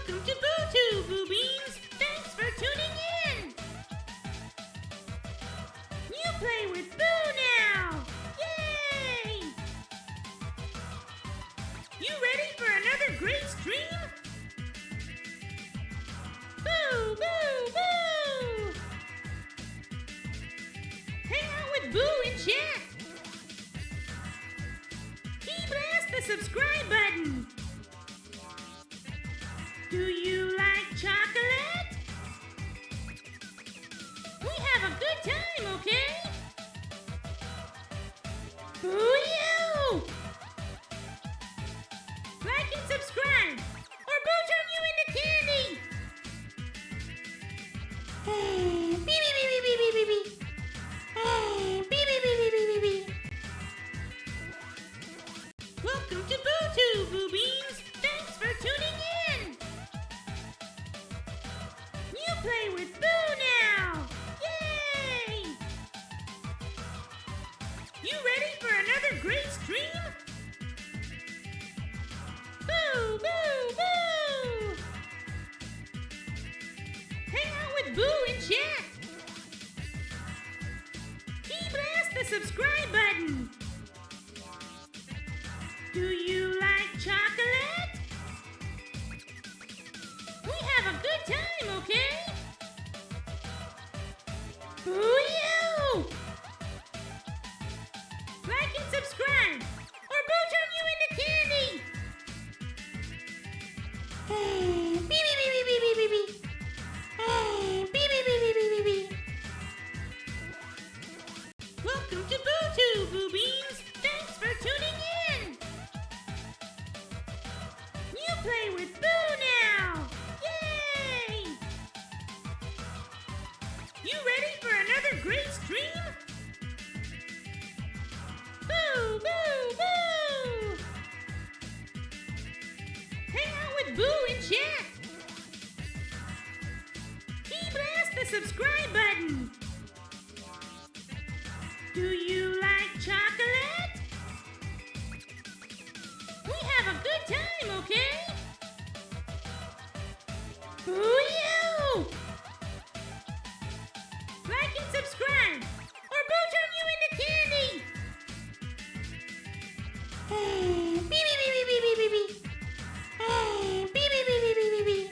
Welcome to BuuTube, Buu Beans! Thanks for tuning in! You play with Buu now! Yay! You ready for another great stream? Boo! Boo! Boo! Hang out with Buu in chat! Key blast the subscribe button! Do you like chocolate? We have a good time, okay? Boo you! Like and subscribe, or Buu turn you into candy! Hey, beep beep beep beep beep beep beep. Hey, beep beep beep beep beep beep beep. Welcome to BuuTube, Buu Beans! Thanks for tuning in! You play with Buu now! Yay! You ready for another great stream? Boo! Boo! Boo! Hang out with Buu in chat! Key blast the subscribe button! Do you like chocolate? We have a good time, okay? Boo you! Like and subscribe, or Buu turn you into candy! Hey, beep beep beep beep beep beep beep. Hey, beep beep beep beep beep beep beep. Welcome to BuuTube, Buu Beans! Thanks for tuning in! You play with Buu now! Yay! You ready for another great stream? Boo! Boo! Boo! Hang out with Buu in chat! Key blast the subscribe button! Do you like chocolate? We have a good time, okay? Boo you! Like and subscribe, or Buu turn you into candy! Hey, beep beep beep beep beep beep beep. Hey, beep beep beep beep beep beep beep.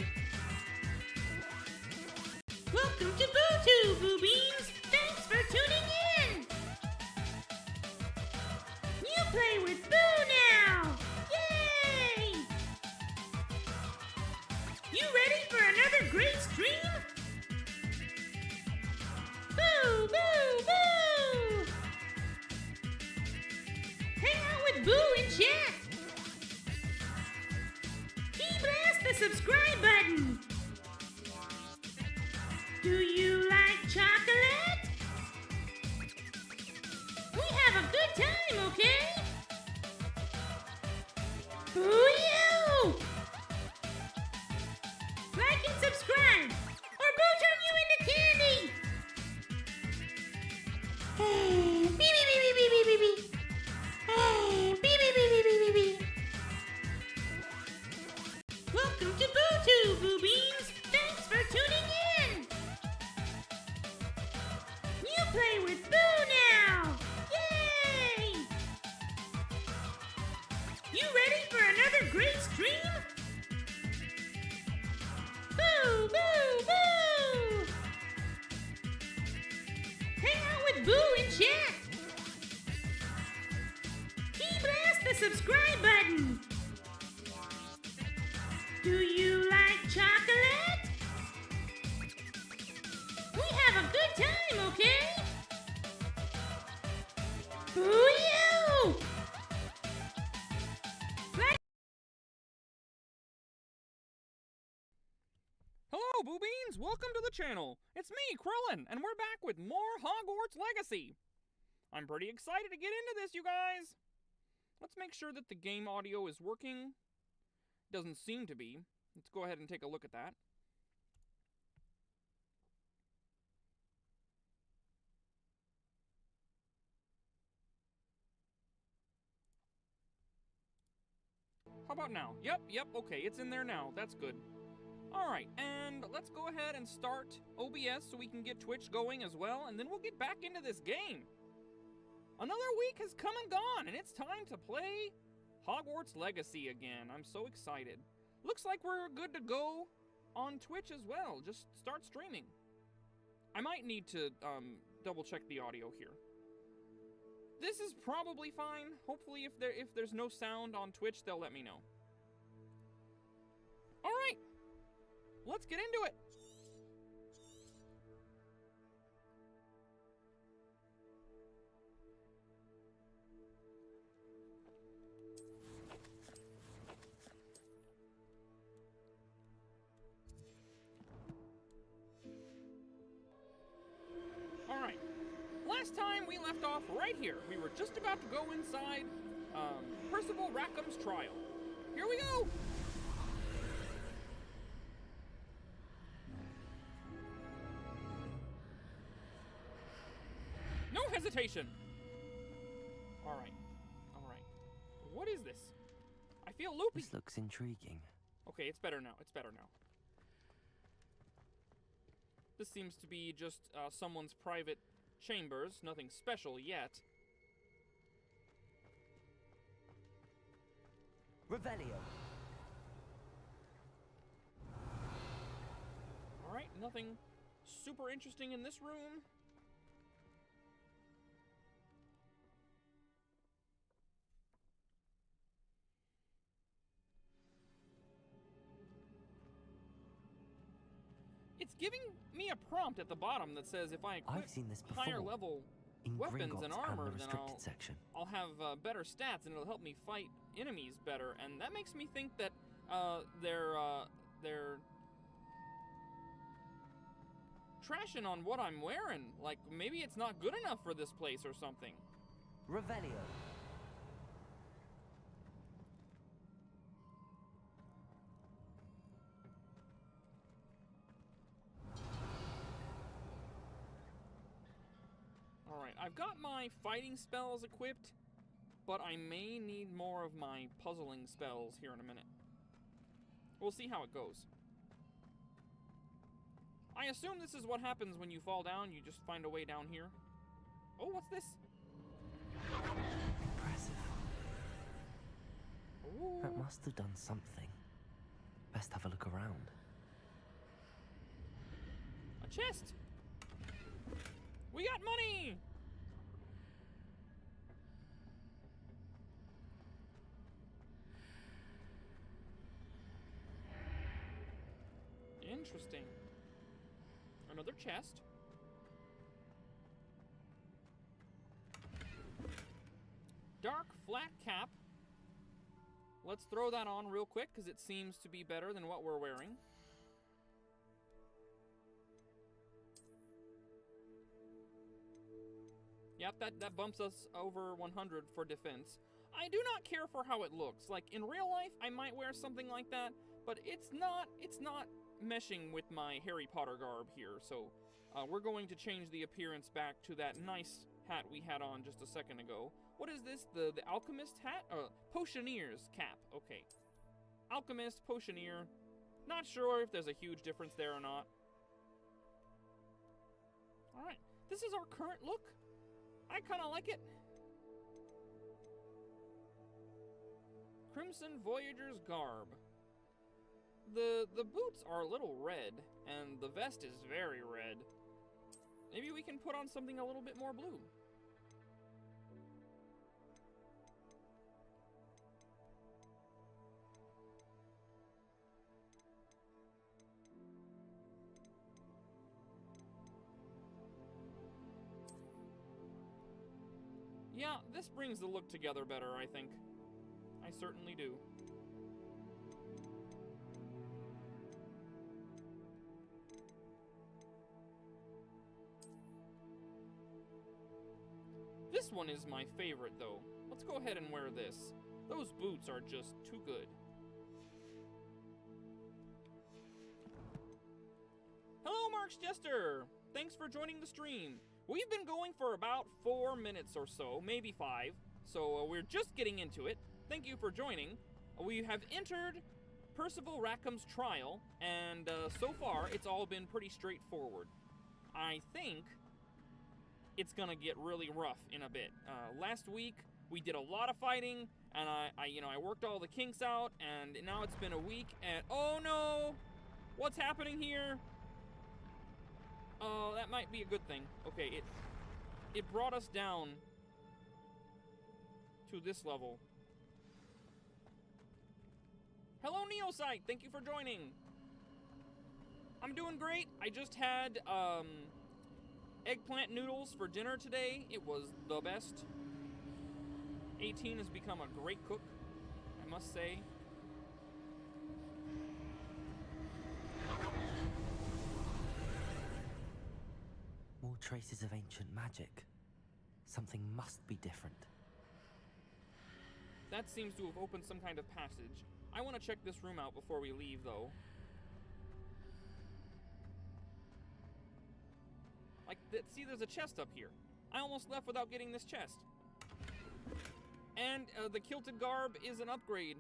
Welcome to BuuTube, Buu Beans! Thanks for tuning in! You play with Buu now! Yay! You ready for another great stream? Boo! Boo! Boo! Hang out with Buu in chat! Key blast the subscribe button! Do you like chocolate? We have a good time, okay? Boo you! Like and subscribe, or Buu turn you into candy! Hey, beep beep beep beep beep beep beep. Hey, beep beep beep beep beep beep beep. Welcome to BuuTube, Buu Beans! Thanks for tuning in! You play with Buu now! Yay! You ready for another great stream? Boo! Boo! Boo! Hang out with Buu in chat! Key blast the subscribe button! Do you like chocolate? We have a good time, okay? Boo you! Like Hello, Buu Beans! Welcome to the channel! It's me, Krillin, and we're back with more Hogwarts Legacy! I'm pretty excited to get into this, you guys! Let's make sure that the game audio is working. Doesn't seem to be. Let's go ahead and take a look at that. How about now? Yep, okay, it's in there now. That's good. Alright, and let's go ahead and start OBS so we can get Twitch going as well, and then we'll get back into this game. Another week has come and gone, and it's time to play Hogwarts Legacy again. I'm so excited. Looks like we're good to go on Twitch as well. Just start streaming. I might need to double check the audio here. This is probably fine. Hopefully if there's no sound on Twitch, they'll let me know. Alright. Let's get into it. Alright. Last time we left off right here. We were just about to go inside Percival Rackham's trial. Here we go! No hesitation! Alright. Alright. What is this? I feel loopy. This looks intriguing. Okay, it's better now. It's better now. This seems to be just someone's private chambers. Nothing special yet. Revelio. Alright, nothing super interesting in this room. It's giving me a prompt at the bottom that says if I equip I've seen this before. higher level In weapons and Gringotts armor, the then restricted section. I'll have better stats and it'll help me fight enemies better. And that makes me think that they're trashing on what I'm wearing. Like maybe it's not good enough for this place or something. Revelio. Alright, I've got my fighting spells equipped, but I may need more of my puzzling spells here in a minute. We'll see how it goes. I assume this is what happens when you fall down, you just find a way down here. Oh, what's this? Impressive. Ooh. That must have done something. Best have a look around. A chest! We got money! Interesting. Another chest. Dark flat cap. Let's throw that on real quick because it seems to be better than what we're wearing. Yep, that bumps us over 100 for defense. I do not care for how it looks. Like, in real life, I might wear something like that, but it's not meshing with my Harry Potter garb here, so we're going to change the appearance back to that nice hat we had on just a second ago. What is this? The alchemist hat? Potioneer's cap. Okay. Alchemist, potioneer. Not sure if there's a huge difference there or not. Alright, this is our current look. I kind of like it. Crimson Voyager's garb. The boots are a little red, and the vest is very red. Maybe we can put on something a little bit more blue. Yeah, this brings the look together better, I think. I certainly do. This one is my favorite, though. Let's go ahead and wear this. Those boots are just too good. Hello, Mark's Jester! Thanks for joining the stream. We've been going for about 4 minutes or so, maybe 5, so we're just getting into it. Thank you for joining. We have entered Percival Rackham's trial, and so far it's all been pretty straightforward. I think it's gonna get really rough in a bit. Last week we did a lot of fighting, and I worked all the kinks out, and now it's been a week, and oh no, what's happening here? Oh, that might be a good thing. Okay, it brought us down to this level. Hello, Neosite! Thank you for joining! I'm doing great. I just had, eggplant noodles for dinner today. It was the best. 18 has become a great cook, I must say. More traces of ancient magic. Something must be different. That seems to have opened some kind of passage. I want to check this room out before we leave, though. See, there's a chest up here. I almost left without getting this chest. And the kilted garb is an upgrade,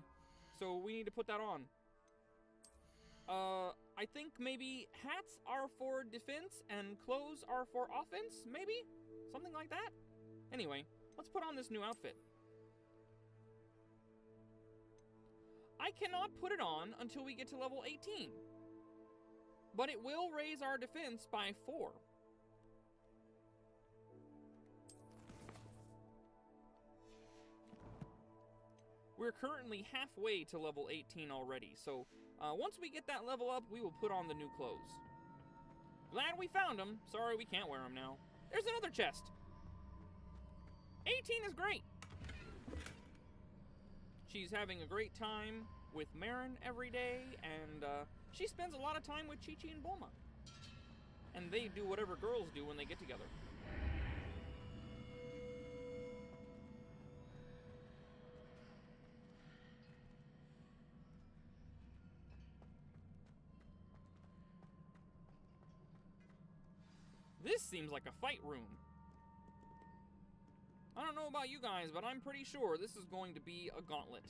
so we need to put that on. I think maybe hats are for defense and clothes are for offense, maybe? Something like that? Anyway, let's put on this new outfit. I cannot put it on until we get to level 18. But it will raise our defense by 4. We're currently halfway to level 18 already, so once we get that level up, we will put on the new clothes. Glad we found them. Sorry we can't wear them now. There's another chest. 18 is great. She's having a great time with Marin every day, and she spends a lot of time with Chi-Chi and Bulma. And they do whatever girls do when they get together. This seems like a fight room. I don't know about you guys, but I'm pretty sure this is going to be a gauntlet.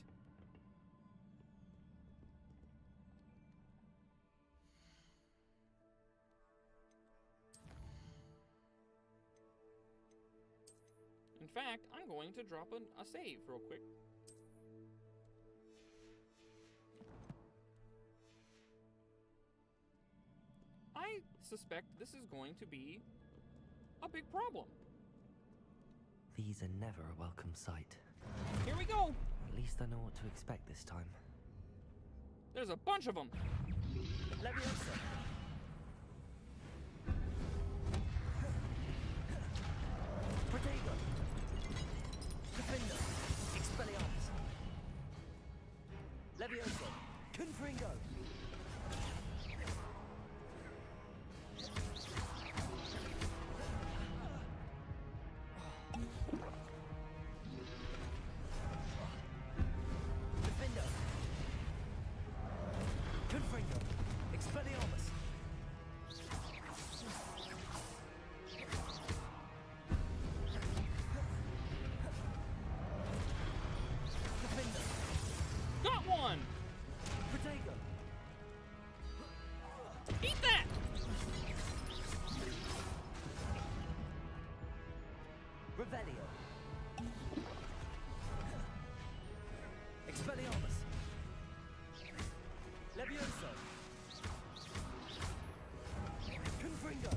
In fact, I'm going to drop a save real quick. I suspect this is going to be a big problem. These are never a welcome sight. Here we go! At least I know what to expect this time. There's a bunch of them! Leviosa! Protego! Defender! Expelliarmus! Leviosa! Confringo! Eat that! Revelio. Expelliarmus. Levioso. Confringo.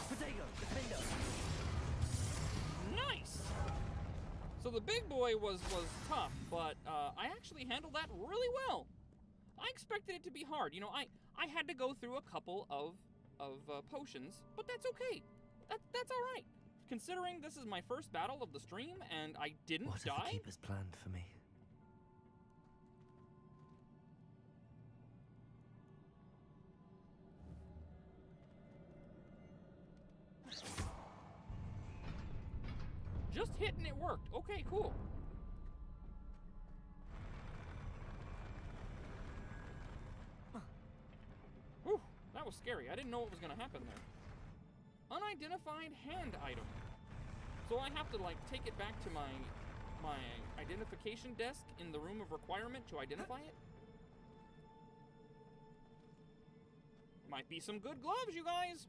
Protego. Defendo. Nice! So the big boy was tough, but I actually handled that really well. I expected it to be hard. You know, I had to go through a couple of potions, but that's okay. That's all right. Considering this is my first battle of the stream and I didn't die. What have the keepers planned for me? Just hitting it worked. Okay, cool. Whew, that was scary. I didn't know what was gonna happen there. Unidentified hand item. So I have to like take it back to my my identification desk in the room of requirement to identify it. Might be some good gloves, you guys.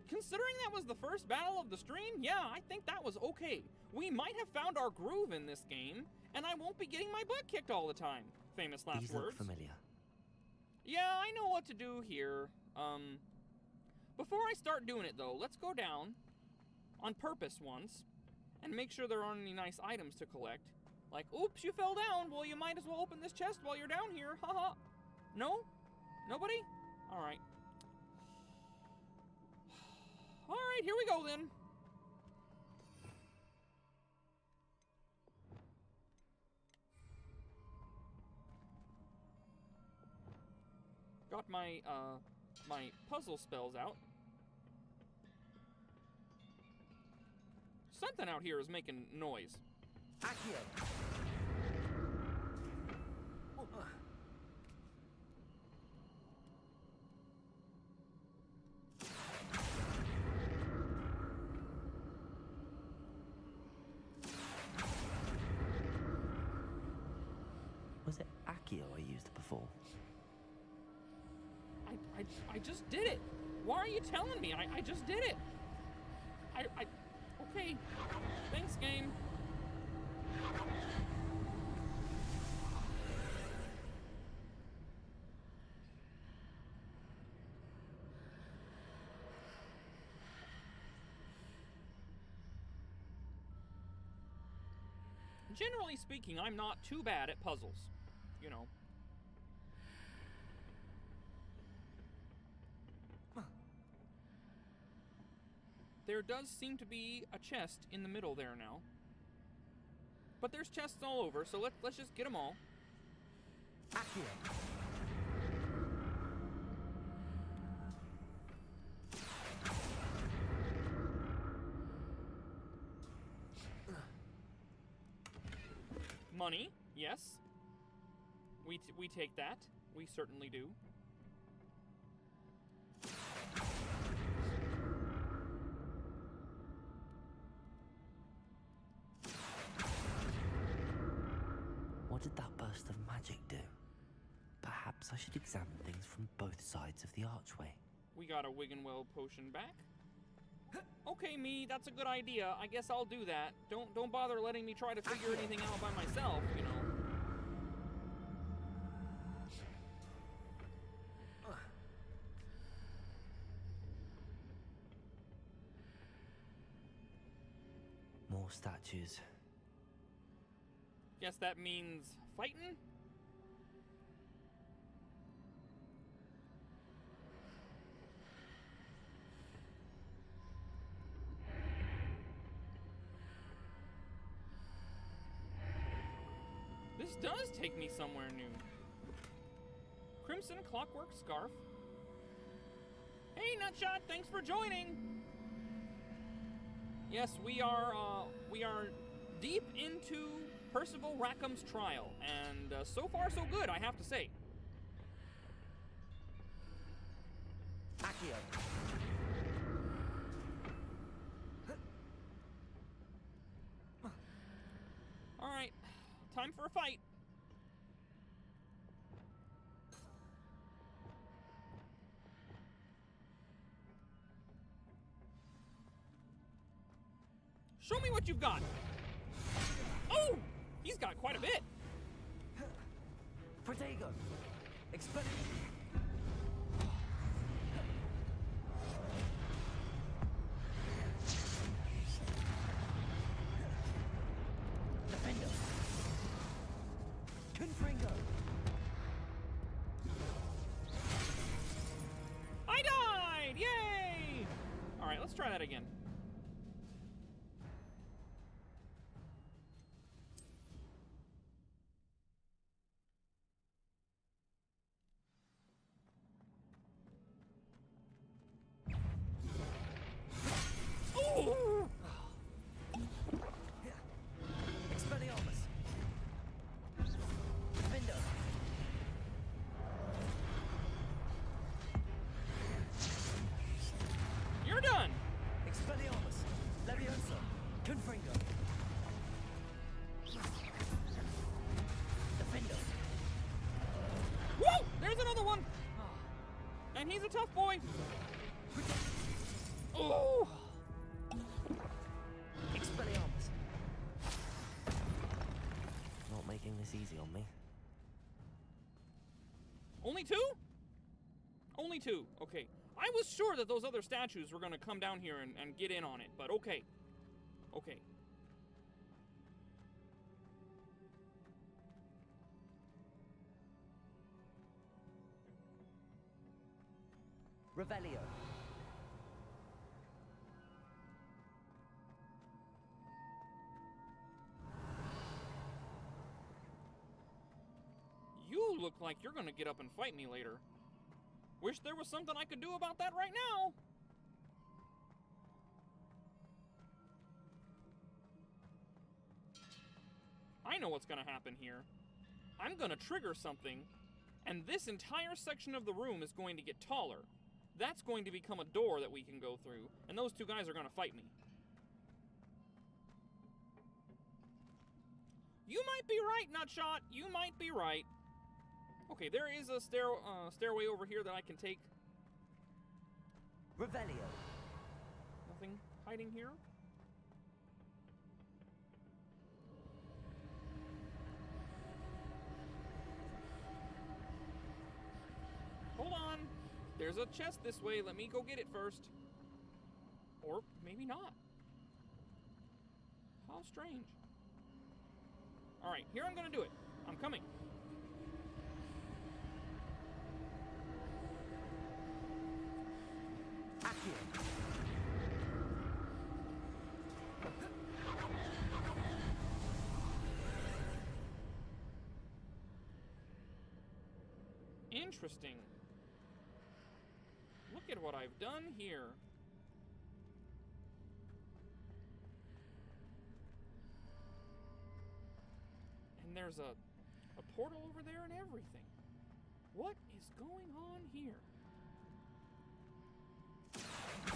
Considering that was the first battle of the stream, yeah, I think that was okay. We might have found our groove in this game, and I won't be getting my butt kicked all the time. Famous last These words. look familiar. Yeah, I know what to do here. Before I start doing it though, let's go down on purpose once and make sure there aren't any nice items to collect. Like, oops, you fell down. Well, you might as well open this chest while you're down here. Haha. No? Nobody? All right. All right, here we go then. Got my, my puzzle spells out. Something out here is making noise. Accio! Was it Accio I used before? I just did it. Why are you telling me? I just did it. Okay. Thanks, game. Generally speaking, I'm not too bad at puzzles, you know. There does seem to be a chest in the middle there now. But there's chests all over, so let's just get them all. Accio! Money, yes. We take that. We certainly do. What did that burst of magic do? Perhaps I should examine things from both sides of the archway. We got a Wiggenweld potion back. Okay, me, that's a good idea. I guess I'll do that. Don't bother letting me try to figure anything out by myself, you know. More statues. Guess that means fighting? This does take me somewhere new. Crimson Clockwork Scarf. Hey, Nutshot, thanks for joining. Yes, we are deep into Percival Rackham's trial, and so far so good, I have to say. Accio! All right, time for a fight. Show me what you've got. Oh, he's got quite a bit. Protego! Expect. Defender! Confringo! I died! Yay! All right, let's try that again. Confringo. Defendo. Whoa! There's another one! And he's a tough boy. Oh! Expelliarmus. Not making this easy on me. Only two? Only two. Okay. I was sure that those other statues were going to come down here and get in on it, but okay. Okay. Revelio. You look like you're gonna get up and fight me later. Wish there was something I could do about that right now. I know what's gonna happen here. I'm gonna trigger something, and this entire section of the room is going to get taller. That's going to become a door that we can go through, and those two guys are gonna fight me. You might be right, Nutshot. You might be right. Okay, there is a stairway over here that I can take. Revelio. Nothing hiding here. Hold on. There's a chest this way. Let me go get it first. Or maybe not. How strange. Alright, here I'm gonna do it. I'm coming. Interesting. Look at what I've done here. And there's a portal over there and everything. What is going on here? Okay,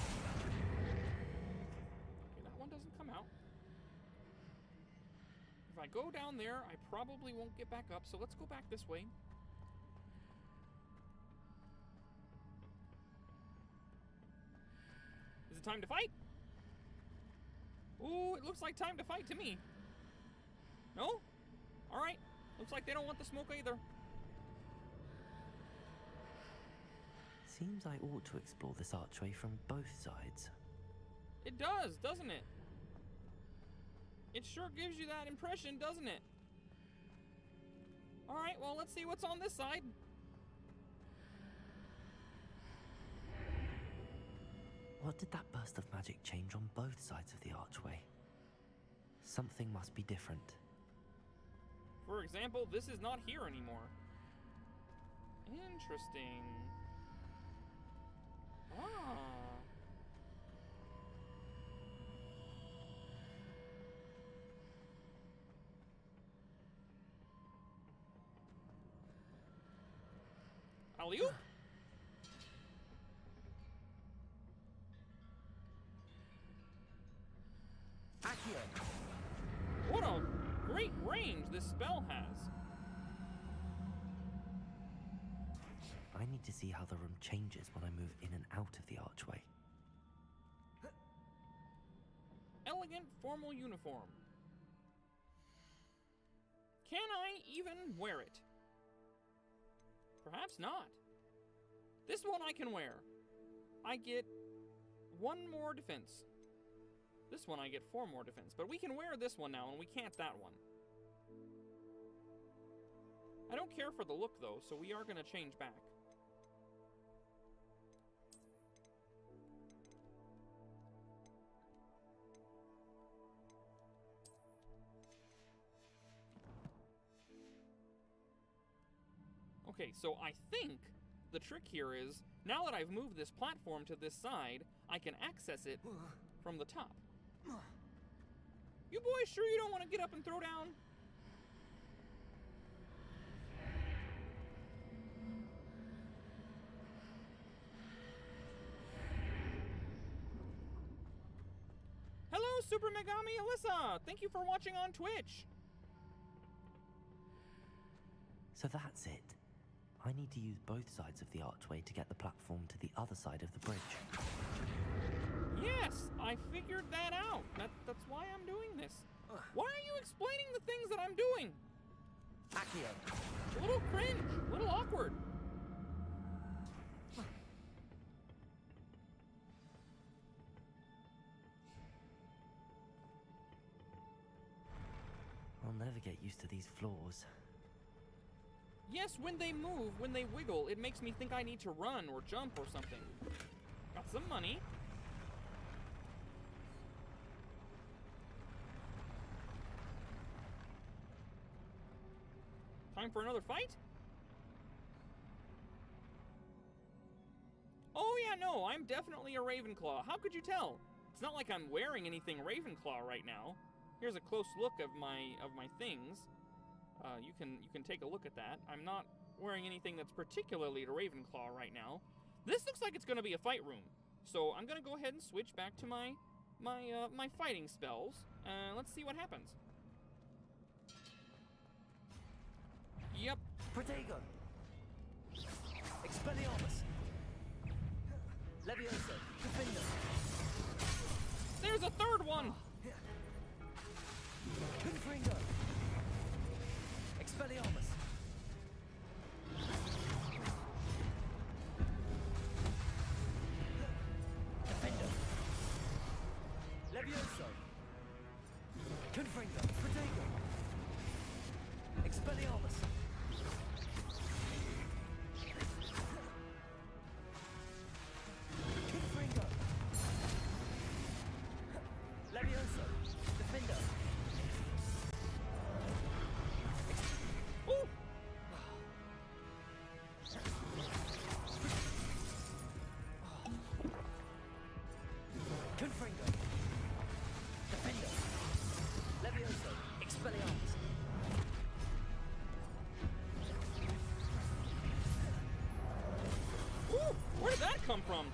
that one doesn't come out. If I go down there, I probably won't get back up, so let's go back this way. Is it time to fight? Ooh, it looks like time to fight to me. No? Alright. Looks like they don't want the smoke either. Seems I ought to explore this archway from both sides. It does, doesn't it? It sure gives you that impression, doesn't it? Alright, well, let's see what's on this side. What did that burst of magic change on both sides of the archway? Something must be different. For example, this is not here anymore. Interesting. Ah. Alley-oop? What a great range this spell has. I need to see how the room changes when I move in and out of the archway. Elegant formal uniform. Can I even wear it? Perhaps not. This one I can wear. I get 1 more defense. This one I get 4 more defense, but we can wear this one now and we can't that one. I don't care for the look though, so we are gonna change back. Okay, so I think the trick here is, now that I've moved this platform to this side, I can access it from the top. You boys sure you don't want to get up and throw down? Hello, Super Megami Alyssa! Thank you for watching on Twitch. So that's it. I need to use both sides of the archway to get the platform to the other side of the bridge. Yes, I figured that out. That's why I'm doing this. Why are you explaining the things that I'm doing? Accio. A little cringe, a little awkward. I'll never get used to these floors. Yes, when they move, when they wiggle, it makes me think I need to run or jump or something. Got some money. Time for another fight? Oh yeah, no, I'm definitely a Ravenclaw. How could you tell? It's not like I'm wearing anything Ravenclaw right now. Here's a close look of my things. You can take a look at that. I'm not wearing anything that's particularly to Ravenclaw right now. This looks like it's going to be a fight room, so I'm going to go ahead and switch back to my fighting spells. Let's see what happens. Yep. Protego. Expelliarmus. Levioso. Defender. There's a third one. Confringo. Expelliarmus. Defender. Levioso. Confringo. Protego. Expelliarmus. Confringo. Levioso. Defender. Ooh. Confringo. Defender. Levioso. Expelliarmus. Ooh, where did that come from?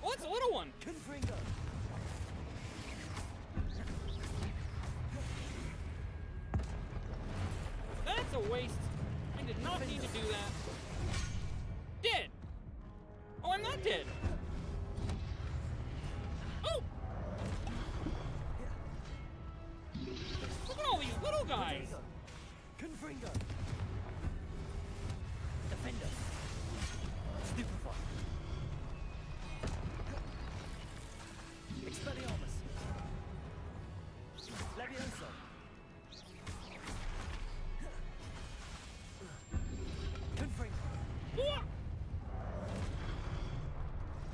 Oh, it's a little one. Confringo. That's a waste. I did not need to do that. Dead. Oh, I'm not dead. Oh! Look at all these little guys. Confringo. Defender. Stupefy. Expelliarmus. Levioso. Confringo. Whoa!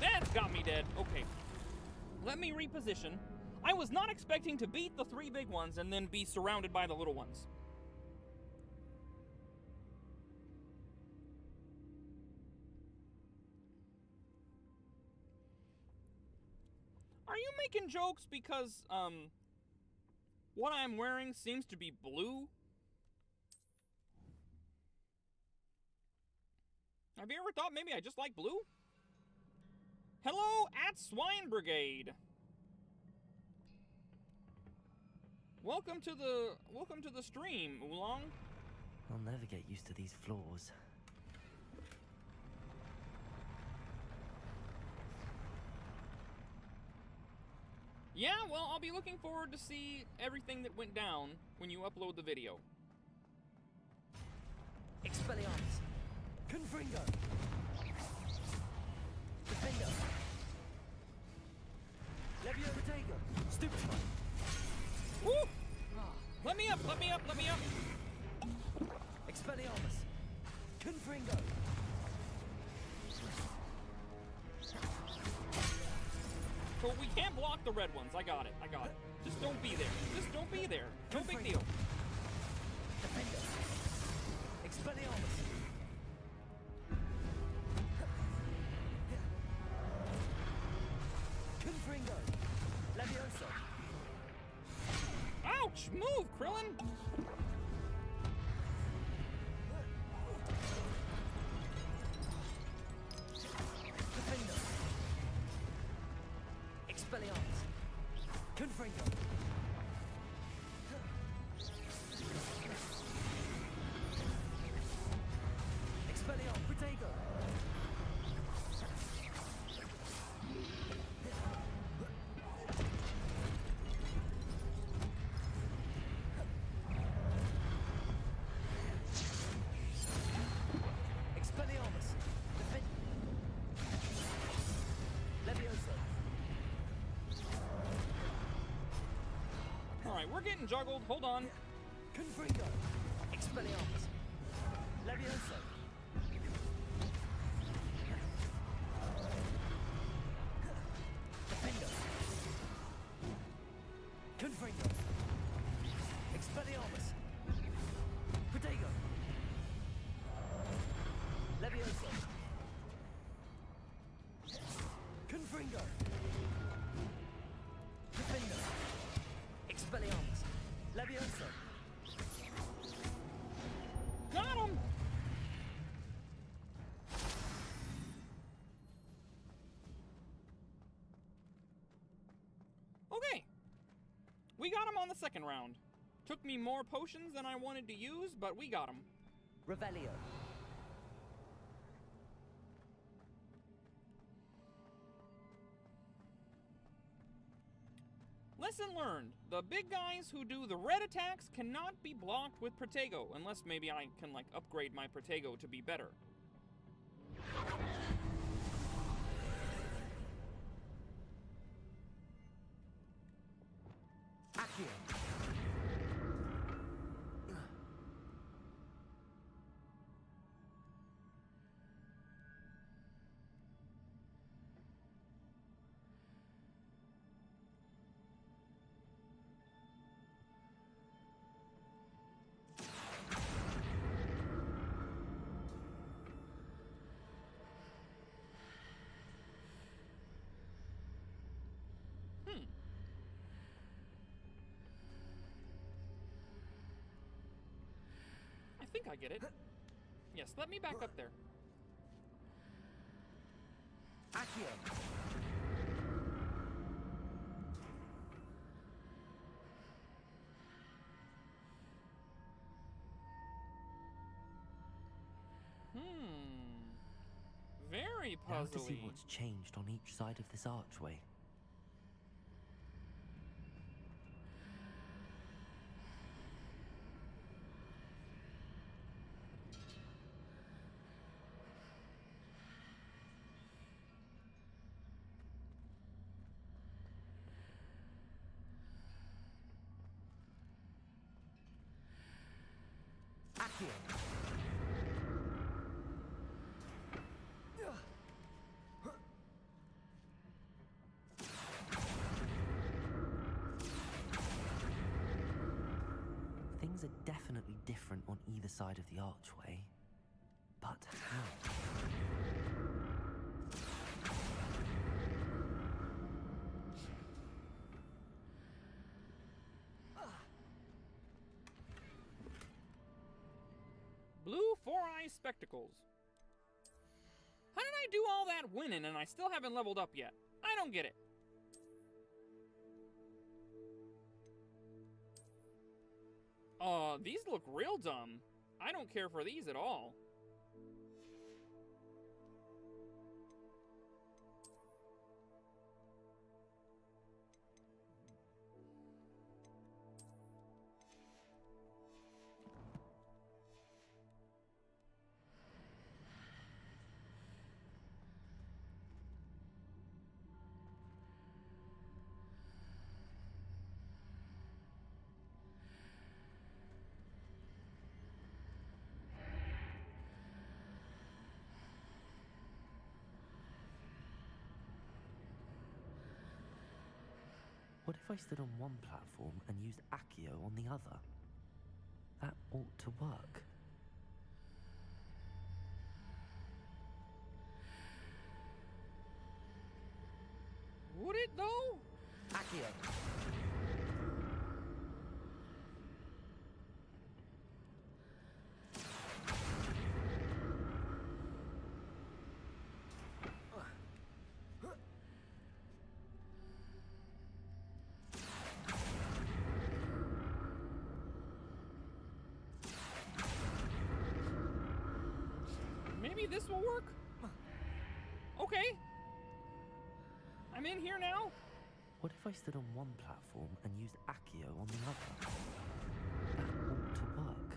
That's got me dead. Okay. Let me reposition. I was not expecting to beat the three big ones and then be surrounded by the little ones. Are you making jokes because, what I'm wearing seems to be blue? Have you ever thought maybe I just like blue? Hello at Swine Brigade. Welcome to the stream, Oolong. I'll never get used to these floors. Yeah, well, I'll be looking forward to see everything that went down when you upload the video. Expelliarmus. Confringo. Defender. Levio Protego. Stupefy. Woo! Let me up, let me up, let me up. Expelliarmus. Confringo. So we can't block the red ones. I got it, I got it. Just don't be there. Just don't be there. No big deal. Defender. Expelliarmus. Confringo. Levioso. Ouch! Move, Krillin! Defender. Expelliarmus. Confringo. Alright, we're getting juggled. Hold on. Confringo. Expelliarmus. Levioso. Defendo. Confringo. Expelliarmus. Protego. Levioso. Confringo. Defendo. Expelliarmus. Levioso. Got him! Okay. We got him on the second round. Took me more potions than I wanted to use, but we got him. Revelio. Lesson learned. The big guys who do the red attacks cannot be blocked with Protego, unless maybe I can, like, upgrade my Protego to be better. Accio. I think I get it. Yes, let me back up there. Accio. Very Now puzzly. to see what's changed on each side of this archway. Accio. Things are definitely different on either side of the archway. But how? Blue four-eye spectacles. How did I do all that winning and I still haven't leveled up yet? I don't get it. These look real dumb. I don't care for these at all. What if I stood on one platform and used Accio on the other? That ought to work. Would it though? Accio. Maybe this will work? Okay. I'm in here now. What if I stood on one platform and used Accio on the other? That ought to work.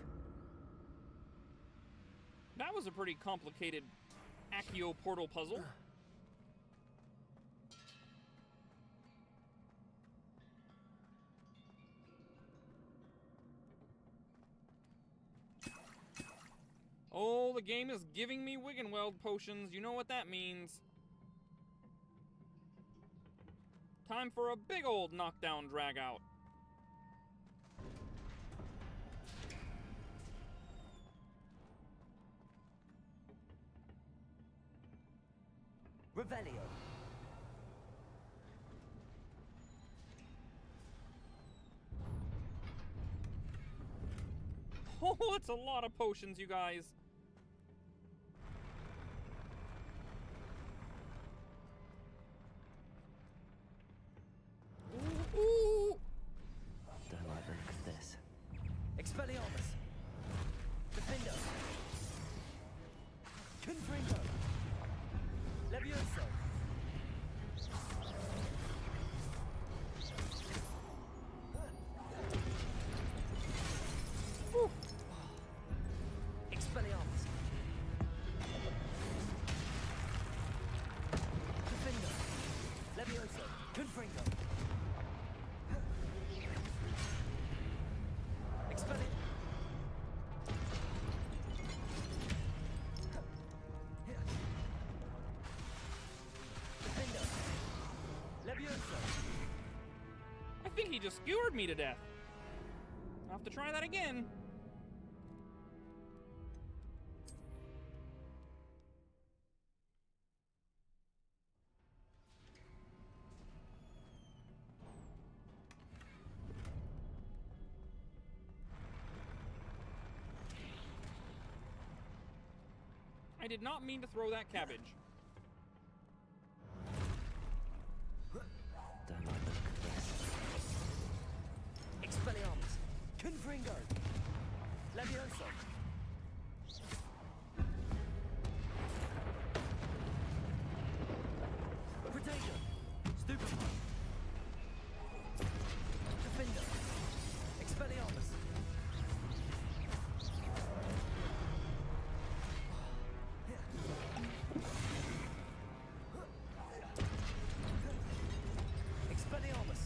That was a pretty complicated Accio portal puzzle. the game is giving me Wiggenweld potions. You know what that means. Time for a big old knockdown drag out. Revelio. Oh, it's a lot of potions, you guys. Ooh. Don't like the look of this. Expelliarmus. Defender. Confringo. Levioso. Whew. Expelliarmus. Defender. Levioso. Confringo. Expelliarmus. I think he just skewered me to death. I'll have to try that again. I did not mean to throw that cabbage. Don't like the look of this. Expelliarmus. Confringo. Levioso. Potato. Stupefy. Defender. Expelliarmus. Expelliarmus.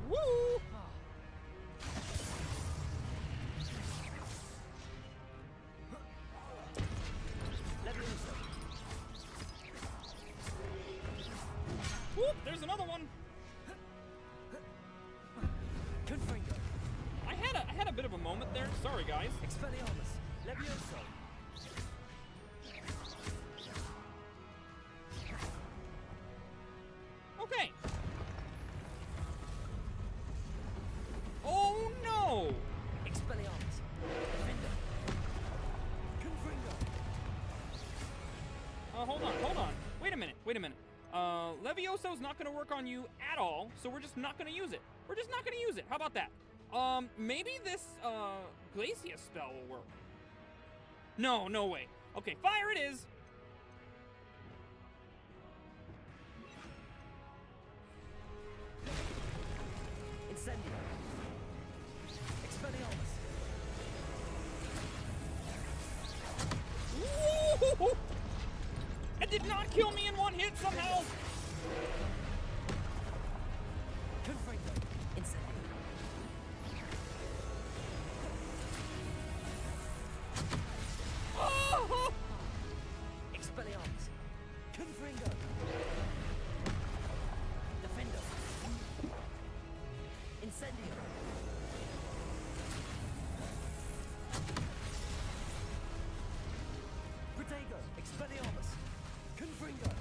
Woo! Levioso. Whoop, there's another one. Confringo. I had a bit of a moment there. Sorry, guys. Expelliarmus. Levioso. Okay. Oh no! Expelliarmus. Defender. Confringo. Hold on. Wait a minute. Levioso's not gonna work on you at all, so we're just not gonna use it. We're just not gonna use it. How about that? Maybe this, Glacius spell will work. No way. Okay, fire it is. Incendio. Expelliarmus. Woo! It did not kill me in one hit somehow. Confringo. Incendio. Oh! Expelliarmus. Confringo. Defender. Incendio. Protego. Expelliarmus. Confringo.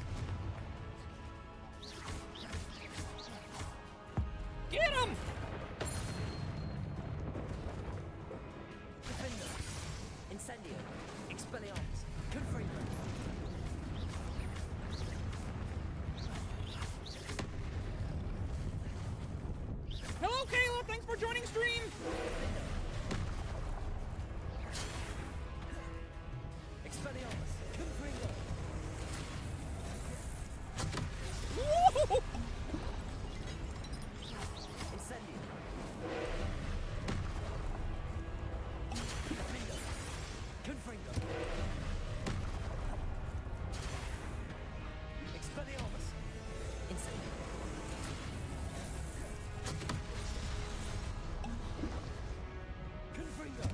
Get him! Defender. Incendio. Expelliarmus. Confringo. Hello, Kayla. Thanks for joining stream. Expelliarmus. Confringo. Woo! Incendio. Defender. Confringo. Expelliarmus. Incendio. Confringo.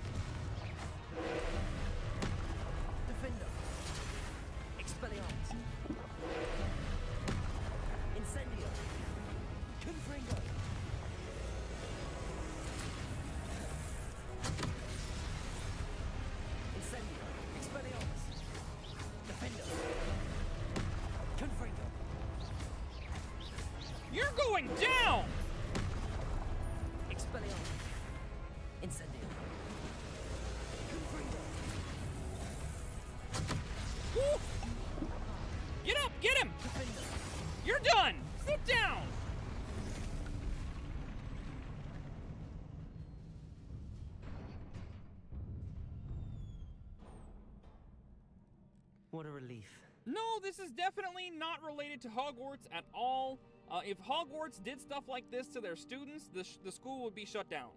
going down! Expelliarmus. Incendio. Woo! Get up! Get him! You're done! Sit down! What a relief. No, this is definitely not related to Hogwarts at all. If Hogwarts did stuff like this to their students, the school would be shut down.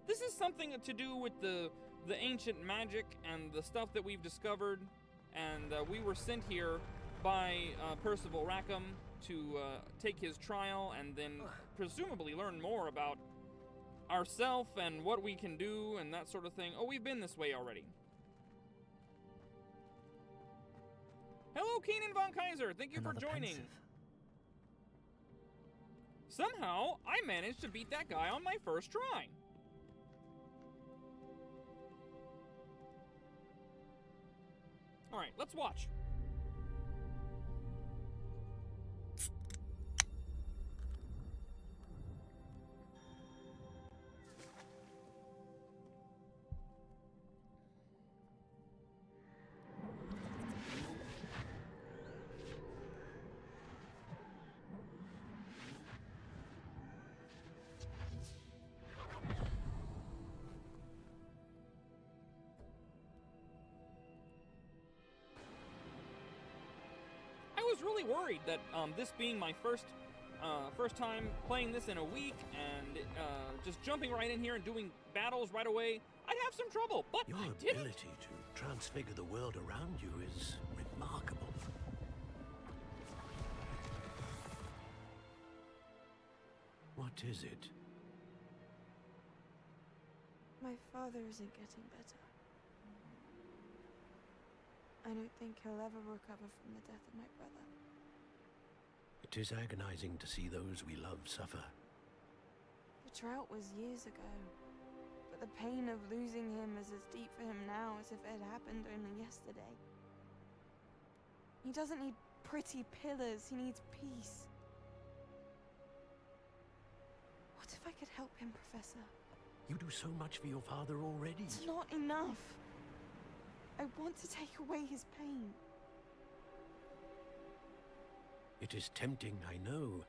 This is something to do with the ancient magic and the stuff that we've discovered, and we were sent here by Percival Rackham to take his trial and then presumably learn more about ourselves and what we can do and that sort of thing. Oh, we've been this way already. Hello, Keenan von Kaiser. Thank you Another for joining. pensive. Somehow, I managed to beat that guy on my first try. All right, let's watch. I was really worried that this being my first time playing this in a week and just jumping right in here and doing battles right away, I'd have some trouble, but Your I didn't. ability to transfigure the world around you is remarkable. What is it? My father isn't getting better. I don't think he'll ever recover from the death of my brother. It is agonizing to see those we love suffer. The drought was years ago, but the pain of losing him is as deep for him now as if it had happened only yesterday. He doesn't need pretty pillars, he needs peace. What if I could help him, Professor? You do so much for your father already. It's not enough. I want to take away his pain. It is tempting, I know,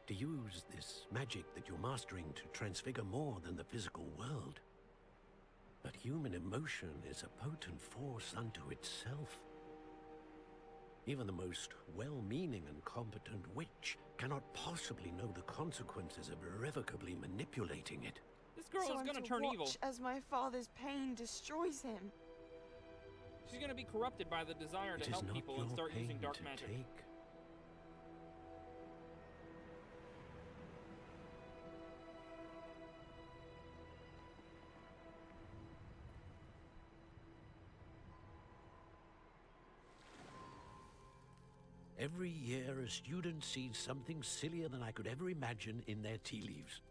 to use this magic that you're mastering to transfigure more than the physical world. But human emotion is a potent force unto itself. Even the most well-meaning and competent witch cannot possibly know the consequences of irrevocably manipulating it. This girl So is I'm gonna to turn watch evil. as my father's pain destroys him. She's gonna be corrupted by the desire It to is help not people your and start pain using dark to magic. take. Every year, a student sees something sillier than I could ever imagine in their tea leaves.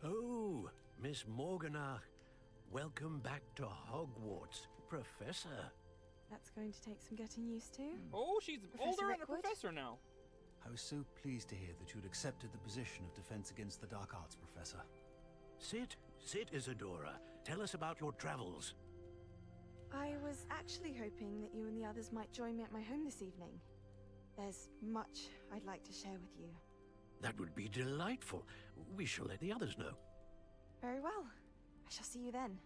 Oh, Miss Morganach, welcome back to Hogwarts, Professor. That's going to take some getting used to. Oh, she's Professor older and a Rickwood? professor now. I was so pleased to hear that you'd accepted the position of Defense Against the Dark Arts, Professor. Sit, Isadora. Tell us about your travels. I was actually hoping that you and the others might join me at my home this evening. There's much I'd like to share with you. That would be delightful. We shall let the others know. Very well. I shall see you then.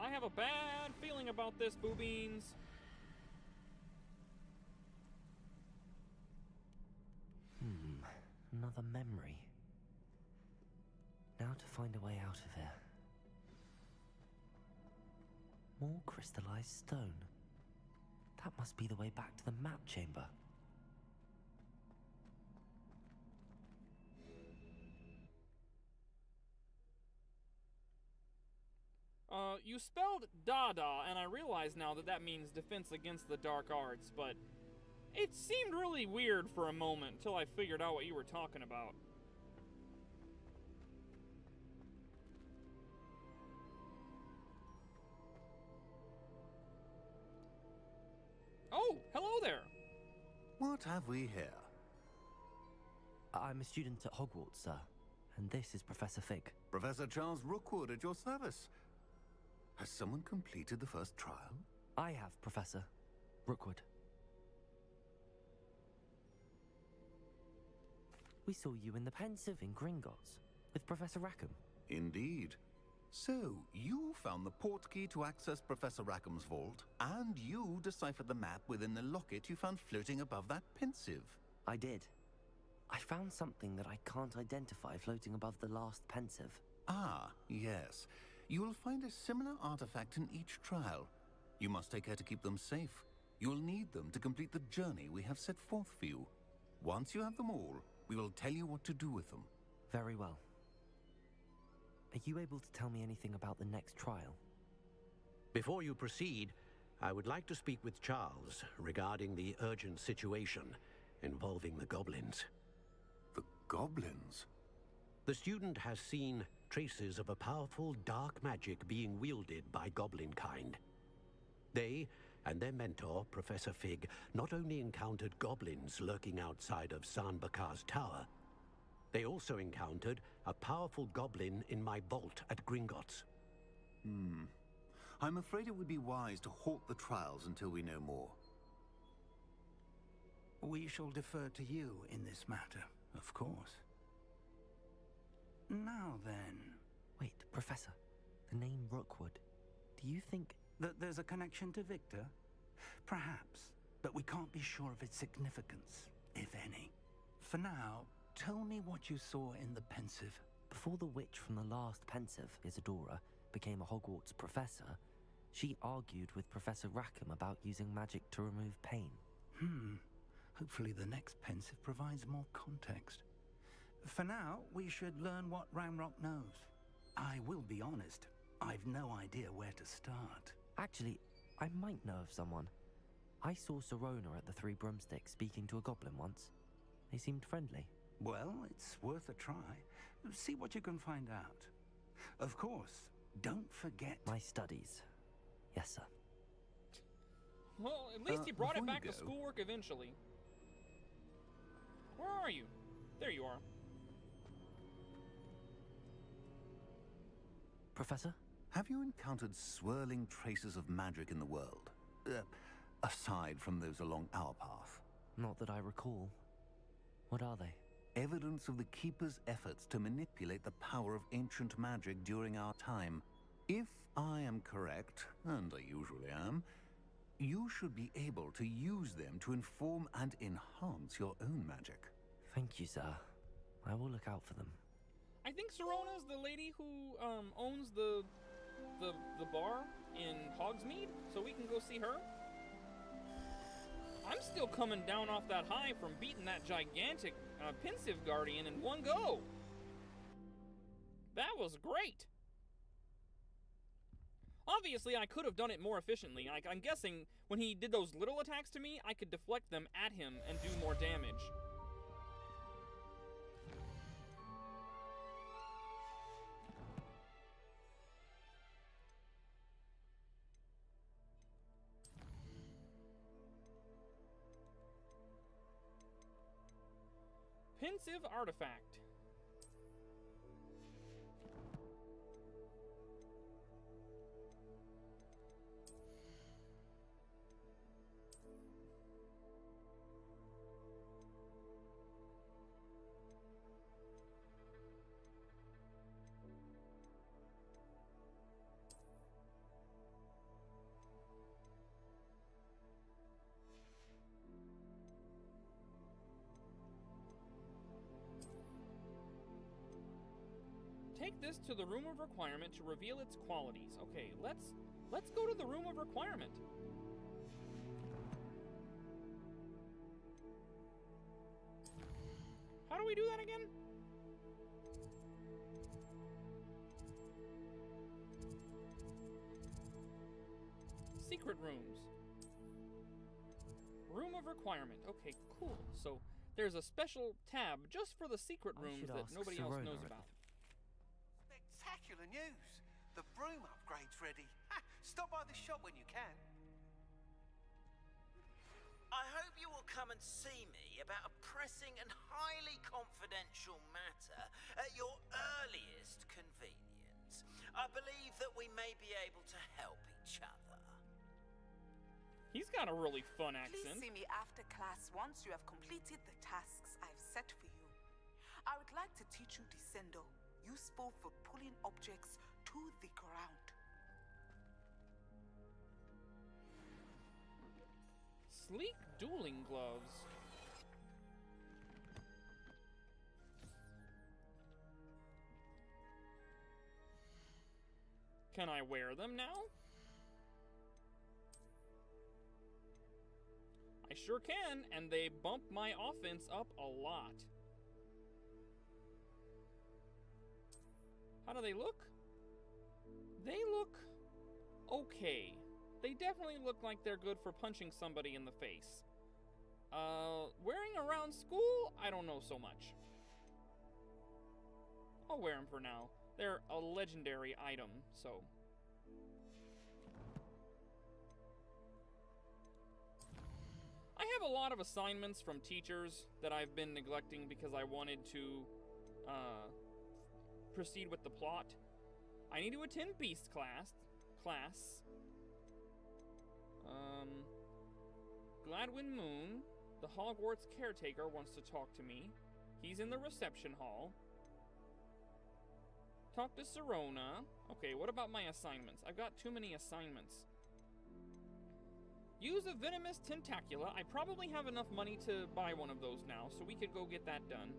I have a bad feeling about this, Buu Beans. Another memory. Now to find a way out of here. More crystallized stone. That must be the way back to the map chamber. You spelled Dada, and I realize now that that means Defense Against the Dark Arts, but it seemed really weird for a moment until I figured out what you were talking about. Oh, hello there. What have we here? I'm a student at Hogwarts, sir. And this is Professor Fig. Professor Charles Rookwood at your service. Has someone completed the first trial? I have, Professor Rookwood. We saw you in the Pensive in Gringotts with Professor Rackham. Indeed. So, you found the portkey to access Professor Rackham's vault, and you deciphered the map within the locket you found floating above that Pensive. I did. I found something that I can't identify floating above the last Pensive. Ah, yes. You will find a similar artifact in each trial. You must take care to keep them safe. You will need them to complete the journey we have set forth for you. Once you have them all, we will tell you what to do with them. Very well. Are you able to tell me anything about the next trial? Before you proceed, I would like to speak with Charles regarding the urgent situation involving the goblins. The goblins? The student has seen traces of a powerful dark magic being wielded by goblin kind. They and their mentor, Professor Fig, not only encountered goblins lurking outside of San Bakar's tower, they also encountered a powerful goblin in my vault at Gringotts. I'm afraid it would be wise to halt the trials until we know more. We shall defer to you in this matter, of course. Now then, Wait, Professor. The name Rookwood. Do you think... that there's a connection to Victor? Perhaps, but we can't be sure of its significance, if any. For now, tell me what you saw in the Pensive. Before the witch from the last Pensive, Isadora, became a Hogwarts professor, she argued with Professor Rackham about using magic to remove pain. Hopefully the next Pensive provides more context. For now, we should learn what Ramrock knows. I will be honest, I've no idea where to start. Actually, I might know of someone. I saw Serona at the Three Broomsticks speaking to a goblin once. They seemed friendly. Well, it's worth a try. See what you can find out. Of course, don't forget... My studies. Yes, sir. Well, at least he brought it before back you to go- schoolwork eventually. Where are you? There you are. Professor? Have you encountered swirling traces of magic in the world? Aside from those along our path. Not that I recall. What are they? Evidence of the Keeper's efforts to manipulate the power of ancient magic during our time. If I am correct, and I usually am, you should be able to use them to inform and enhance your own magic. Thank you, sir. I will look out for them. I think Serona's the lady who owns the bar in Hogsmeade, so we can go see her. I'm still coming down off that high from beating that gigantic Pensive Guardian in one go. That was great. Obviously, I could have done it more efficiently. I'm guessing when he did those little attacks to me, I could deflect them at him and do more damage. Pensive artifact. Take this to the room of requirement to reveal its qualities. Okay, let's go to the room of requirement. How do we do that again? Secret rooms. Room of requirement. Okay, cool. So there's a special tab just for the secret I rooms should that ask nobody else Serona knows at about. Spectacular news! The broom upgrade's ready. Ha! Stop by the shop when you can. I hope you will come and see me about a pressing and highly confidential matter at your earliest convenience. I believe that we may be able to help each other. He's got a really fun Please accent. see me after class once you have completed the tasks I've set for you. I would like to teach you Descendo, useful for pulling objects to the ground. Sleek dueling gloves. Can I wear them now? I sure can, and they bump my offense up a lot. How do they look? They look okay. They definitely look like they're good for punching somebody in the face. Wearing around school? I don't know so much. I'll wear them for now. They're a legendary item, so. I have a lot of assignments from teachers that I've been neglecting because I wanted to proceed with the plot. I need to attend Beast class. Gladwin Moon, the Hogwarts caretaker, wants to talk to me. He's in the reception hall. Talk to Serona. Okay, what about my assignments? I've got too many assignments. Use a venomous tentacula. I probably have enough money to buy one of those now, so we could go get that done.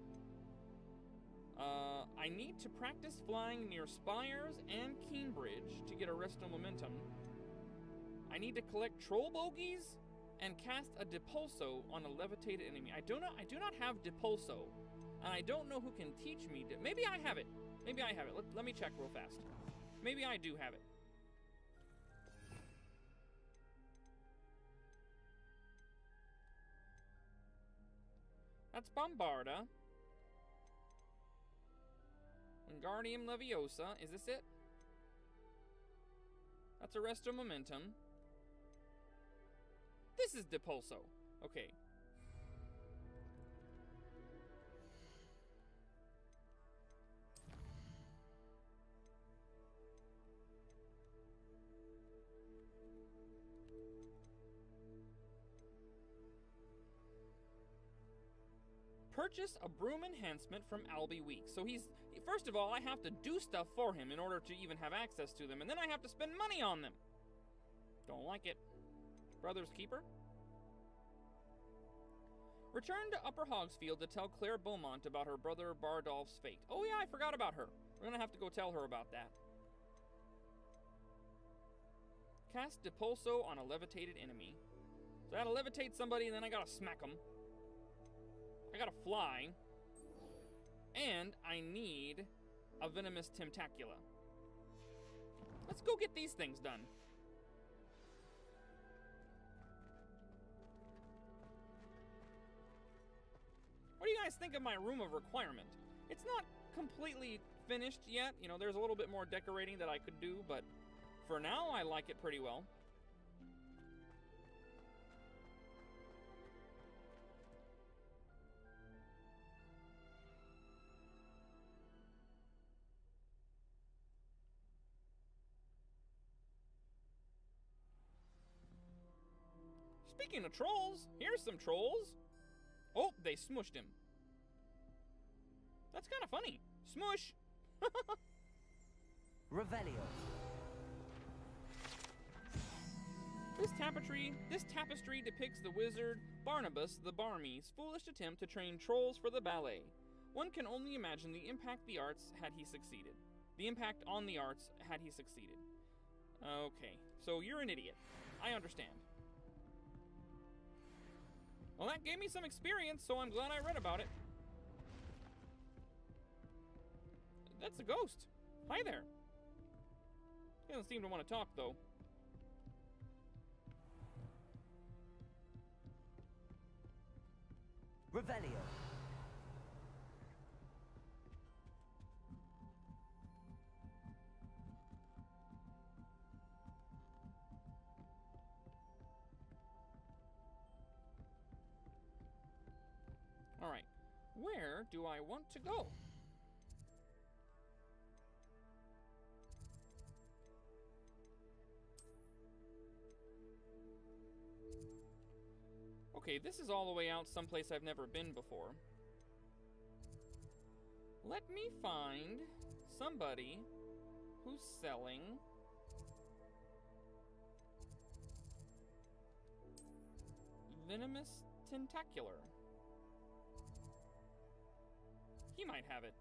I need to practice flying near Spires and Cambridge to get Arresto Momentum. I need to collect troll bogies and cast a Depulso on a levitated enemy. I do not have Depulso, and I don't know who can teach me. Maybe I have it. Maybe I have it. Let me check real fast. Maybe I do have it. That's Bombarda. Wingardium Leviosa. Is this it? That's Arresto Momentum. This is Depulso. Okay. Purchase a broom enhancement from Albie Weeks. So first of all, I have to do stuff for him in order to even have access to them, and then I have to spend money on them. Don't like it. Brother's Keeper. Return to Upper Hogsfield to tell Claire Beaumont about her brother Bardolph's fate. Oh yeah, I forgot about her. We're gonna have to go tell her about that. Cast Depulso on a levitated enemy. So I gotta levitate somebody and then I gotta smack them. I gotta fly. And I need a venomous tentacula. Let's go get these things done. What do you guys think of my room of requirement? It's not completely finished yet. You know, there's a little bit more decorating that I could do, but for now, I like it pretty well. Speaking of trolls, here's some trolls. Oh, they smushed him. That's kind of funny. Smush! Revelio. This tapestry depicts the wizard Barnabas the Barmy's foolish attempt to train trolls for the ballet. One can only imagine the impact on the arts had he succeeded. Okay, so you're an idiot. I understand. Well, that gave me some experience, so I'm glad I read about it. That's a ghost. Hi there. He doesn't seem to want to talk, though. Revelio. Where do I want to go? Okay, this is all the way out someplace I've never been before. Let me find somebody who's selling venomous tentacular. He might have it.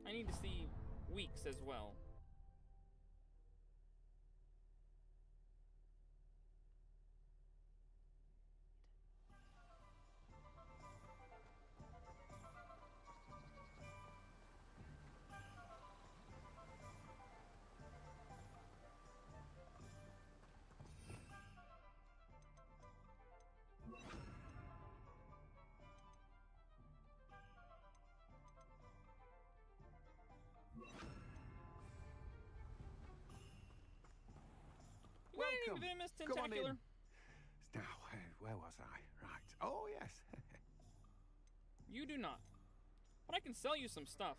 I need to see Weeks as well. Welcome. Venomous Come on tentacular. in. Now, where was I? Right. Oh, yes. You do not. But I can sell you some stuff.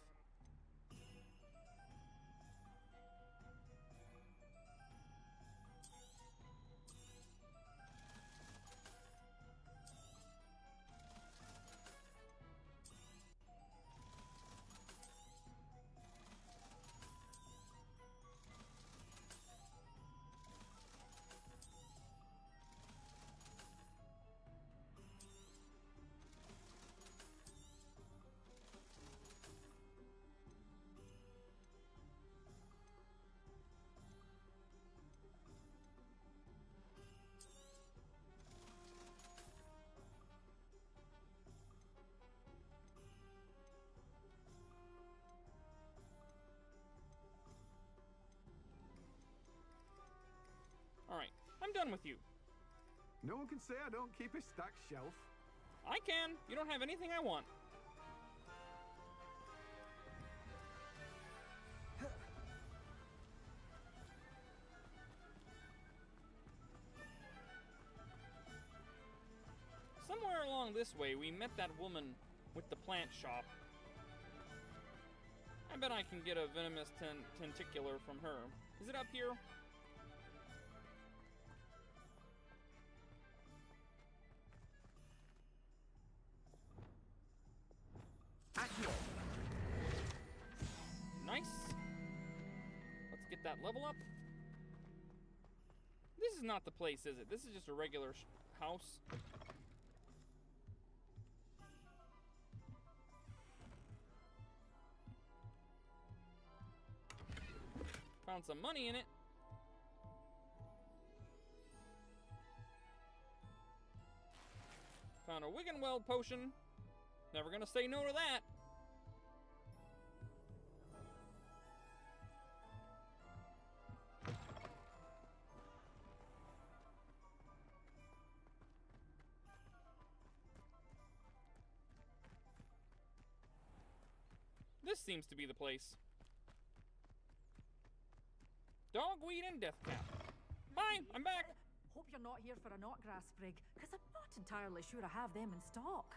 Alright, I'm done with you. No one can say I don't keep a stacked shelf. I can. You don't have anything I want. Somewhere along this way, we met that woman with the plant shop. I bet I can get a venomous tentacular from her. Is it up here? Nice. Let's get that level up. This is not the place, is it? This is just a regular house. Found some money in it. Found a Wiggenweld potion. Never gonna say no to that. This seems to be the place. Dogweed and Deathcap. Hi, I'm back. Hope you're not here for a knotgrass sprig, because I'm not entirely sure I have them in stock.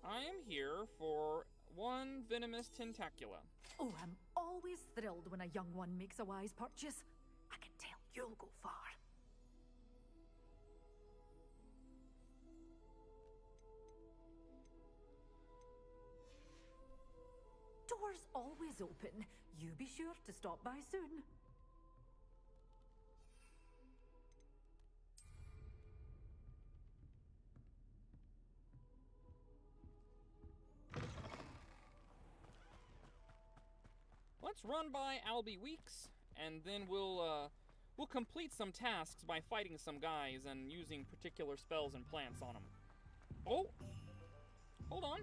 I am here for one venomous tentacula. Oh, I'm always thrilled when a young one makes a wise purchase. I can tell you'll go far. Doors always open. You be sure to stop by soon. Let's run by Albie Weeks, and then we'll complete some tasks by fighting some guys and using particular spells and plants on them. Oh! Hold on.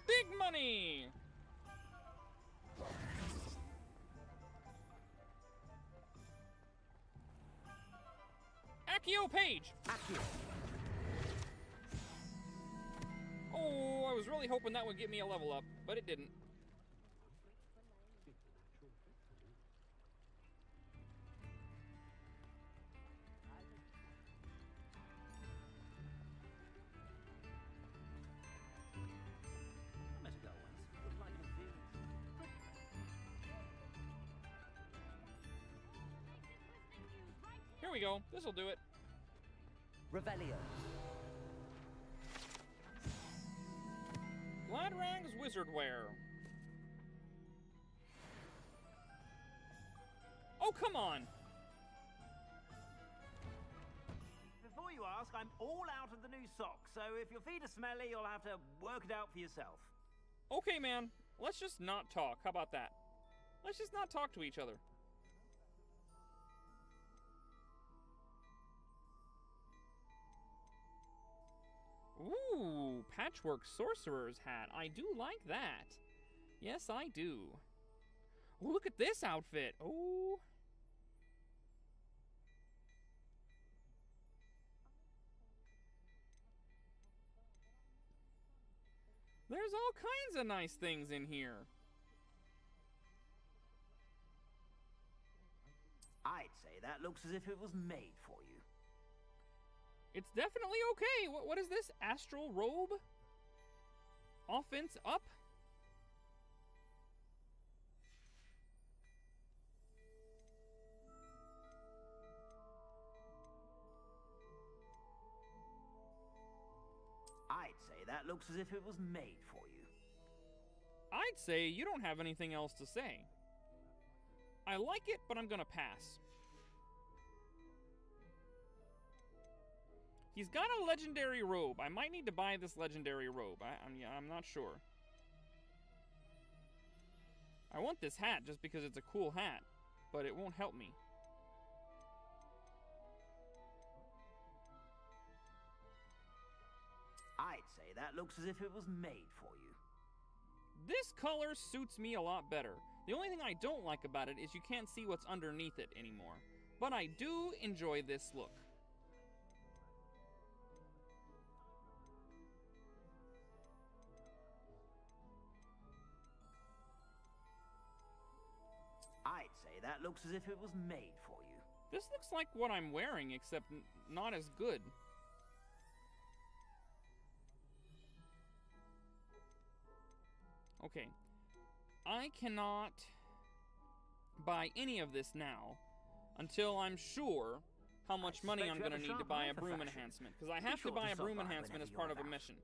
Big money! Accio Page! Accio. Oh, I was really hoping that would get me a level up, but it didn't. There we go. This'll do it. Revelio. Gladrag's Wizard Wear. Oh, come on! Before you ask, I'm all out of the new socks, so if your feet are smelly, you'll have to work it out for yourself. Okay, man. Let's just not talk. How about that? Let's just not talk to each other. Ooh, Patchwork Sorcerer's hat. I do like that. Yes, I do. Ooh, look at this outfit. Ooh. There's all kinds of nice things in here. I'd say that looks as if it was made for you. It's definitely okay. What is this? Astral Robe? Offense up? I'd say that looks as if it was made for you. I'd say you don't have anything else to say. I like it, but I'm gonna pass. He's got a legendary robe. I might need to buy this legendary robe. I'm not sure. I want this hat just because it's a cool hat, but it won't help me. I'd say that looks as if it was made for you. This color suits me a lot better. The only thing I don't like about it is you can't see what's underneath it anymore. But I do enjoy this look. I'd say that looks as if it was made for you. This looks like what I'm wearing, except not as good. Okay. I cannot buy any of this now until I'm sure how much money I'm going to need to buy a broom enhancement. Because I have to buy a broom enhancement as part of a mission.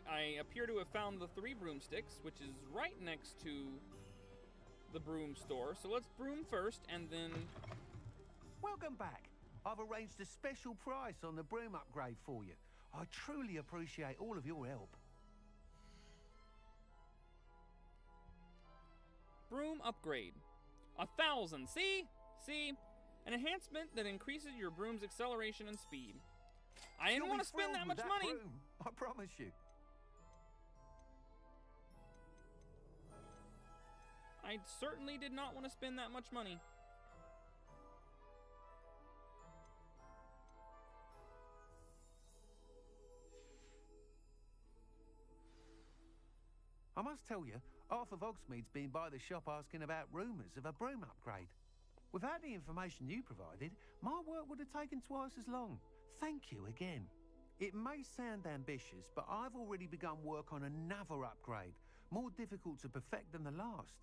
I appear to have found the 3 broomsticks, which is right next to the broom store. So let's broom first, and then... Welcome back. I've arranged a special price on the broom upgrade for you. I truly appreciate all of your help. Broom upgrade. 1,000. See? An enhancement that increases your broom's acceleration and speed. I didn't want to spend that much money. Broom, I promise you. I certainly did not want to spend that much money. I must tell you, half of Hogsmeade's been by the shop asking about rumours of a broom upgrade. Without the information you provided, my work would have taken twice as long. Thank you again. It may sound ambitious, but I've already begun work on another upgrade, more difficult to perfect than the last.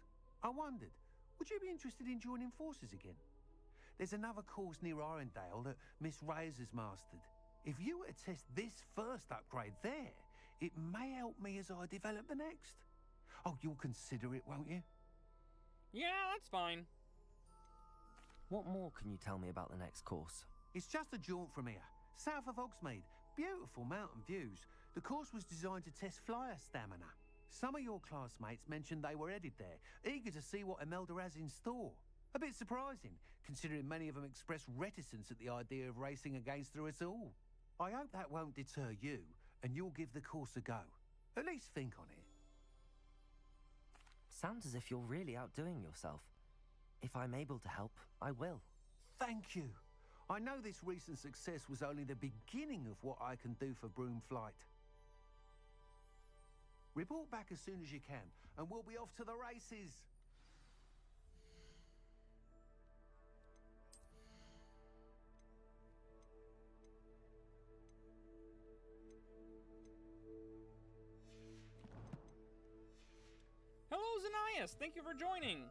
I wondered, would you be interested in joining forces again? There's another course near Arendelle that Miss Reyes has mastered. If you were to test this first upgrade there, it may help me as I develop the next. Oh, you'll consider it, won't you? Yeah, that's fine. What more can you tell me about the next course? It's just a jaunt from here, south of Hogsmeade. Beautiful mountain views. The course was designed to test flyer stamina. Some of your classmates mentioned they were headed there, eager to see what Imelda has in store. A bit surprising, considering many of them expressed reticence at the idea of racing against her at all. I hope that won't deter you, and you'll give the course a go. At least think on it. Sounds as if you're really outdoing yourself. If I'm able to help, I will. Thank you. I know this recent success was only the beginning of what I can do for broom flight. Report back as soon as you can, and we'll be off to the races. Elias, thank you for joining.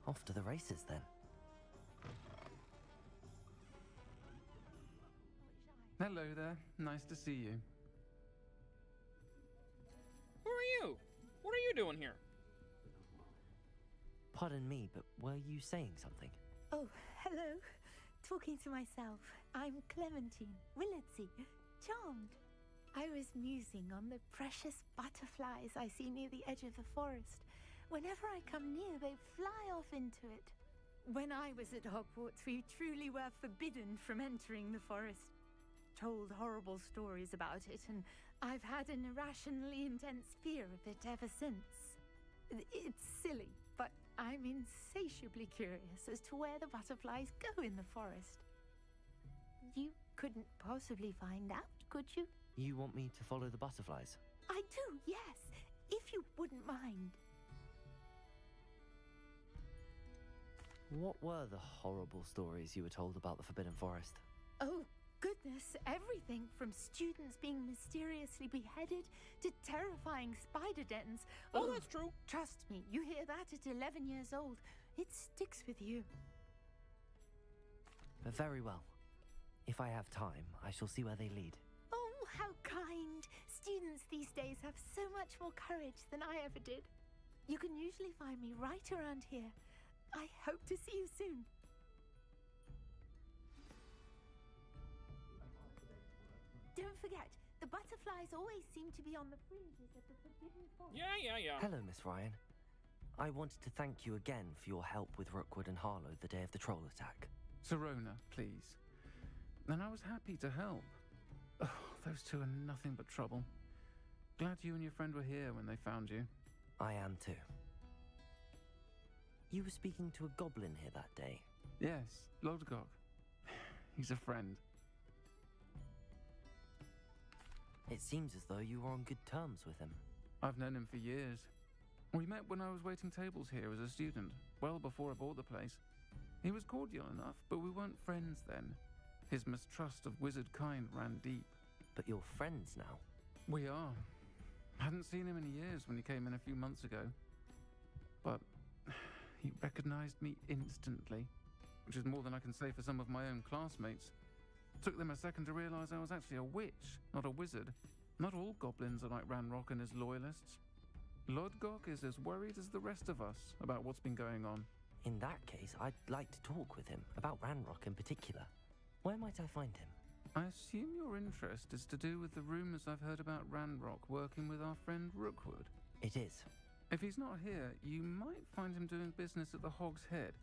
Off to the races then. Hello there. Nice to see you. Who are you? What are you doing here? Pardon me, but were you saying something? Oh, hello. Talking to myself. I'm Clementine, Willardsy, charmed. I was musing on the precious butterflies I see near the edge of the forest. Whenever I come near, they fly off into it. When I was at Hogwarts, we truly were forbidden from entering the forest. Told horrible stories about it, and I've had an irrationally intense fear of it ever since. It's silly, but I'm insatiably curious as to where the butterflies go in the forest. You couldn't possibly find out, could you? You want me to follow the butterflies? I do, yes, if you wouldn't mind. What were the horrible stories you were told about the Forbidden Forest? Oh, goodness, everything from students being mysteriously beheaded to terrifying spider dens. Oh, that's true. Trust me, you hear that at 11 years old, it sticks with you. Very well. If I have time, I shall see where they lead. Oh, how kind. Students these days have so much more courage than I ever did. You can usually find me right around here. I hope to see you soon. Don't forget, the butterflies always seem to be on the fringes of the Forbidden Forest. Yeah. Hello, Miss Ryan. I wanted to thank you again for your help with Rookwood and Harlow the day of the troll attack. Sirona, please. And I was happy to help. Oh, those two are nothing but trouble. Glad you and your friend were here when they found you. I am too. You were speaking to a goblin here that day. Yes, Lodgok. He's a friend. It seems as though you were on good terms with him. I've known him for years. We met when I was waiting tables here as a student, well before I bought the place. He was cordial enough, but we weren't friends then. His mistrust of wizard kind ran deep. But you're friends now? We are. Hadn't seen him in years when he came in a few months ago. But he recognized me instantly, which is more than I can say for some of my own classmates. Took them a second to realize I was actually a witch, not a wizard. Not all goblins are like Ranrock and his loyalists. Lodgok is as worried as the rest of us about what's been going on. In that case, I'd like to talk with him, about Ranrock in particular. Where might I find him? I assume your interest is to do with the rumors I've heard about Ranrock working with our friend Rookwood. It is. If he's not here, you might find him doing business at the Hog's Head.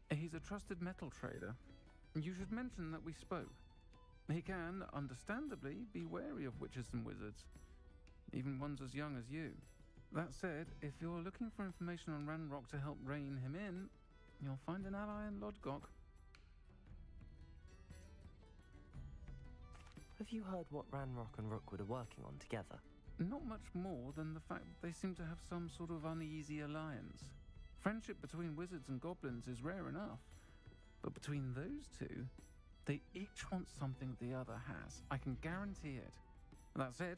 He's a trusted metal trader. You should mention that we spoke. He can, understandably, be wary of witches and wizards, even ones as young as you. That said, if you're looking for information on Ranrock to help rein him in, you'll find an ally in Lodgok. Have you heard what Ranrock and Rookwood are working on together? Not much more than the fact that they seem to have some sort of uneasy alliance. Friendship between wizards and goblins is rare enough, but between those two, they each want something the other has. I can guarantee it. That said,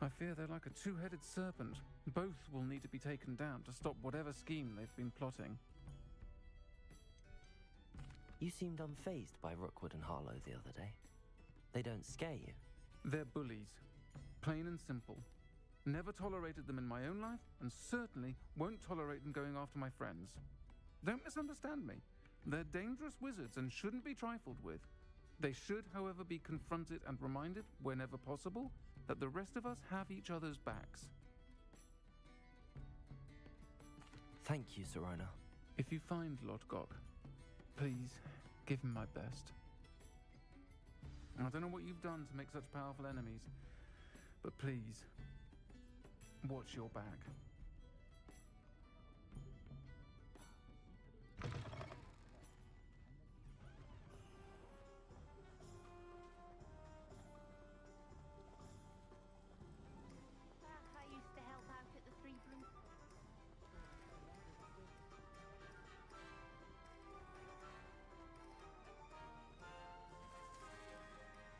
I fear they're like a two-headed serpent. Both will need to be taken down to stop whatever scheme they've been plotting. You seemed unfazed by Rookwood and Harlow the other day. They don't scare you? They're bullies. Plain and simple. Never tolerated them in my own life, and certainly won't tolerate them going after my friends. Don't misunderstand me. They're dangerous wizards and shouldn't be trifled with. They should, however, be confronted and reminded, whenever possible, that the rest of us have each other's backs. Thank you, Sirona. If you find Lodgok, please give him my best. I don't know what you've done to make such powerful enemies, but please, watch your back. I used to help out at the Three Blue.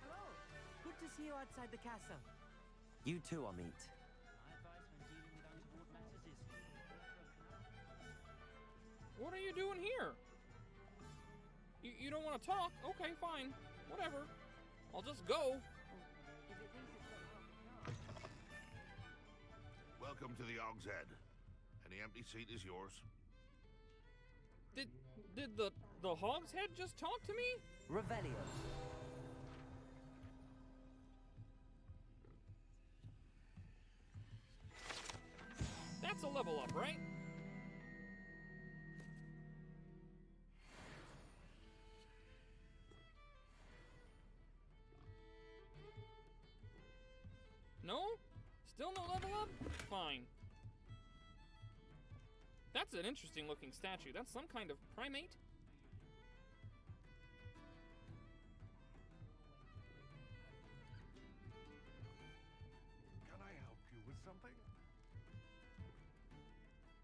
Hello. Good to see you outside the castle. You two are meet. What are you doing here? You don't want to talk? Okay, fine. Whatever. I'll just go. Welcome to the Og's Head. Any empty seat is yours. Did the Hog's Head just talk to me? Revelio. That's a level up, right? No? Still no level up? Fine. That's an interesting looking statue. That's some kind of primate? Can I help you with something?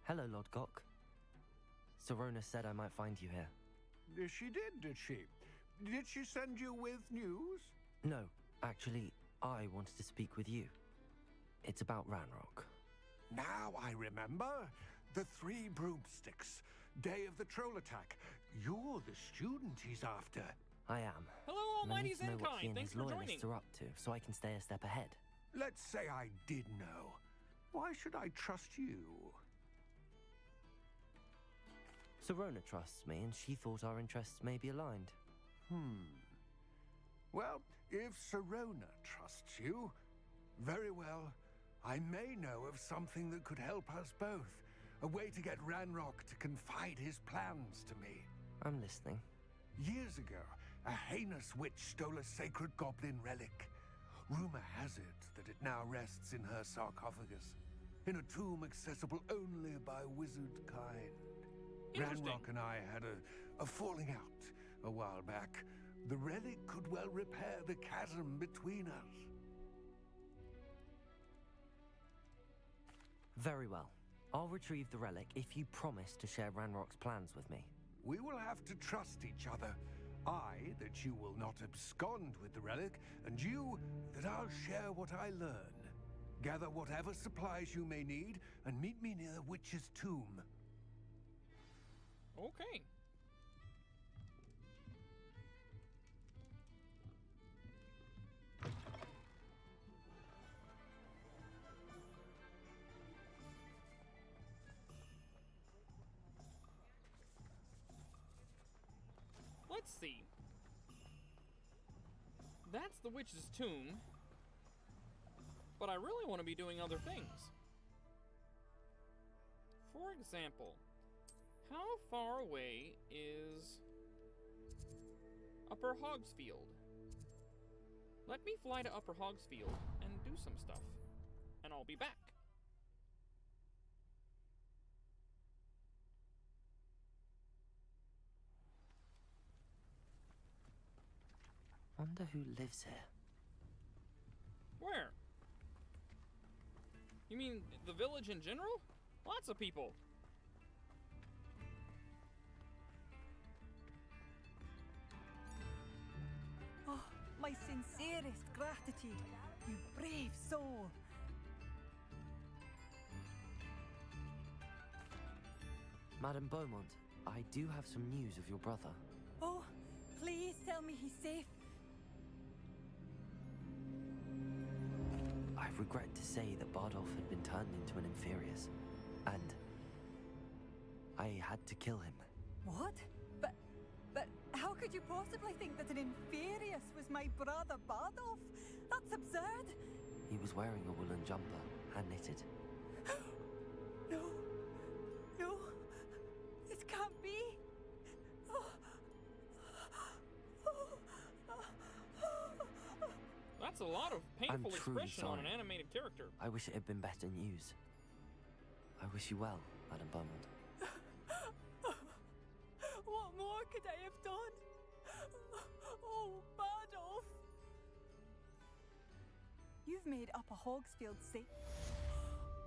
Hello, Lord Gok. Sorona said I might find you here. She did she? Did she send you with news? No, actually, I wanted to speak with you. It's about Ranrock. Now I remember. The 3 broomsticks. Day of the troll attack. You're the student he's after. I am. Hello, And I Almighty need to know what he Zenkai. and Thanks his for joining. loyalists are up to, so I can stay a step ahead. Let's say I did know. Why should I trust you? Sorona trusts me, and she thought our interests may be aligned. Well, if Sorona trusts you, very well. I may know of something that could help us both. A way to get Ranrock to confide his plans to me. I'm listening. Years ago, a heinous witch stole a sacred goblin relic. Rumor has it that it now rests in her sarcophagus, in a tomb accessible only by wizard kind. Ranrock and I had a falling out a while back. The relic could well repair the chasm between us. Very well. I'll retrieve the relic if you promise to share Ranrock's plans with me. We will have to trust each other. I, that you will not abscond with the relic, and you, that I'll share what I learn. Gather whatever supplies you may need, and meet me near the witch's tomb. Okay. Let's see. That's the witch's tomb. But I really want to be doing other things. For example, how far away is Upper Hogsfield? Let me fly to Upper Hogsfield and do some stuff. And I'll be back. Wonder who lives here. Where? You mean the village in general? Lots of people. Oh, my sincerest gratitude, you brave soul. Madame Beaumont, I do have some news of your brother. Oh, please tell me he's safe. I regret to say that Bardolph had been turned into an Inferius, and I had to kill him. What? But how could you possibly think that an Inferius was my brother Bardolph? That's absurd. He was wearing a woolen jumper, hand-knitted. No, this can't be. That's a lot of painful I'm truly expression on sorry. an animated character. I wish it had been better news. I wish you well, Madame Beaumont. What more could I have done? Oh, Bardolph! You've made Upper Hogsfield safe.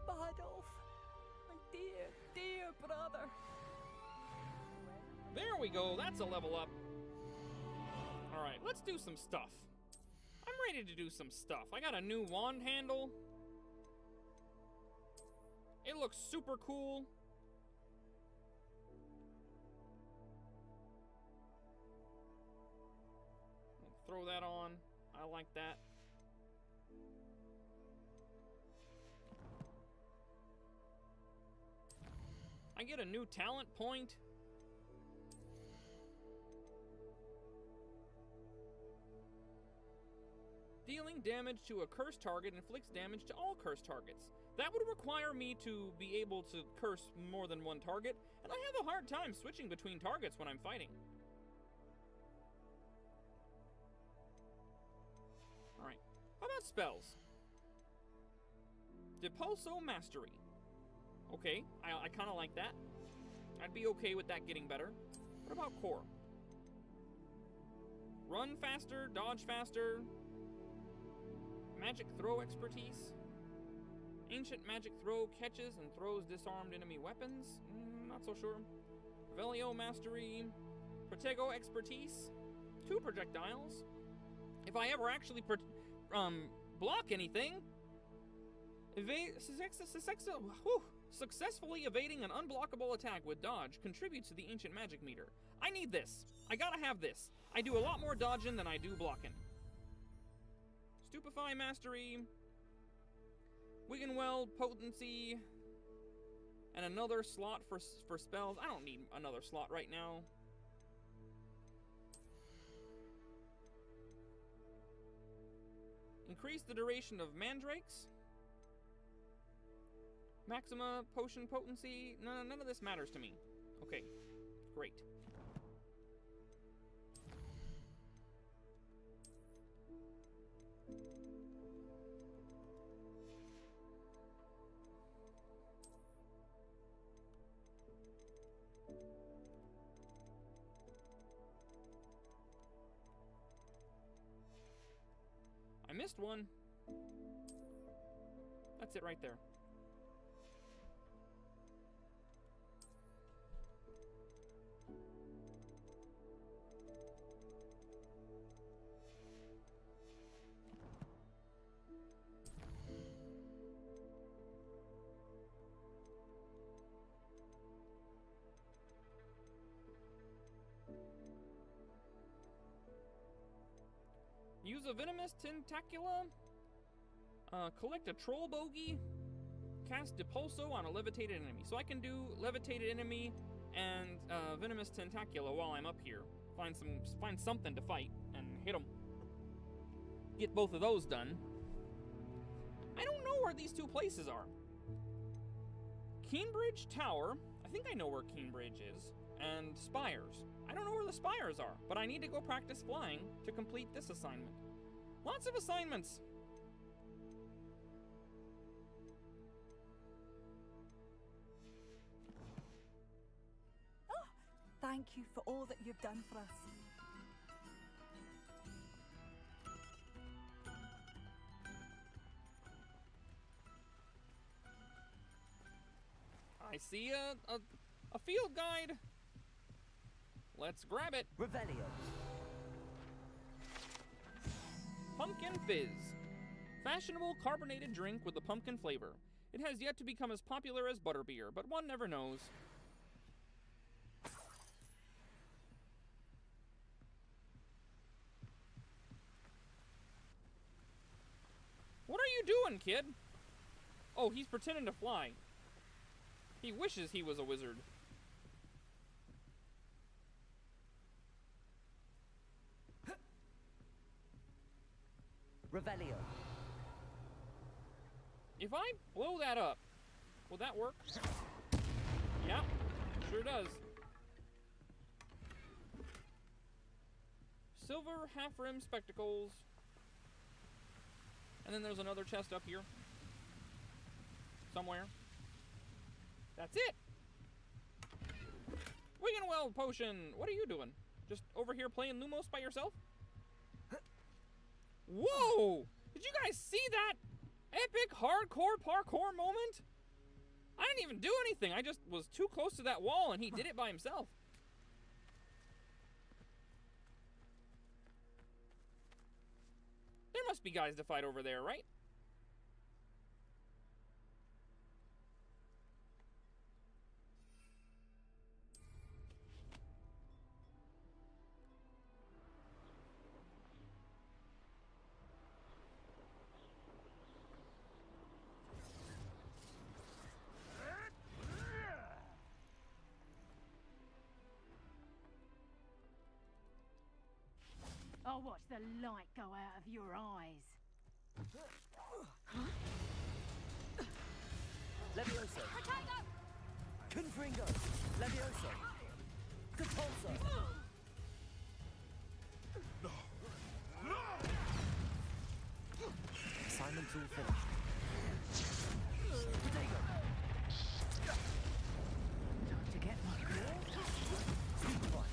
Bardolph, my dear, dear brother. There we go, that's a level up. Alright, let's do some stuff. I'm ready to do some stuff. I got a new wand handle. looks super cool. Throw that on. I like that. I get a new talent point. Dealing damage to a cursed target inflicts damage to all cursed targets. That would require me to be able to curse more than one target, and I have a hard time switching between targets when I'm fighting. Alright, how about spells? Depulso Mastery. Okay, I kind of like that. I'd be okay with that getting better. What about core? Run faster, dodge faster. Magic throw expertise. Ancient magic throw catches and throws disarmed enemy weapons. Not so sure. Velio Mastery. Protego expertise. 2 projectiles. If I ever actually block anything. Successfully evading an unblockable attack with dodge contributes to the ancient magic meter. I need this. I gotta have this. I do a lot more dodging than I do blocking. Stupefy Mastery. Wiggenweld Potency. And another slot for spells. I don't need another slot right now. Increase the duration of mandrakes. Maxima Potion Potency. None of this matters to me. Okay, great. I missed one. That's it right there. Use a venomous tentacula. Collect a troll bogey. Cast Depulso on a levitated enemy. So I can do levitated enemy and venomous tentacula while I'm up here. Find something to fight and hit them. Get both of those done. I don't know where these two places are. Keenbridge Tower. I think I know where Keenbridge is. And Spires. I don't know where the spires are, but I need to go practice flying to complete this assignment. Lots of assignments. Oh, thank you for all that you've done for us. I see a field guide. Let's grab it. Revelio. Pumpkin Fizz. Fashionable carbonated drink with a pumpkin flavor. It has yet to become as popular as butterbeer, but one never knows. What are you doing, kid? Oh, he's pretending to fly. He wishes he was a wizard. Revelio. If I blow that up, will that work? Yeah, sure does. Silver half-rim spectacles. And then there's another chest up here. Somewhere. That's it! Wiggenweld Potion! What are you doing? Just over here playing Lumos by yourself? Whoa! Did you guys see that epic hardcore parkour moment? I didn't even do anything. I just was too close to that wall and he did it by himself. There must be guys to fight over there, right? watch the light go out of your eyes. Levioso. Potato! Confringo. Levioso. Capulso. Assignment's all finished. Potato. Time to get my girl. Stupefy.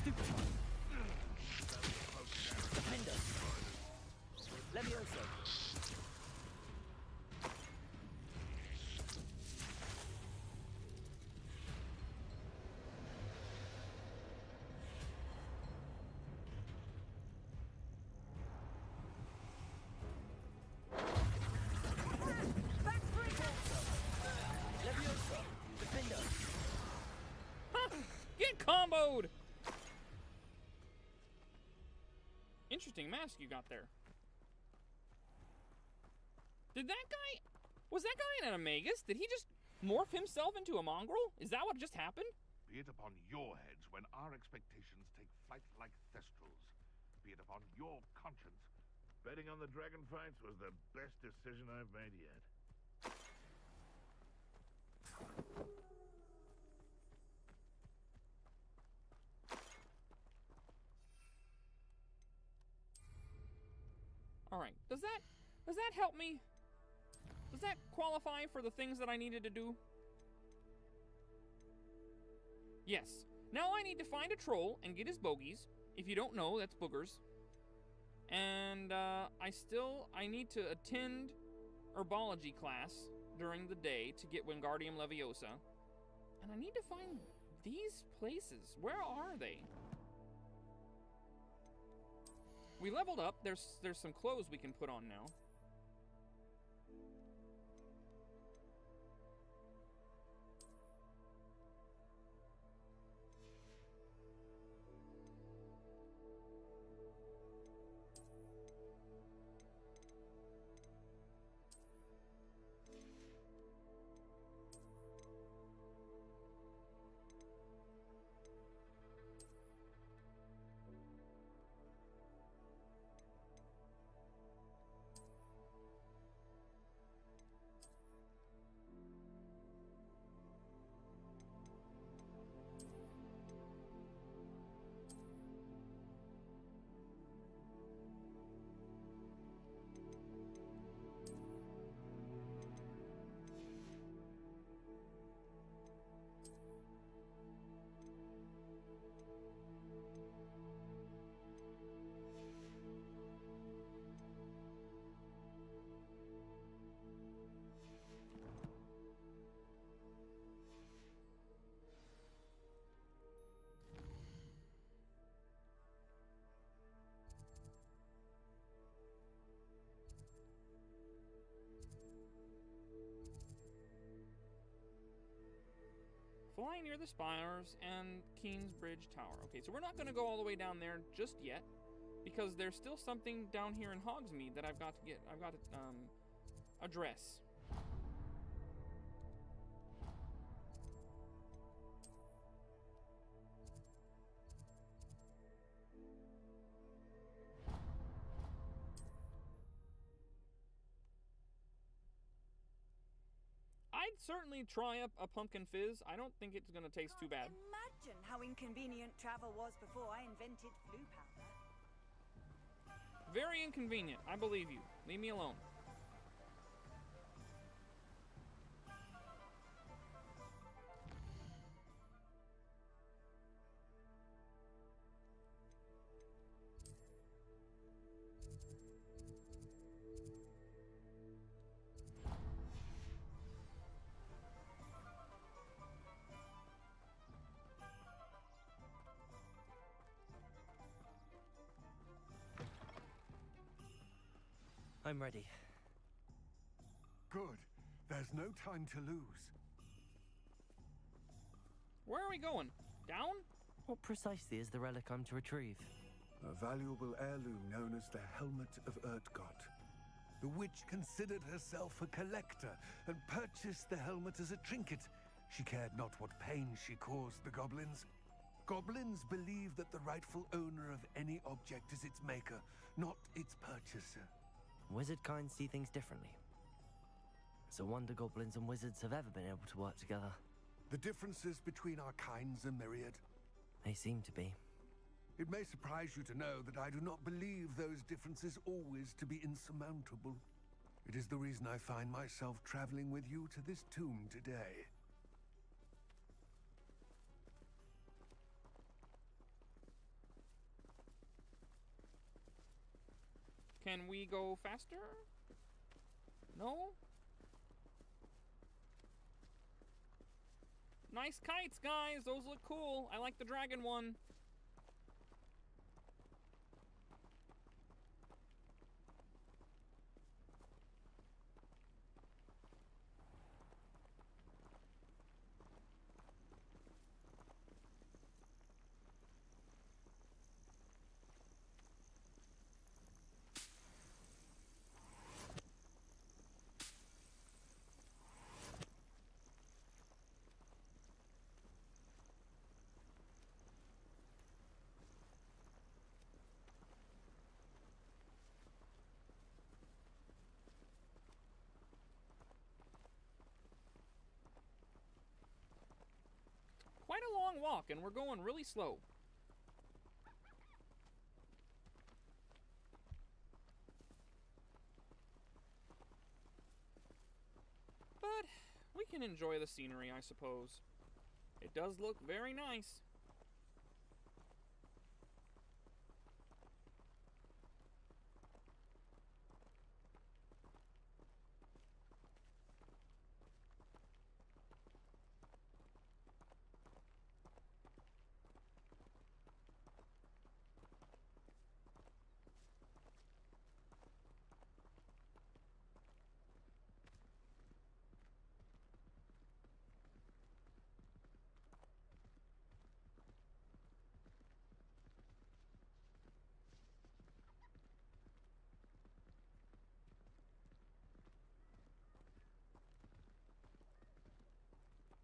Stupefy. Defender. Levioso. Levioso. Defender. Get comboed! Interesting mask you got there. Did that guy... Was that guy an animagus? Did he just morph himself into a mongrel? Is that what just happened? Be it upon your heads when our expectations take flight like thestrals. Be it upon your conscience. Betting on the dragon fights was the best decision I've made yet. Alright, does that help me? Does that qualify for the things that I needed to do? Yes. Now I need to find a troll and get his bogies. If you don't know, that's boogers. And I need to attend herbology class during the day to get Wingardium Leviosa. And I need to find these places. Where are they? We leveled up. There's some clothes we can put on now. Fly near the spires and Keen's Bridge Tower. Okay, so we're not going to go all the way down there just yet, because there's still something down here in Hogsmeade that I've got to get. I've got to address. I'd certainly try up a pumpkin fizz. I don't think it's going to taste too bad. Imagine how inconvenient travel was before I invented blue powder. Very inconvenient. I believe you. Leave me alone. I'm ready. Good. There's no time to lose. Where are we going? Down? What precisely is the relic I'm to retrieve? A valuable heirloom known as the Helmet of Urtgott. The witch considered herself a collector and purchased the helmet as a trinket, She cared not what pain she caused the goblins. Goblins believe that the rightful owner of any object is its maker, not its purchaser. Wizard kind see things differently. It's a wonder goblins and wizards have ever been able to work together. The differences between our kinds are myriad. They seem to be. It may surprise you to know that I do not believe those differences always to be insurmountable. It is the reason I find myself traveling with you to this tomb today. Can we go faster? No? Nice kites, guys. Those look cool. I like the dragon one. Quite a long walk, and we're going really slow. But we can enjoy the scenery, I suppose. It does look very nice.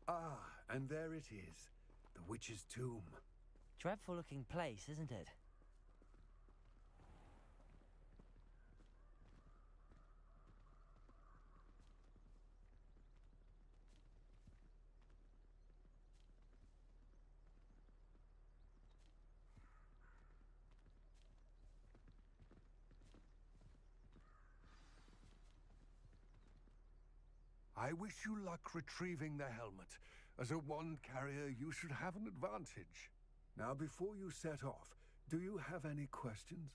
Ah, and there it is. The witch's tomb. Dreadful looking place, isn't it? I wish you luck retrieving the helmet. As a wand carrier, you should have an advantage. Now, before you set off, do you have any questions?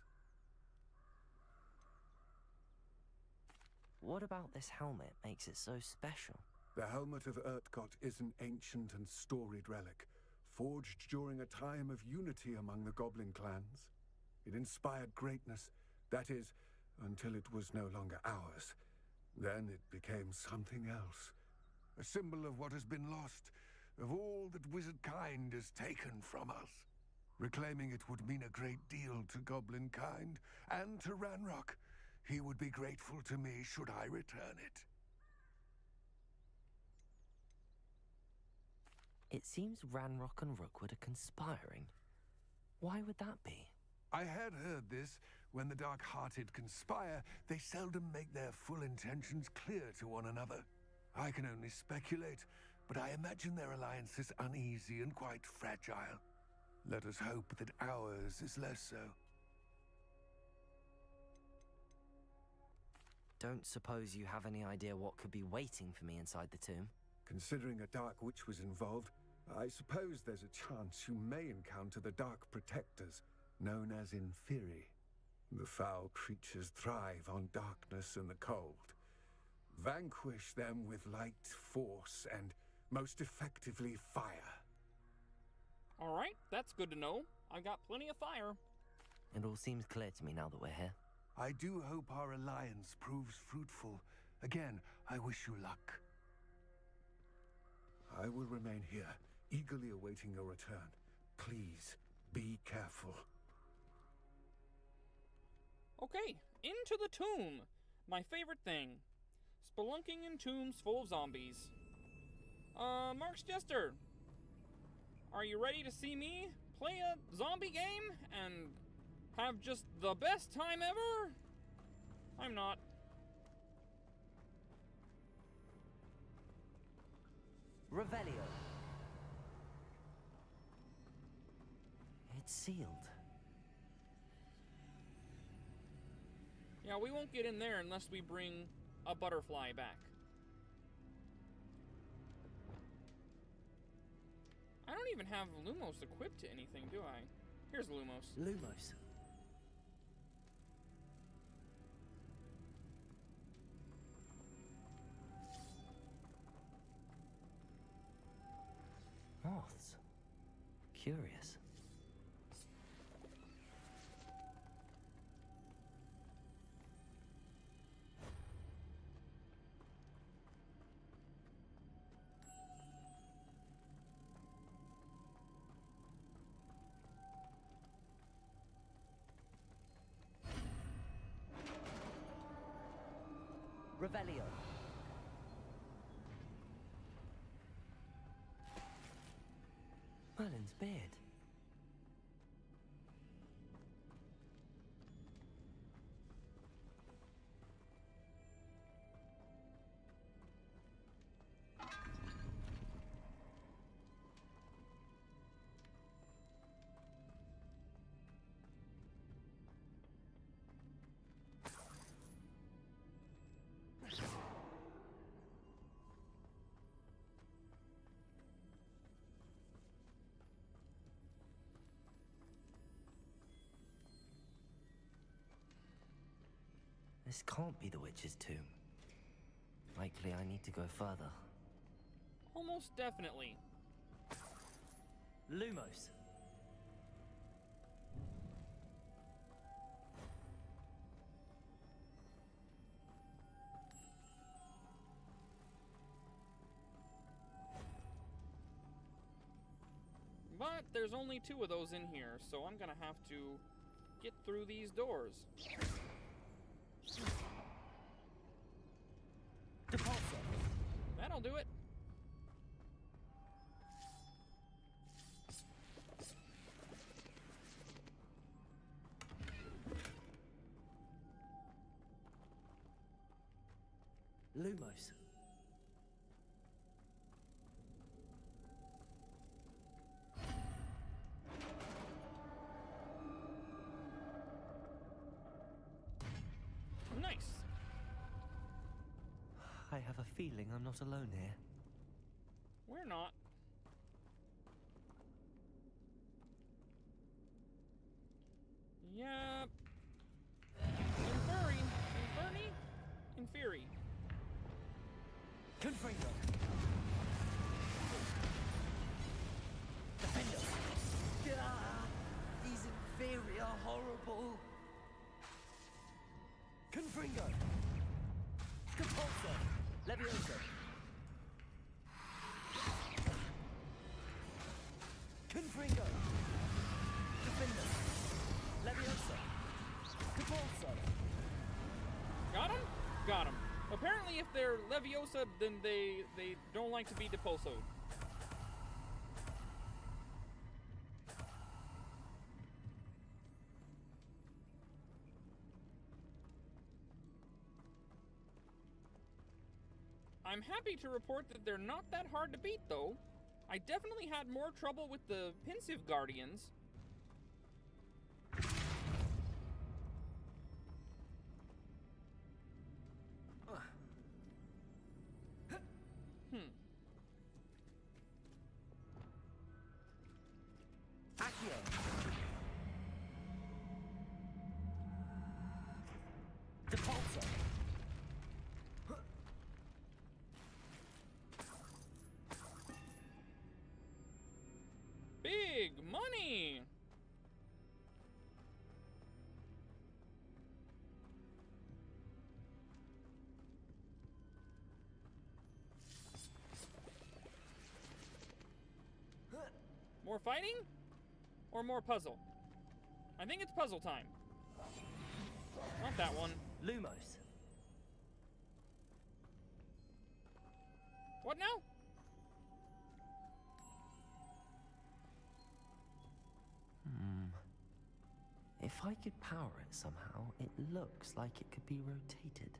What about this helmet makes it so special? The helmet of Urtkot is an ancient and storied relic, forged during a time of unity among the goblin clans. It inspired greatness, that is, until it was no longer ours. Then it became something else. A symbol of what has been lost, of all that wizard kind has taken from us. Reclaiming it would mean a great deal to goblin kind, and to Ranrock. He would be grateful to me should I return it. It seems Ranrock and Rookwood are conspiring. Why would that be? I had heard this. When the dark-hearted conspire, they seldom make their full intentions clear to one another. I can only speculate, but I imagine their alliance is uneasy and quite fragile. Let us hope that ours is less so. Don't suppose you have any idea what could be waiting for me inside the tomb? Considering a Dark Witch was involved, I suppose there's a chance you may encounter the Dark Protectors, known as Inferi. The foul creatures thrive on darkness and the cold. Vanquish them with light, force, and most effectively fire. Alright, that's good to know. I've got plenty of fire. It all seems clear to me now that we're here. I do hope our alliance proves fruitful. Again, I wish you luck. I will remain here, eagerly awaiting your return. Please, be careful. Okay, into the tomb. My favorite thing. Spelunking in tombs full of zombies. Mark's Jester, are you ready to see me play a zombie game and have just the best time ever? I'm not. Revelio. It's sealed. Yeah, we won't get in there unless we bring a butterfly back. I don't even have Lumos equipped to anything, do I? Here's Lumos. Lumos. Moths. Curious. Revelio. Merlin's beard. This can't be the witch's tomb. Likely I need to go further. Almost definitely. Lumos. But there's only 2 of those in here, so I'm gonna have to get through these doors. That'll do it. Lumos. Nice. I have a feeling I'm not alone here. We're not. Yep. Inferi. Inferni? Inferi. Confringo. Defender. Ah, these inferi are horrible. Confringo. Compulso. Levioso. Confringo. Defender. Levioso. Compulso. Got him? Got him. Apparently if they're Leviosa, then they don't like to be depulsoed. I'm happy to report that they're not that hard to beat, though. I definitely had more trouble with the Pensive Guardians. Depulso. Big money! More fighting? Or more puzzle? I think it's puzzle time. Not that one. Lumos. What now? If I could power it somehow, it looks like it could be rotated.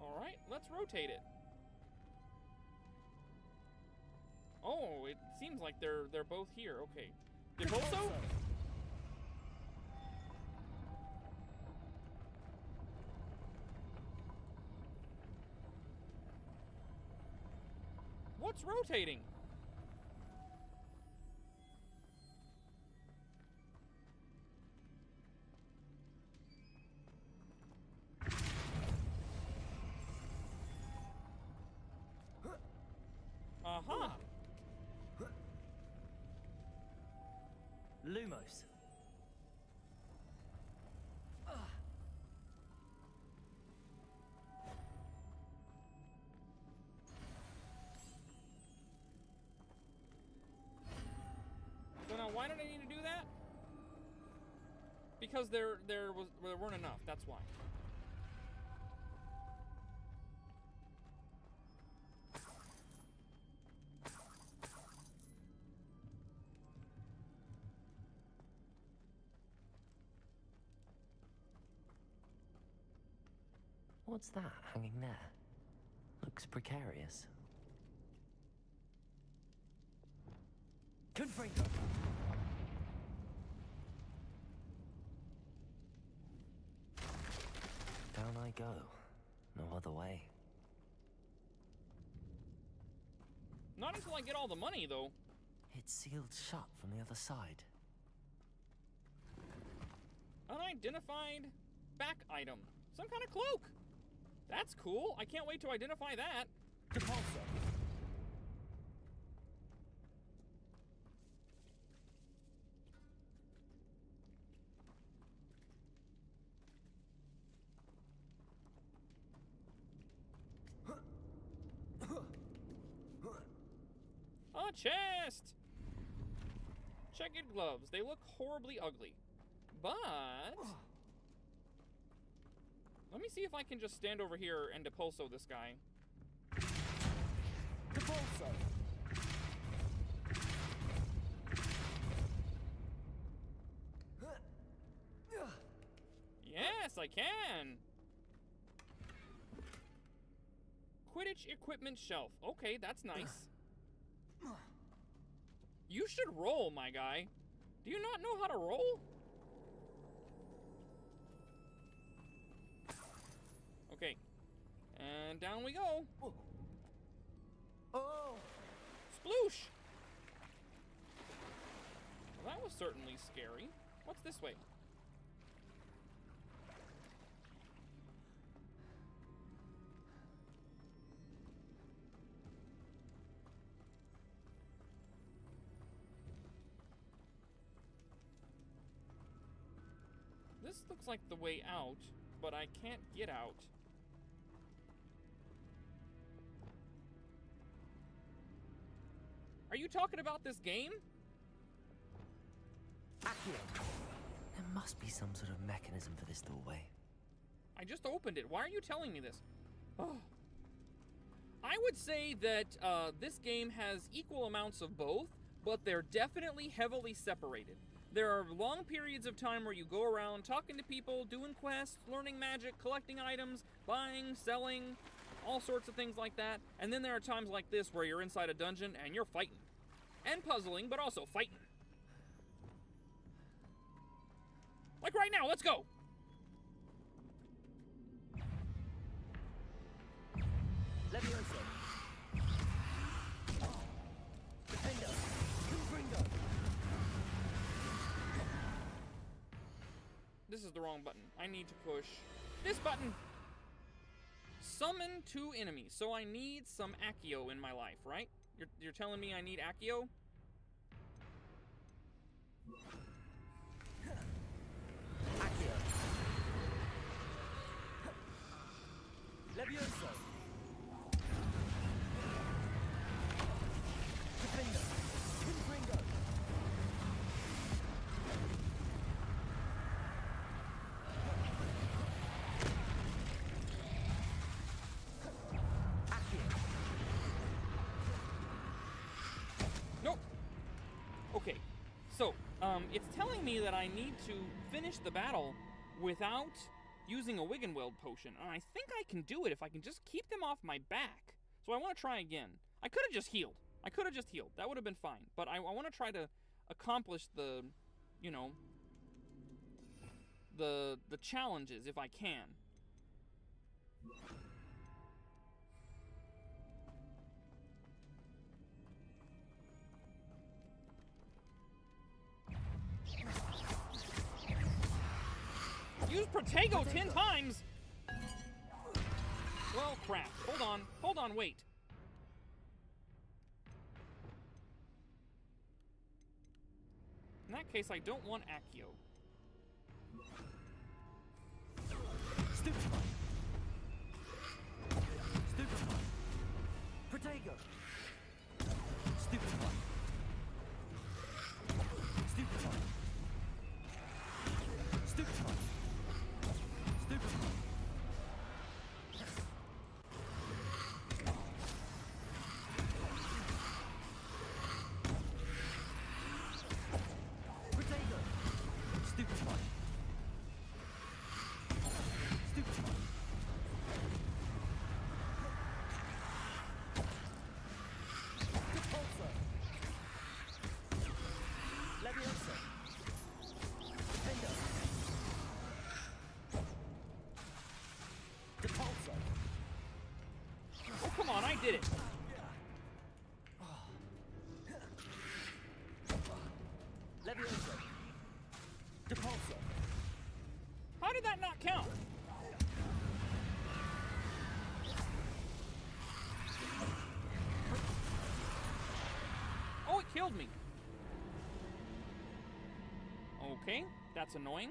Alright, let's rotate it. Oh, it seems like they're both here. Okay. Depulso? What's rotating? Aha! Lumos. So now, why did I need to do that? Because there weren't enough. That's why. What's that hanging there? Looks precarious. Confringo! Down I go. No other way. Not until I get all the money, though. It's sealed shut from the other side. Unidentified back item. Some kind of cloak. That's cool. I can't wait to identify that. Depulso. A chest! Checkered gloves. They look horribly ugly. But let me see if I can just stand over here and Depulso this guy. Depulso! Yes, I can! Quidditch equipment shelf. Okay, that's nice. You should roll, my guy. Do you not know how to roll? Okay. And down we go. Oh! Sploosh! Well, that was certainly scary. What's this way? This looks like the way out, but I can't get out. Are you talking about this game? There must be some sort of mechanism for this doorway. I just opened it. Why are you telling me this? Oh. I would say that this game has equal amounts of both, but they're definitely heavily separated. There are long periods of time where you go around talking to people, doing quests, learning magic, collecting items, buying, selling, all sorts of things like that. And then there are times like this where you're inside a dungeon and you're fighting. And puzzling, but also fighting. Like right now, let's go! Levioso. Defender. Confringo. This is the wrong button. I need to push this button. Summon 2 enemies. So I need some Accio in my life, right? You're telling me I need Accio? Accio. Levioso. Defender. Confringo. Accio. Okay, so, it's telling me that I need to finish the battle without using a Wiggenweld potion, and I think I can do it if I can just keep them off my back. So I want to try again. I could have just healed. That would have been fine. But I want to try to accomplish the, you know, the challenges if I can. Use Protego 10 times! Well, crap. Hold on, wait. In that case, I don't want Accio. Stupefy! Stupefy! Protego! Stupefy! Stupefy! Stupefy! Stupefy! Protego! Stupefy! Stupefy! Repulsor! Leviosa! Defender! Repulsor! Oh, come on, I did it! Leviosa! Repulsor! How did that not count? Oh, it killed me. Okay, that's annoying.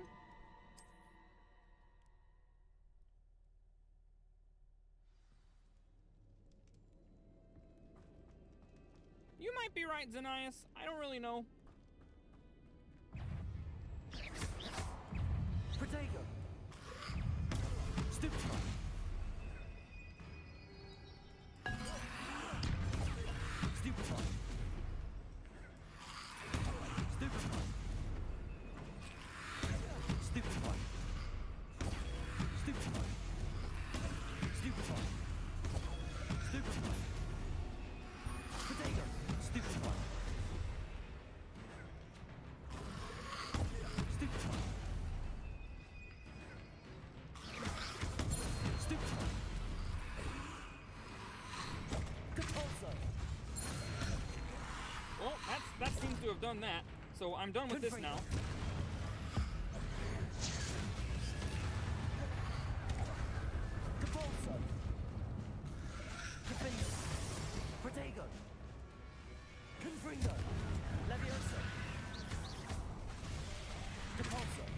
You might be right, Xenias. I don't really know. Protego! Stupefy! Stupefy! Stupefy! Stupefy! Stupefy! Stupefy! Stupefy! Protego! Stupefy! Stupefy! Stupefy! Repulsor! Well, that seems to have done that. So I'm done with this now. Repulsor! Defender! Protego! Confringo! Leviosa! Repulsor!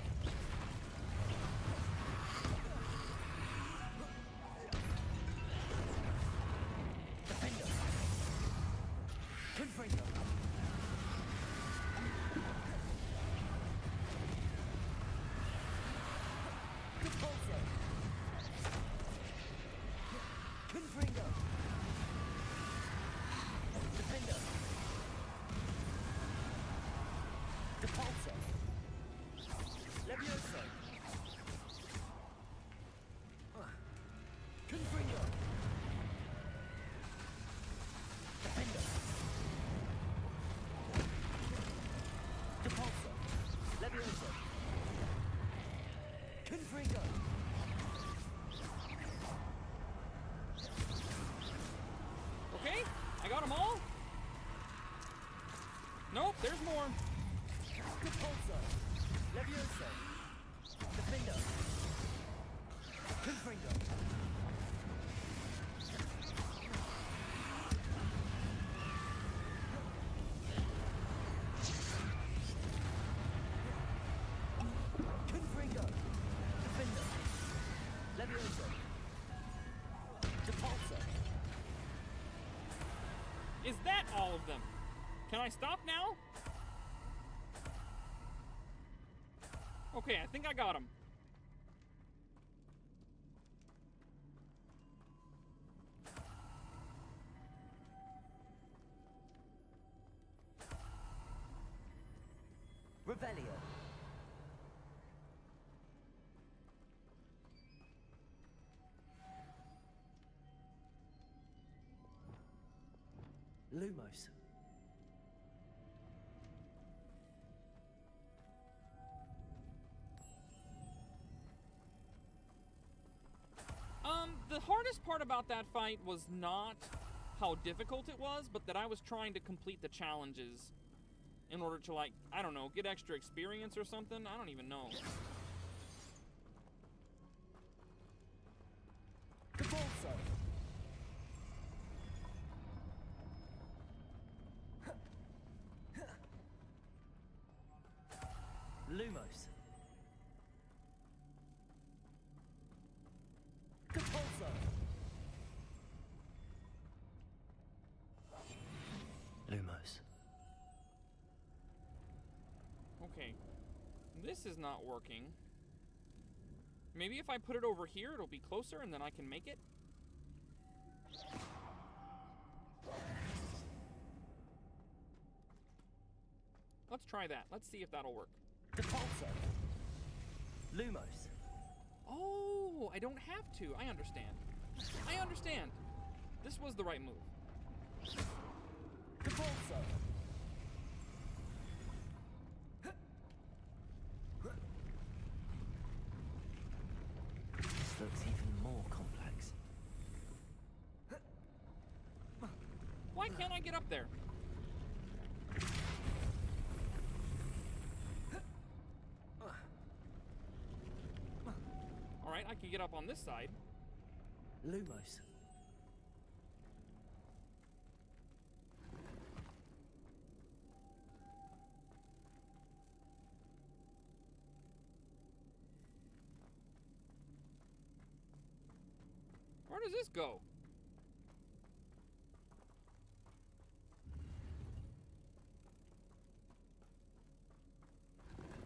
Defender! Confringo! Repulsor! Confringo! Defender! Repulsor! Leviosa! Confringo! Defender! Repulsor! Leviosa! Confringo! Okay, I got them all. Nope, there's more. Repulsor! Leviosa! Defender! Confringo! Confringo! Defender! Leviosa! Repulsor! Is that all of them? Can I stop now? Okay, I think I got him. Revelio. Lumos. The hardest part about that fight was not how difficult it was, but that I was trying to complete the challenges in order to, like, I don't know, get extra experience or something. I don't even know. Lumos. Lumos. Okay. This is not working. Maybe if I put it over here, it'll be closer and then I can make it? Let's try that. Let's see if that'll work. Depulso. Lumos. Oh, I don't have to. I understand. I understand. This was the right move. Depulso. This looks even more complex. Why can't I get up there? Alright, I can get up on this side. Lumos. Where does this go?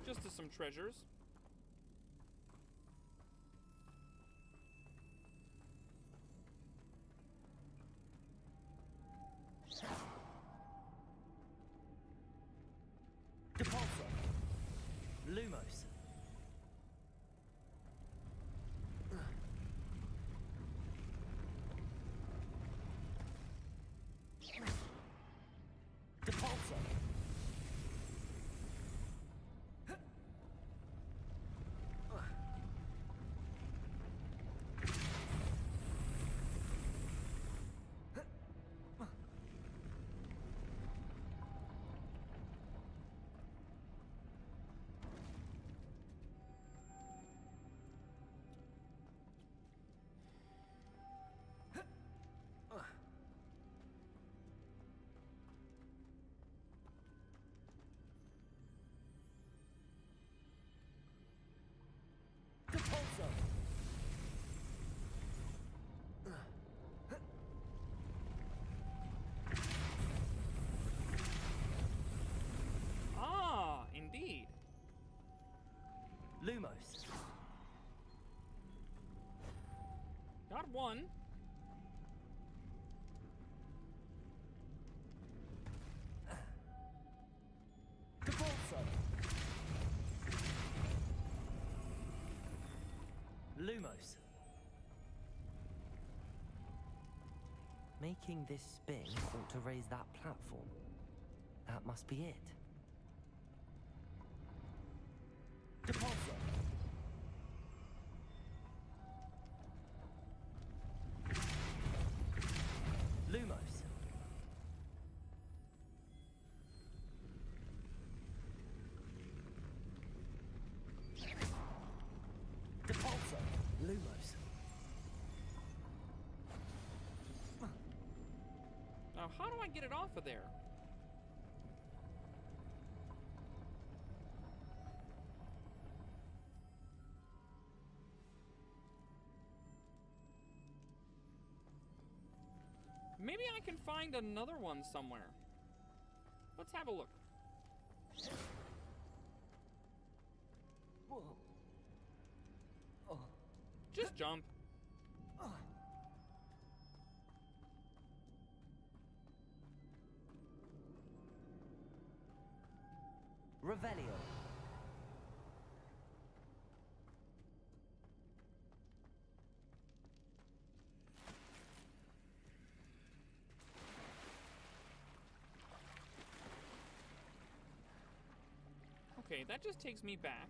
Just to some treasures. Depulso. Lumos. Depulso. Ah, indeed. Lumos. Got one. Depulso. Lumos. Making this spin ought to raise that platform. That must be it. Depulso. Lumos. Depulso. Lumos. Now, how do I get it off of there? Maybe I can find another one somewhere. Let's have a look. Whoa. Oh. Just jump. Revelio. Okay, that just takes me back.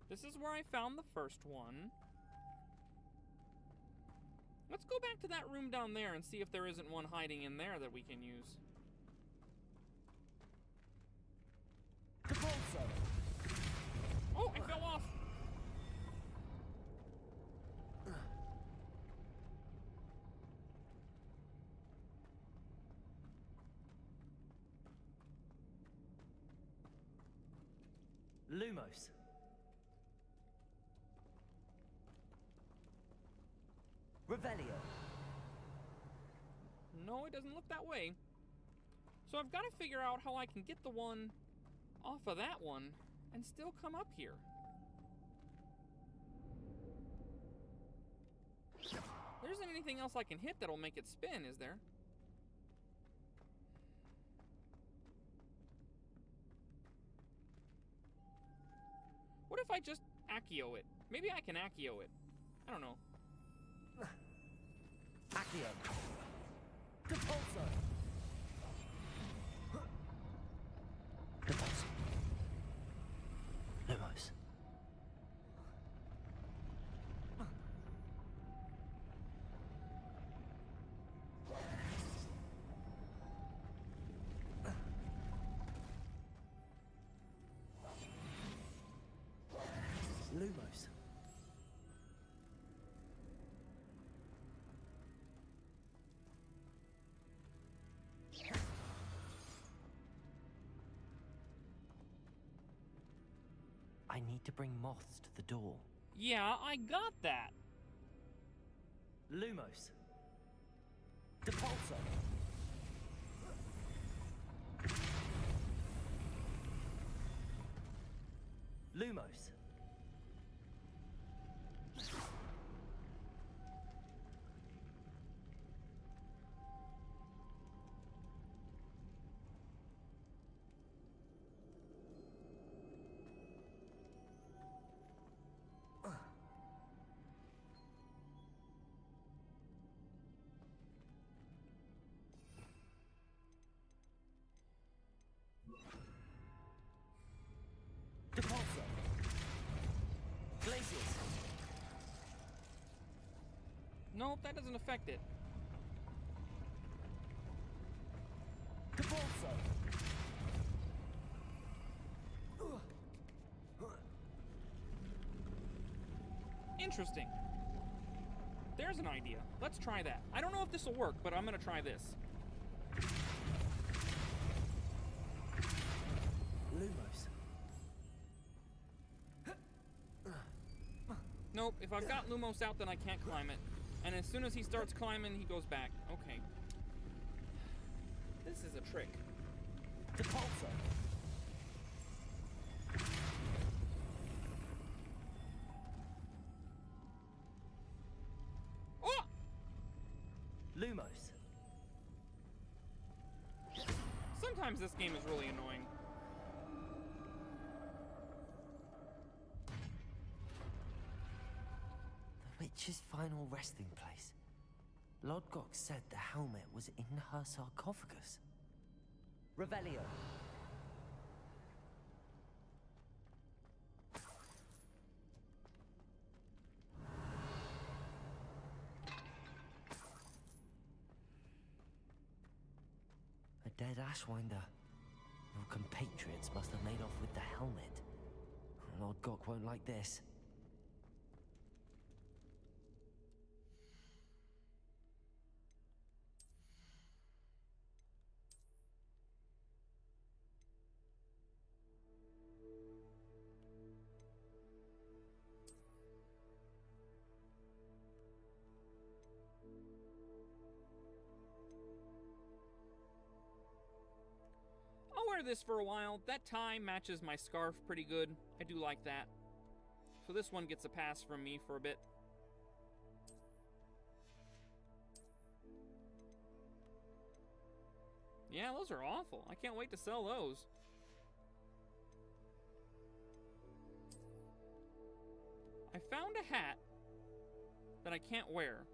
This is where I found the first one. Let's go back to that room down there and see if there isn't one hiding in there that we can use. Oh, I fell off! Lumos. Revelio. No, it doesn't look that way. So I've got to figure out how I can get the one off of that one and still come up here. There isn't anything else I can hit that'll make it spin, is there? What if I just Accio it? Maybe I can Accio it. I don't know. Accio. Depulso. Depulso. Lumos. Lumos. I need to bring moths to the door. Yeah, I got that. Lumos. Depulso. Lumos. Depulso. Glacius. Nope, that doesn't affect it. Depulso. Interesting. There's an idea. Let's try that. I don't know if this will work, but I'm gonna try this. Lumos. Nope, if I've got Lumos out, then I can't climb it. And as soon as he starts climbing, he goes back. Okay. This is a trick. Depulso. Oh! Lumos. Sometimes this game is really annoying. The witch's final resting place. Lodgok said the helmet was in her sarcophagus. Revelio. A dead Ashwinder. Your compatriots must have made off with the helmet. Lodgok won't like this. I'll wear this for a while. That tie matches my scarf pretty good. I do like that. So this one gets a pass from me for a bit. Yeah, those are awful. I can't wait to sell those. I found a hat that I can't wear.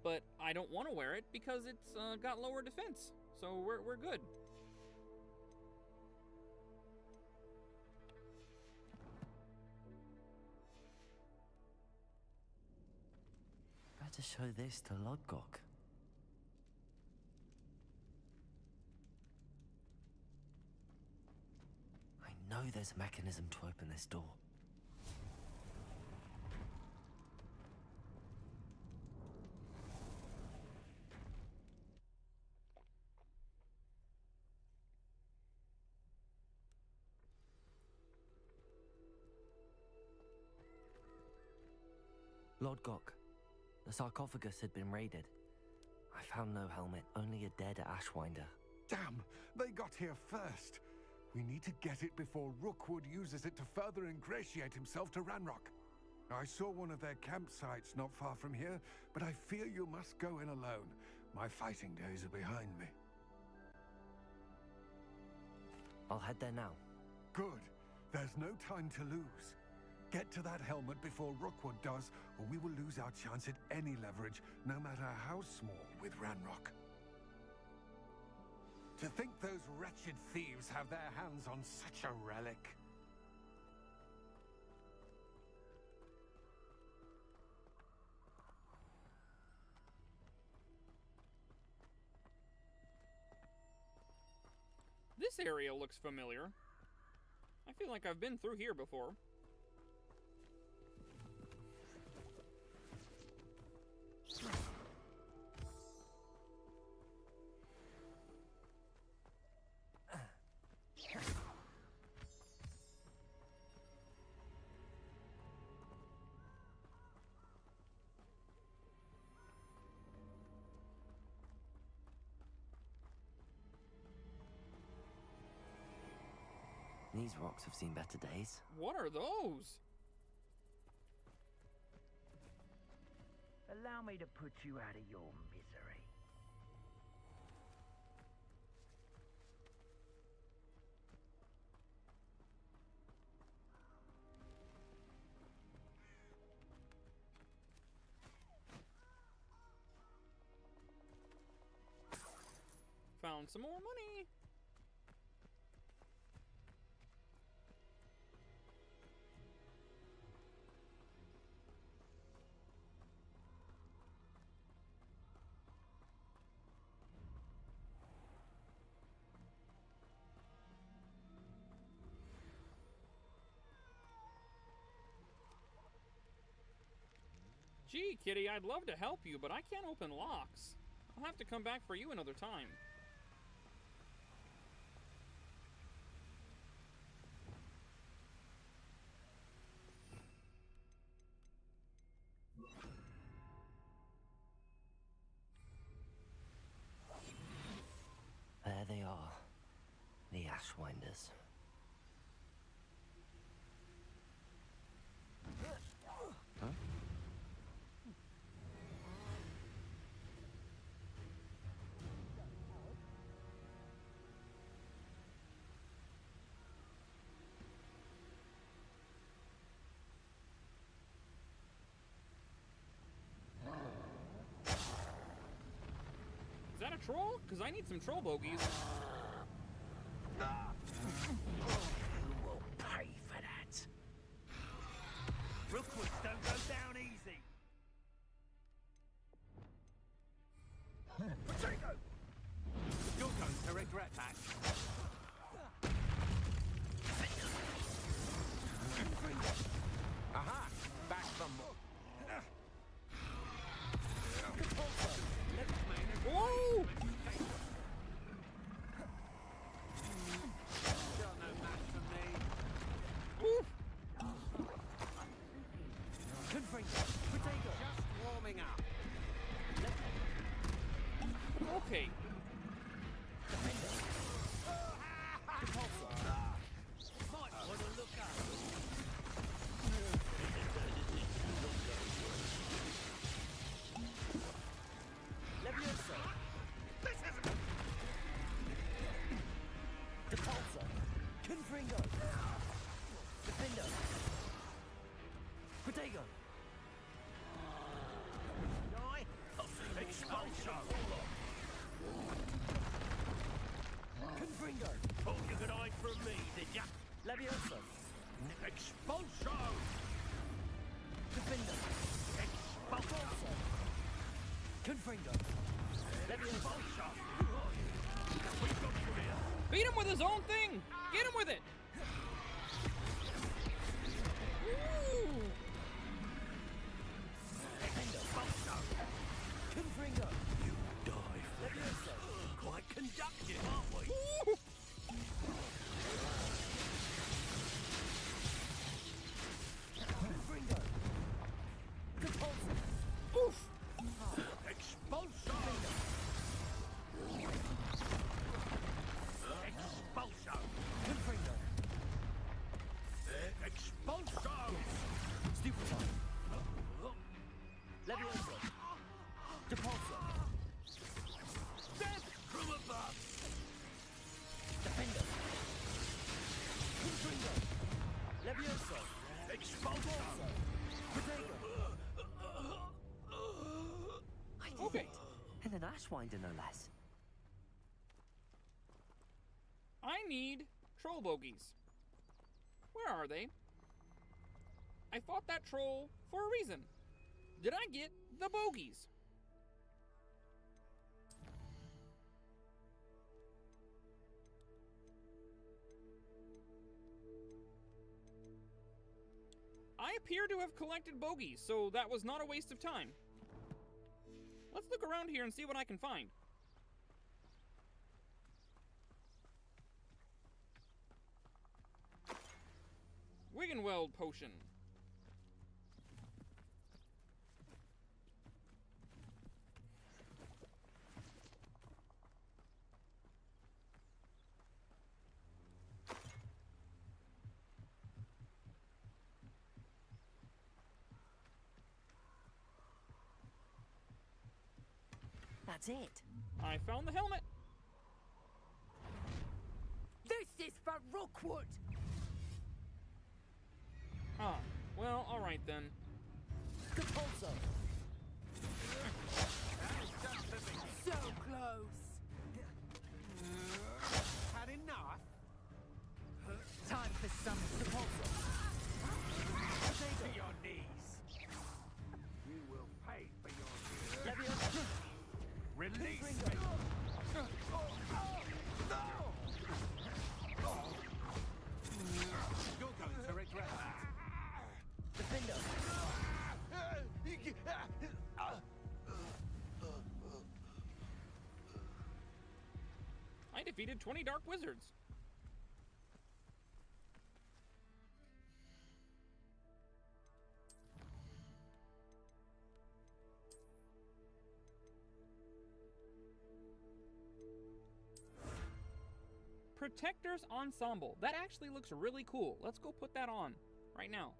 But I don't want to wear it because it's got lower defense. So we're good. Better show this to Lodgok. I know there's a mechanism to open this door. Lodgok, the sarcophagus had been raided. I found no helmet, only a dead Ashwinder. Damn! They got here first. We need to get it before Rookwood uses it to further ingratiate himself to Ranrock. I saw one of their campsites not far from here, but I fear you must go in alone. My fighting days are behind me. I'll head there now. Good. There's no time to lose. Get to that helmet before Rookwood does, or we will lose our chance at any leverage, no matter how small, with Ranrock. To think those wretched thieves have their hands on such a relic. This area looks familiar. I feel like I've been through here before. These rocks have seen better days. What are those? Allow me to put you out of your misery. Found some more money. Gee, Kitty, I'd love to help you, but I can't open locks. I'll have to come back for you another time. There they are, the Ashwinders. Huh? Is that a troll? Because I need some troll bogies. You will pay for that. Rookwoods don't go down easy. Potato! You're going to regret that. Aha! Back from more. Whoa! Levioso. Expulso! Defender. Expulso! Confringo. Levioso. Beat him with his own thing! Get him with it! Ooh. Confringo. You die for Levioso. quite conductive, aren't we? Ooh. Confringo. Compulsive. Oof! Expulso! Expulso! Confringo. Expulso! Stupefy. Levioso. Depulso. Death from above! Defender. Confringo. Levioso. Expulso! Protego. I did Okay. it. And an Ashwinder, no less. I need troll bogies. Where are they? I fought that troll for a reason. Did I get the bogies? I appear to have collected bogies, so that was not a waste of time. Let's look around here and see what I can find. Wiggenweld potion. That's it. I found the helmet. This is for Rookwood! Ah, well, alright then. Compulso. So close! Had enough? Time for some Compulso. To your knees. You will pay for your knees. Levioso. Release Confringo. me. You're going to regret that. Defender. I defeated 20 dark wizards. Protector's Ensemble. That actually looks really cool. Let's go put that on right now.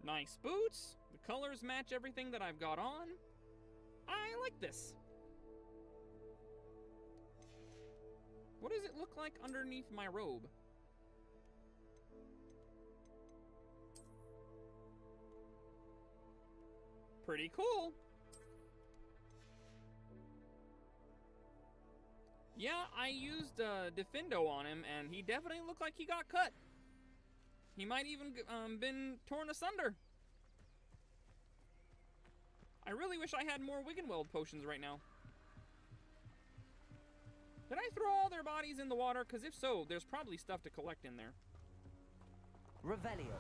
Nice boots. The colors match everything that I've got on. I like this. What does it look like underneath my robe? Pretty cool. Yeah, I used Defendo on him, and he definitely looked like he got cut. He might even been torn asunder. I really wish I had more Wiggenweld potions right now. Did I throw all their bodies in the water? Because if so, there's probably stuff to collect in there. Revelio.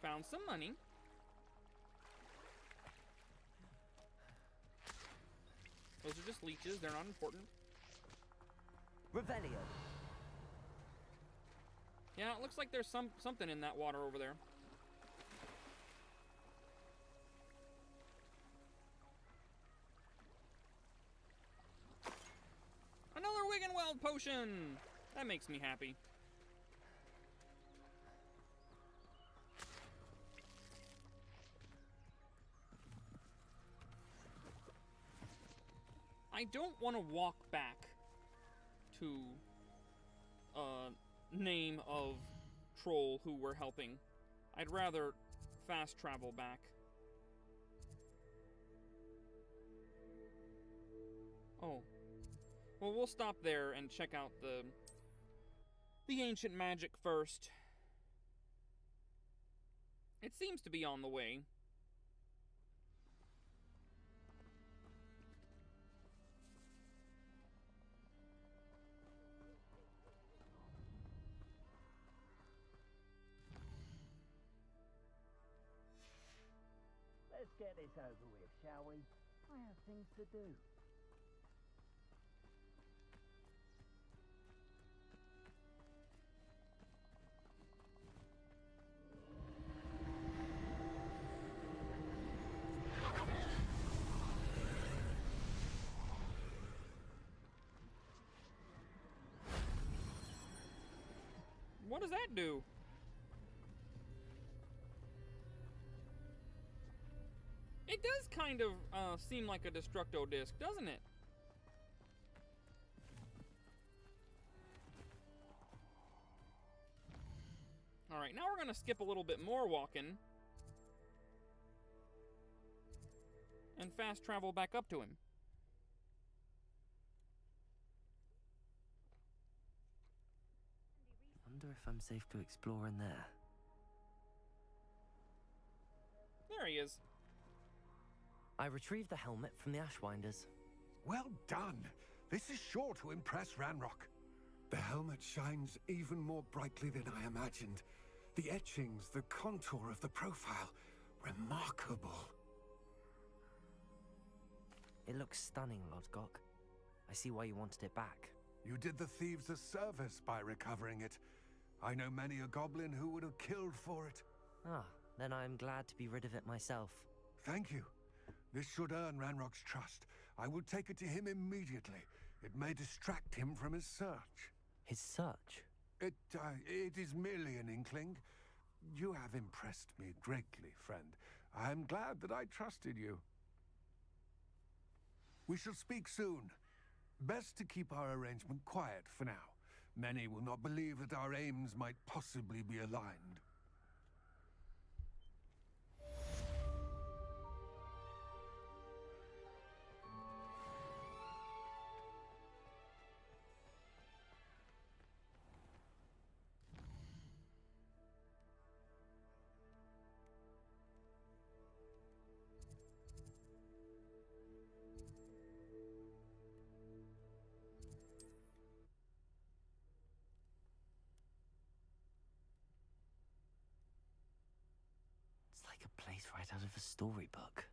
Found some money. Those are just leeches, they're not important. Revelio. Yeah, it looks like there's something in that water over there. Another Wiggenweld potion! That makes me happy. I don't want to walk back to name of troll who we're helping. I'd rather fast travel back. Oh. Well, we'll stop there and check out the ancient magic first. It seems to be on the way. Let's get this over with, shall we? I have things to do. What does that do? It does kind of seem like a Destructo disc, doesn't it? Alright, now we're going to skip a little bit more walking. And fast travel back up to him. Wonder if I'm safe to explore in there. There he is. I retrieved the helmet from the Ashwinders. Well done. This is sure to impress Ranrock. The helmet shines even more brightly than I imagined. The etchings, the contour of the profile, remarkable. It looks stunning, Lodgok. I see why you wanted it back. You did the thieves a service by recovering it. I know many a goblin who would have killed for it. Ah, then I'm glad to be rid of it myself. Thank you. This should earn Ranrock's trust. I will take it to him immediately. It may distract him from his search. His search? It is merely an inkling. You have impressed me greatly, friend. I am glad that I trusted you. We shall speak soon. Best to keep our arrangement quiet for now. Many will not believe that our aims might possibly be aligned. It's like a place right out of a storybook.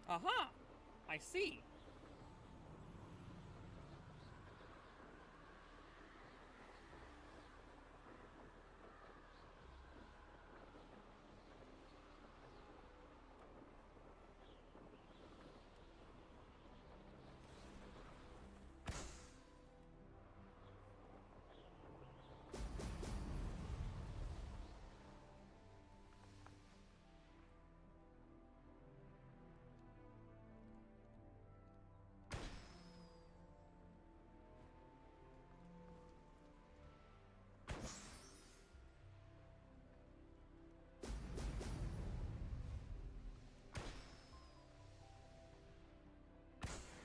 Aha! I see.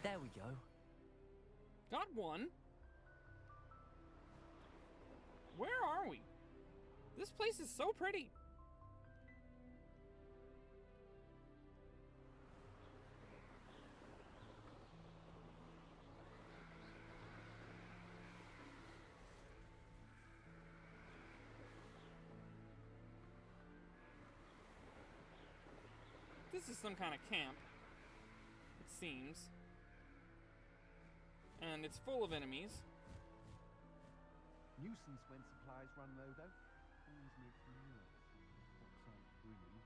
There we go. Got one. Where are we? This place is so pretty. This is some kind of camp, it seems. And it's full of enemies. Nuisance when supplies run low, though. Always makes me nervous. Stocks aren't brimming.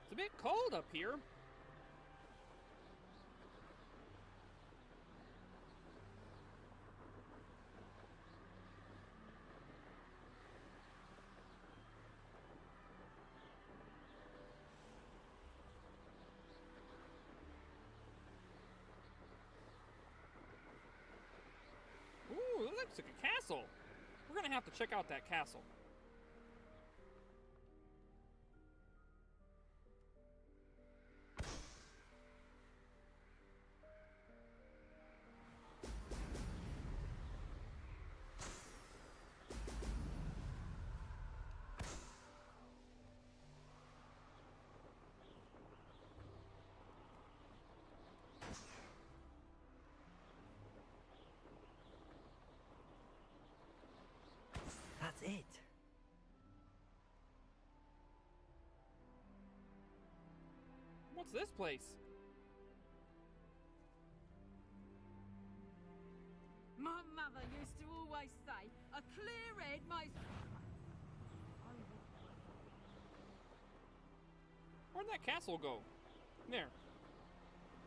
It's a bit cold up here. Ooh, that looks like a castle. We're gonna have to check out that castle. That's it. What's this place? My mother used to always say, a clear head makes... Where'd that castle go? There.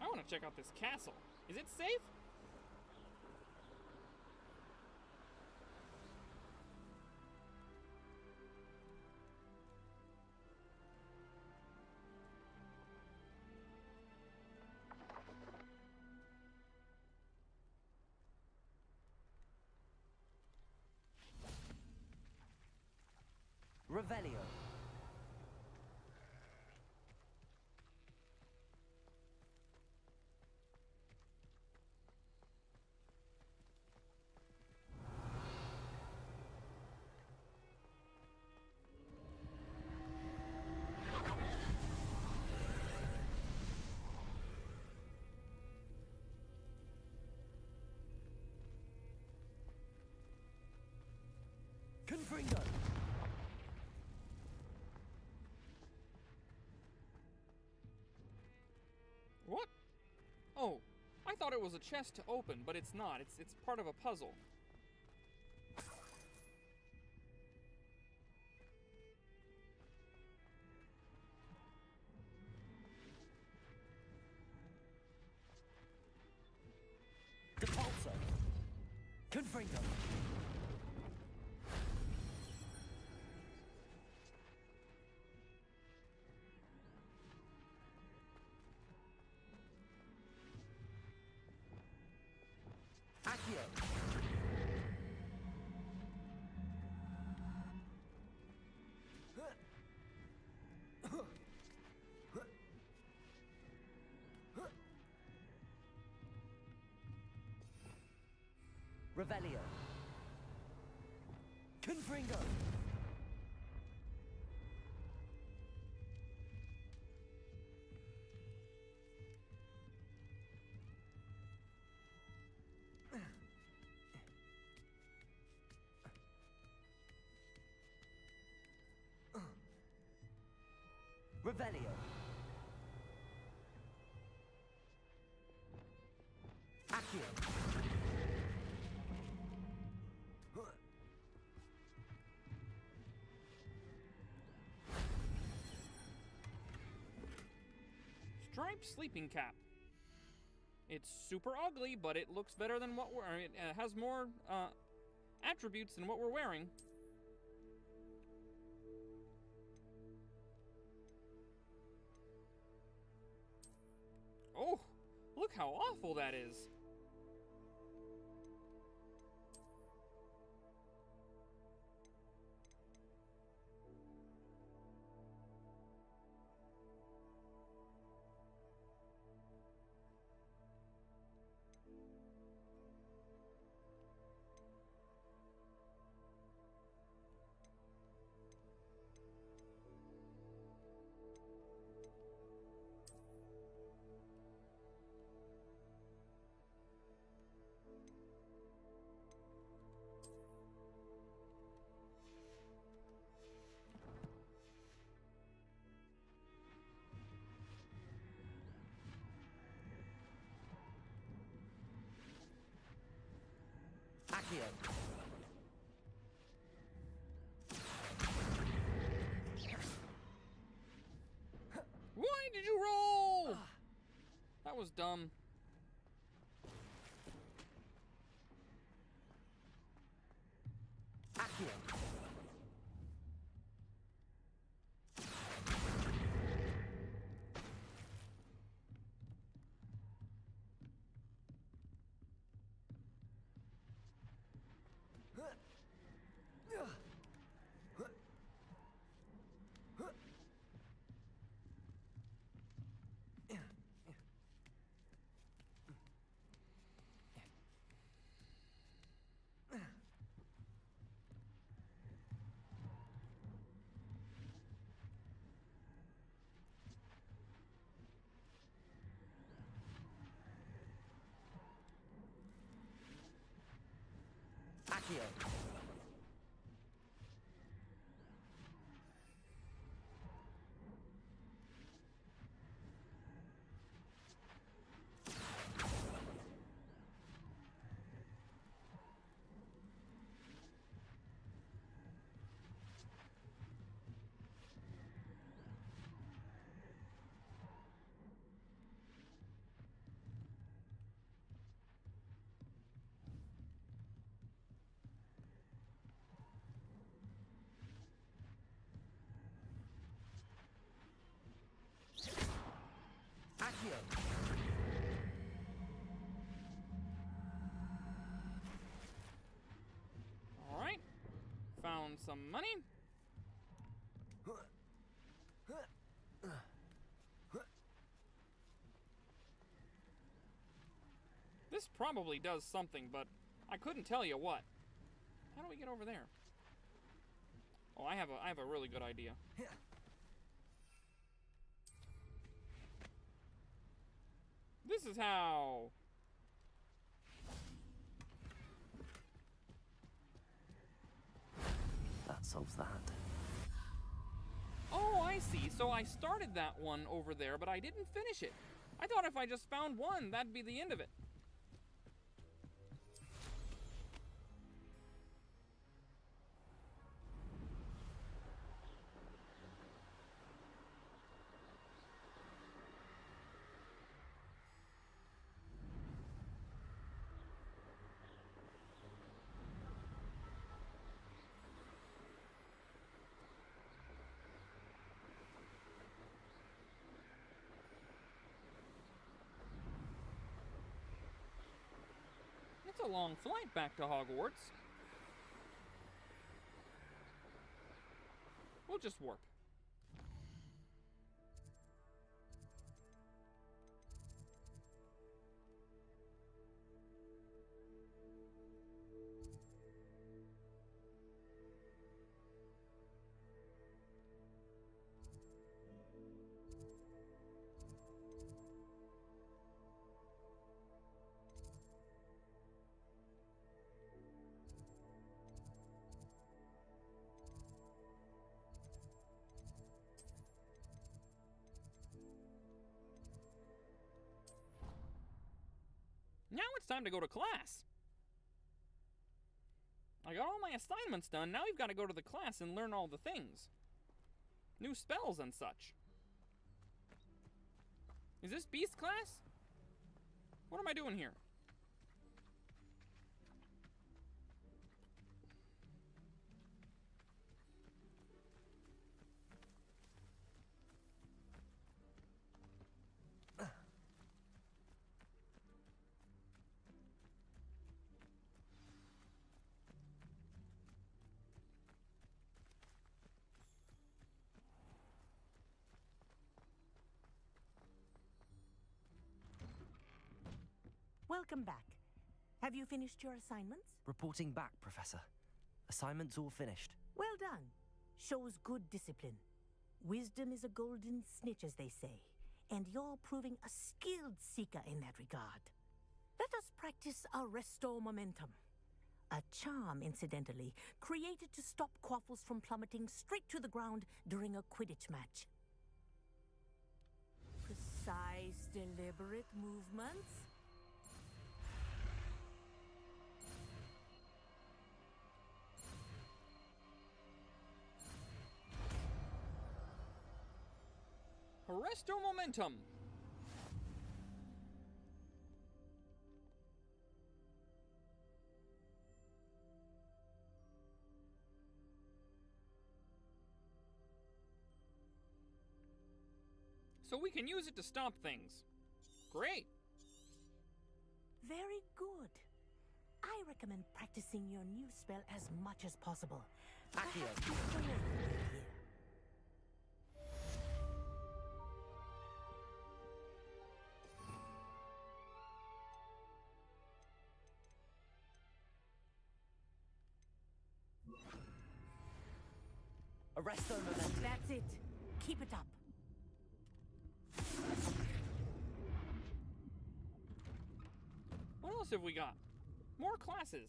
I want to check out this castle. Is it safe? Revelio. Confringo. What? Oh, I thought it was a chest to open, but it's not. It's part of a puzzle. Depulso. Confringo. Revelio. Confringo. Revelio. Accio. Striped sleeping cap. It's super ugly, but it looks better than what we're. It has more attributes than what we're wearing. Oh, look how awful that is. Accio. Why did you roll? That was dumb. Accio. Accio. Accio. All right. Found some money. This probably does something, but I couldn't tell you what. How do we get over there? Oh, I have a really good idea. This is how. That solves that. Oh, I see. So I started that one over there, but I didn't finish it. I thought if I just found one, that'd be the end of it. It's a long flight back to Hogwarts. We'll just warp. it's time to go to class. I got all my assignments done. Now we've got to go to the class and learn all the things. New spells and such. Is this Beast class? What am I doing here? Welcome back. Have you finished your assignments? Reporting back, Professor. Assignments all finished. Well done. Shows good discipline. Wisdom is a golden snitch, as they say, and you're proving a skilled seeker in that regard. Let us practice our Restore Momentum. A charm, incidentally, created to stop Quaffles from plummeting straight to the ground during a Quidditch match. Precise, deliberate movements. Arresto Momentum. So we can use it to stop things. Great. Very good. I recommend practicing your new spell as much as possible. Accio. Arresto Momentum. That's it. Keep it up. What else have we got? More classes.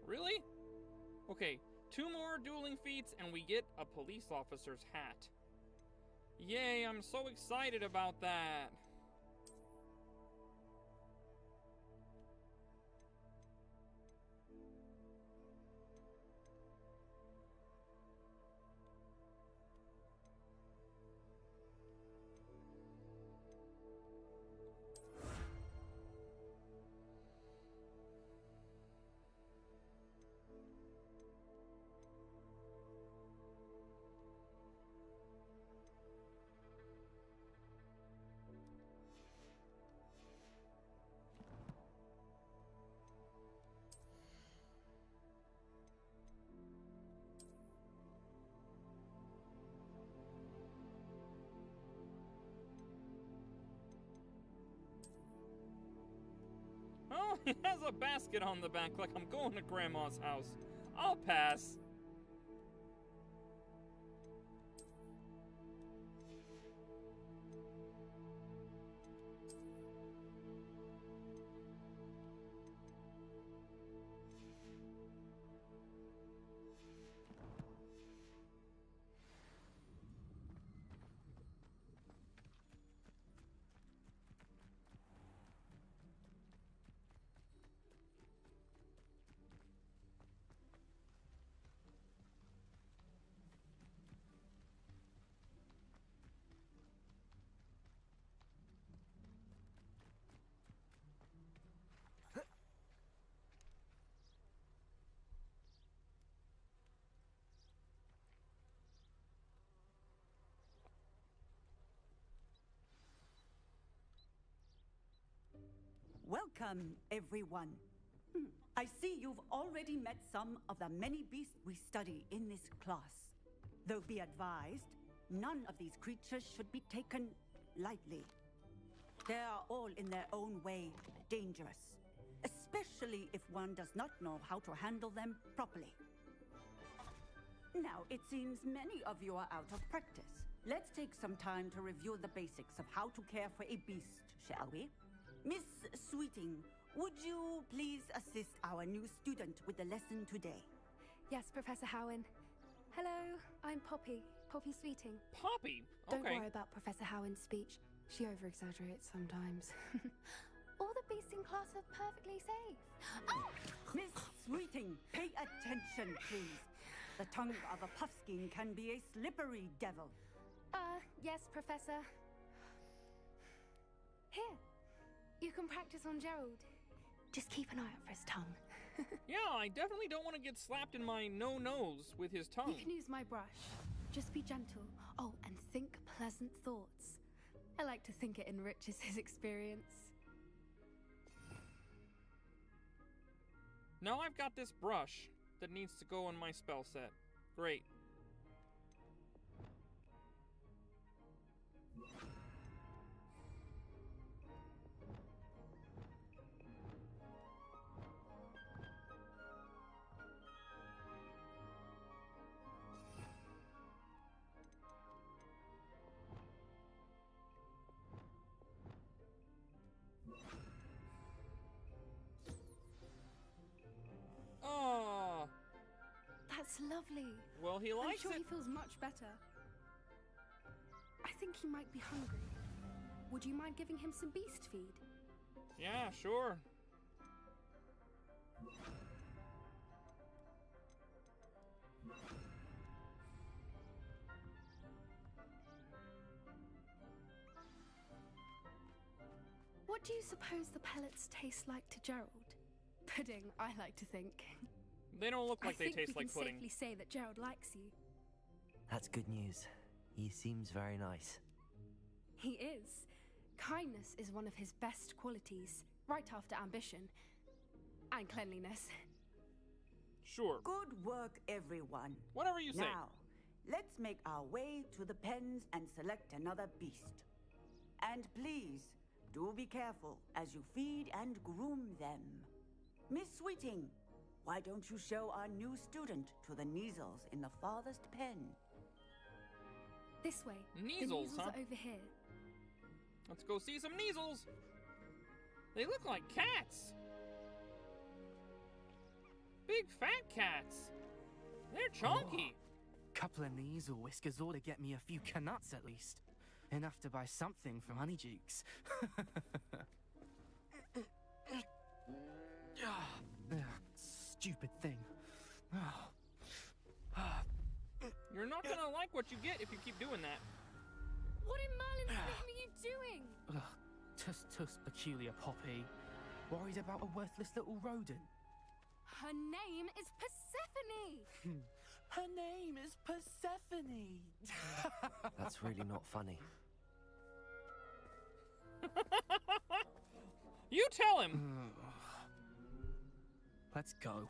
Really? Okay, 2 more dueling feats and we get a police officer's hat. Yay, I'm so excited about that. Oh, it has a basket on the back like I'm going to Grandma's house. I'll pass. Welcome, everyone. I see you've already met some of the many beasts we study in this class. Though be advised, none of these creatures should be taken lightly. They are all in their own way dangerous, especially if one does not know how to handle them properly. Now, it seems many of you are out of practice. Let's take some time to review the basics of how to care for a beast, shall we? Miss Sweeting, would you please assist our new student with the lesson today? Yes, Professor Howen. Hello, I'm Poppy. Poppy Sweeting. Poppy? Okay. Don't worry about Professor Howen's speech. She over-exaggerates sometimes. All the beasts in class are perfectly safe. Oh! Miss Sweeting, pay attention, please. The tongue of a puffskein can be a slippery devil. Yes, Professor. Here, you can practice on Gerald. Just keep an eye out for his tongue. Yeah, I definitely don't want to get slapped in my no-nose with his tongue. You can use my brush. Just be gentle. Oh, and think pleasant thoughts. I like to think it enriches his experience. Now I've got this brush that needs to go in my spell set. Great. That's lovely. Well, he likes I'm sure it. he feels much better. I think he might be hungry. Would you mind giving him some beast feed? Yeah, sure. What do you suppose the pellets taste like to Gerald? Pudding, I like to think. They don't look like they taste like I think we pudding. can safely say that Gerald likes you. That's good news. He seems very nice. He is. Kindness is one of his best qualities, right after ambition. And cleanliness. Sure. Good work, everyone. Whatever you say. Now, let's make our way to the pens and select another beast. And please, do be careful as you feed and groom them. Miss Sweeting, why don't you show our new student to the Neasels in the farthest pen? This way. Neasels, the huh? are over here. Let's go see some Neasels. They look like cats. Big fat cats. They're chunky. Couple of Neasel whiskers ought to get me a few canuts at least. Enough to buy something from Honeydukes. Stupid thing. You're not gonna like what you get if you keep doing that. What in Merlin's name are you doing? Tuss peculiar Poppy. Worried about a worthless little rodent. Her name is Persephone! Her name is Persephone! That's really not funny. You tell him! Let's go.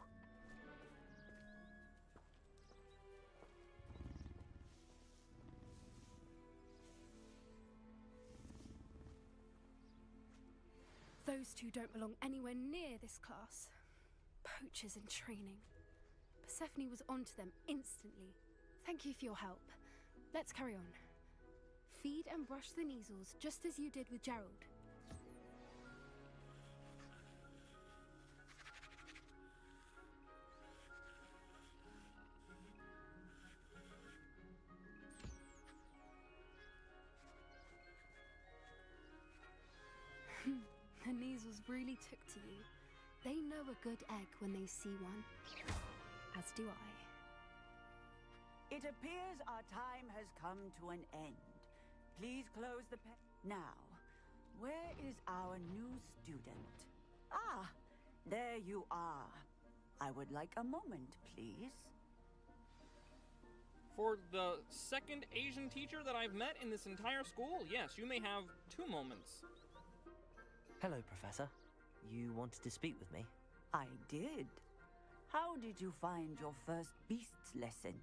Those two don't belong anywhere near this class. Poachers in training. Persephone was onto them instantly. Thank you for your help. Let's carry on. Feed and brush the Neasels just as you did with Gerald. The Neasels really took to you. They know a good egg when they see one. As do I. It appears our time has come to an end. Please close the pen. Now, where is our new student? Ah, there you are. I would like a moment, please. For the second Asian teacher that I've met in this entire school, yes, you may have 2 moments. Hello, Professor. You wanted to speak with me? I did. How did you find your first beasts lesson?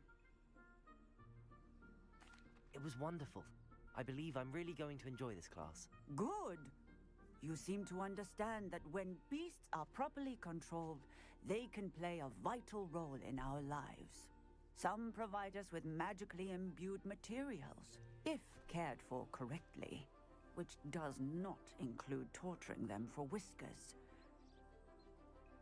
It was wonderful. I believe I'm really going to enjoy this class. Good. You seem to understand that when beasts are properly controlled, they can play a vital role in our lives. Some provide us with magically imbued materials, if cared for correctly. which does not include torturing them for whiskers.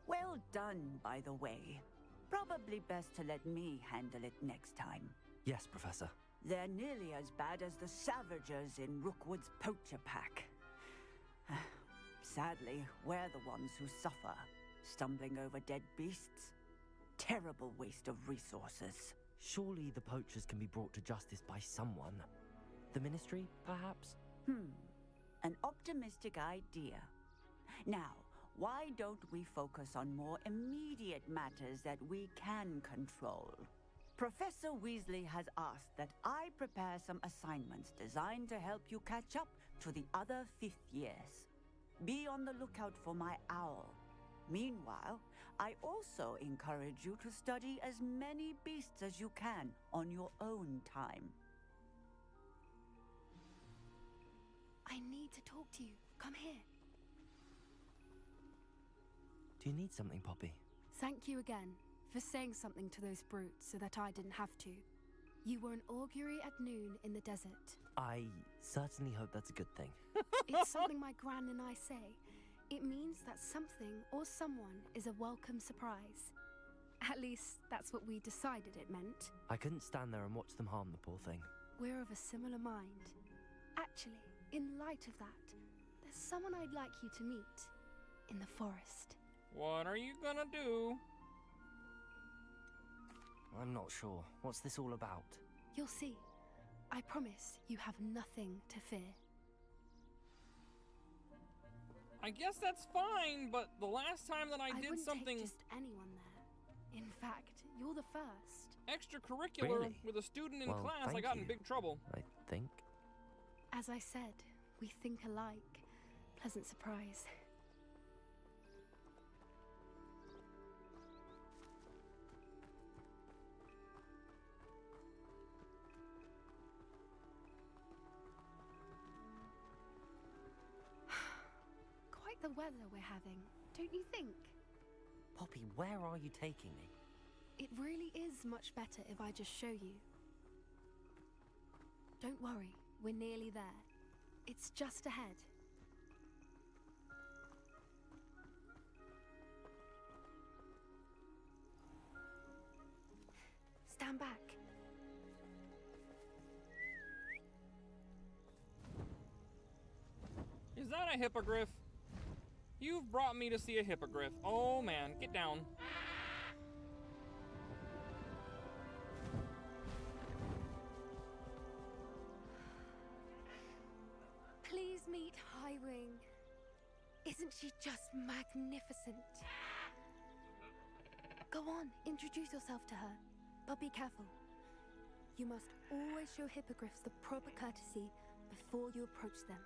Well done, by the way. Probably best to let me handle it next time. Yes, Professor. They're nearly as bad as the Savagers in Rookwood's poacher pack. Sadly, we're the ones who suffer, stumbling over dead beasts. Terrible waste of resources. Surely the poachers can be brought to justice by someone. The Ministry, perhaps? An optimistic idea. Now, why don't we focus on more immediate matters that we can control? Professor Weasley has asked that I prepare some assignments designed to help you catch up to the other 5th years. Be on the lookout for my owl. Meanwhile, I also encourage you to study as many beasts as you can on your own time. I need to talk to you. Come here. Do you need something, Poppy? Thank you again for saying something to those brutes so that I didn't have to. You were an augury at noon in the desert. I certainly hope that's a good thing. It's something my gran and I say. It means that something or someone is a welcome surprise. At least, that's what we decided it meant. I couldn't stand there and watch them harm the poor thing. We're of a similar mind. Actually, in light of that, there's someone I'd like you to meet in the forest. What are you gonna do? I'm not sure. What's this all about? You'll see. I promise you have nothing to fear. I guess that's fine, but the last time that I did something... Take just anyone there. In fact, you're the first. Extracurricular Really? with a student in Well, class, I thank got in you. big trouble. I think. As I said, we think alike. Pleasant surprise. Quite the weather we're having, don't you think? Poppy, where are you taking me? It really is much better if I just show you. Don't worry, we're nearly there. It's just ahead. Stand back. Is that a hippogriff? You've brought me to see a hippogriff. Oh man, get down. Please meet Highwing. Isn't she just magnificent? Go on, introduce yourself to her. But be careful. You must always show hippogriffs the proper courtesy before you approach them.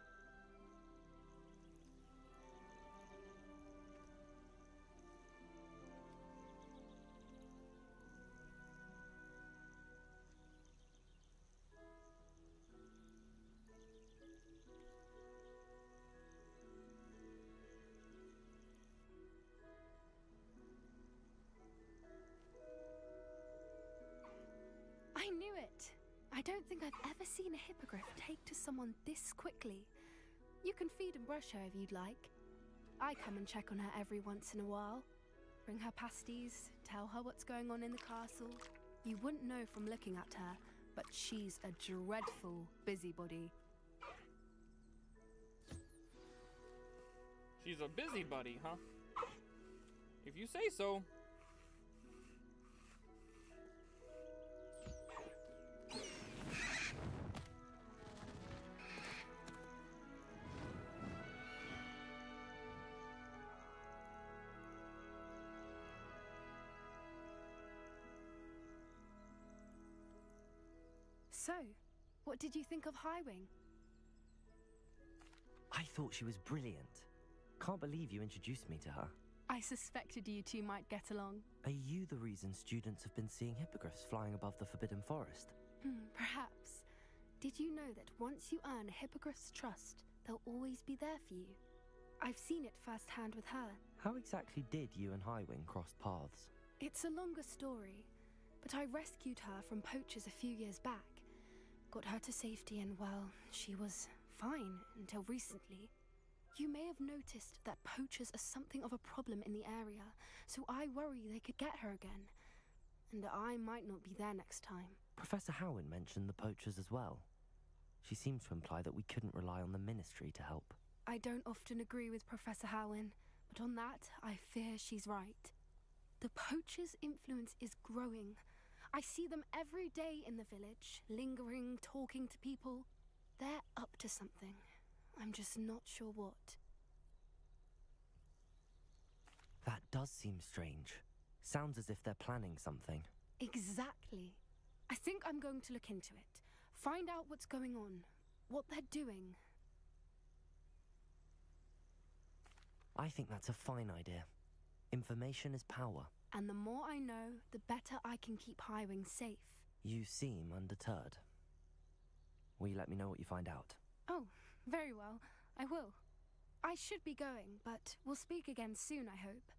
I knew it! I don't think I've ever seen a hippogriff take to someone this quickly. You can feed and brush her if you'd like. I come and check on her every once in a while. Bring her pasties, tell her what's going on in the castle. You wouldn't know from looking at her, but she's a dreadful busybody. She's a busybody, huh? If you say so. So, what did you think of Highwing? I thought she was brilliant. Can't believe you introduced me to her. I suspected you two might get along. Are you the reason students have been seeing hippogriffs flying above the Forbidden Forest? Perhaps. Did you know that once you earn a hippogriff's trust, they'll always be there for you? I've seen it firsthand with her. How exactly did you and Highwing cross paths? It's a longer story, but I rescued her from poachers a few years back. Got her to safety and, well, she was fine until recently. You may have noticed that poachers are something of a problem in the area, so I worry they could get her again. And I might not be there next time. Professor Howin mentioned the poachers as well. She seemed to imply that we couldn't rely on the Ministry to help. I don't often agree with Professor Howin, but on that, I fear she's right. The poachers' influence is growing. I see them every day in the village, lingering, talking to people. They're up to something. I'm just not sure what. That does seem strange. Sounds as if they're planning something. Exactly. I think I'm going to look into it. Find out what's going on, what they're doing. I think that's a fine idea. Information is power. And the more I know, the better I can keep Highwing safe. You seem undeterred. Will you let me know what you find out? Oh, very well. I will. I should be going, but we'll speak again soon, I hope.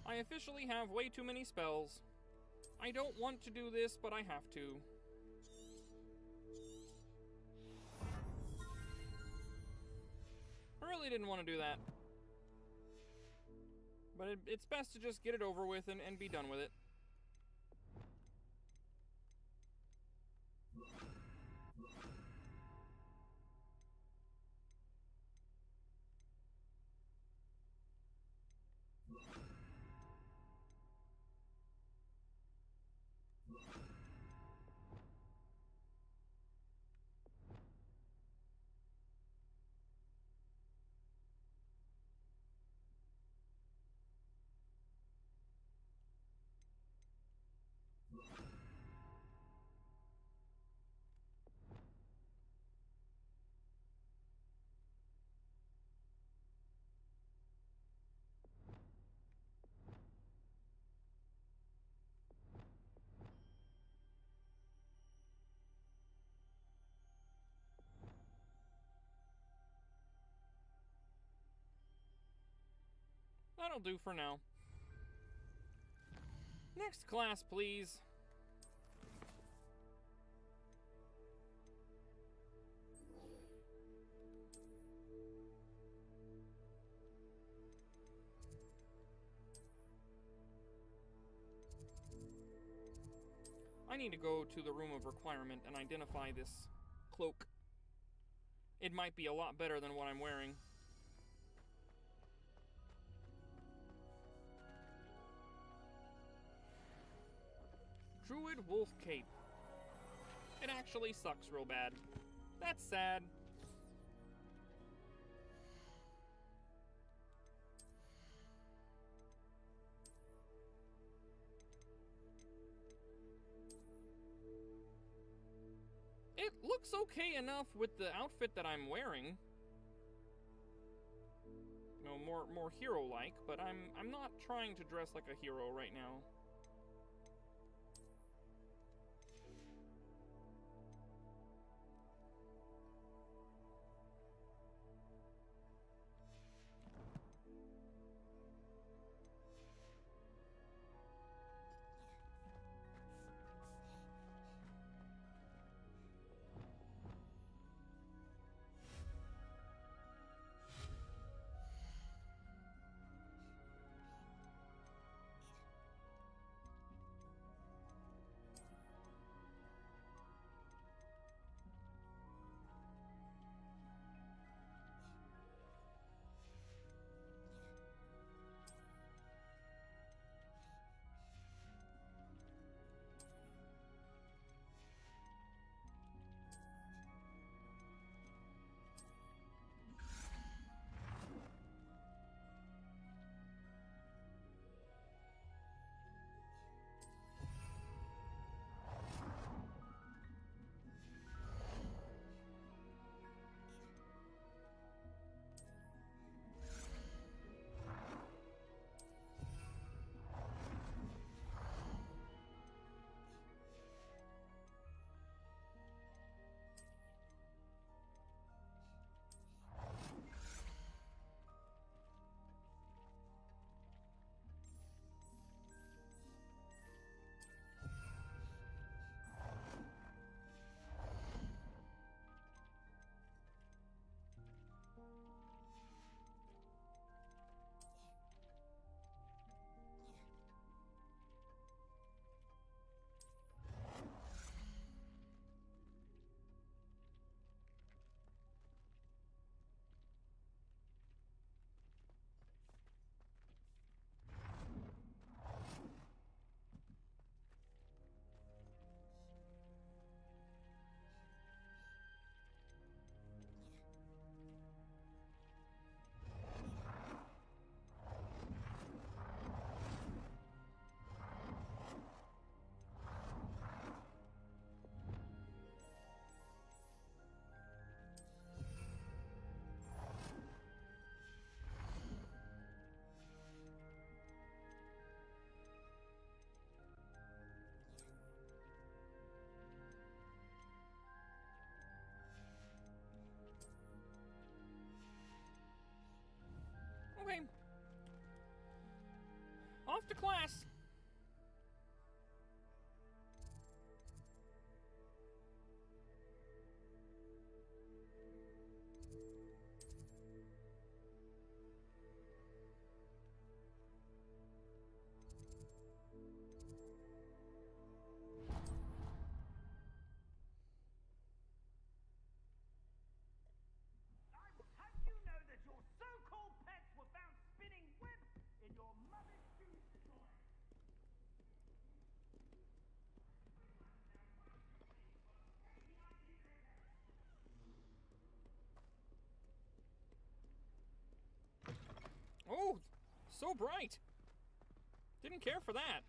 I officially have way too many spells. I don't want to do this, but I have to. I really didn't want to do that. But it's best to just get it over with and be done with it. That'll do for now. Next class, please. I need to go to the room of requirement and identify this cloak. It might be a lot better than what I'm wearing. Druid Wolf Cape. It actually sucks real bad. That's sad. It looks okay enough with the outfit that I'm wearing. You know, more hero-like, but I'm not trying to dress like a hero right now. to class. Have you know that your so-called pets were found spinning webs in your mother's shoe toy? Oh, so bright. Didn't care for that.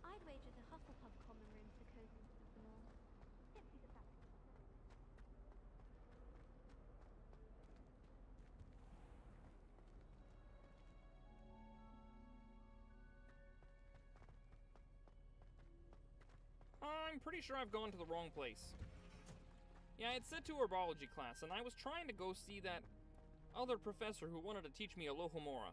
I'd wager the Hufflepuff common room's the coziest of them all. Simply the fact that I'm pretty sure I've gone to the wrong place. Yeah, it said to herbology class, and I was trying to go see that other professor who wanted to teach me Alohomora.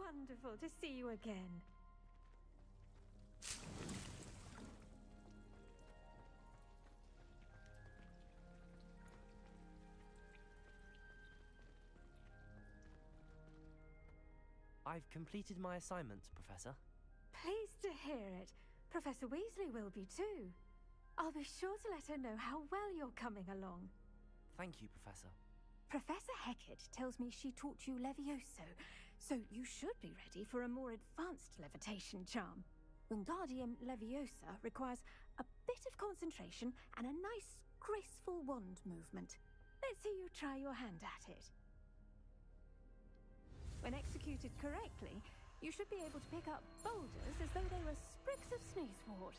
Wonderful to see you again. I've completed my assignments, Professor. Pleased to hear it. Professor Weasley will be too. I'll be sure to let her know how well you're coming along. Thank you, Professor. Professor Hecat tells me she taught you Levioso, so you should be ready for a more advanced levitation charm. Wingardium Leviosa requires a bit of concentration and a nice, graceful wand movement. Let's see you try your hand at it. When executed correctly, you should be able to pick up boulders as though they were sprigs of sneezewort.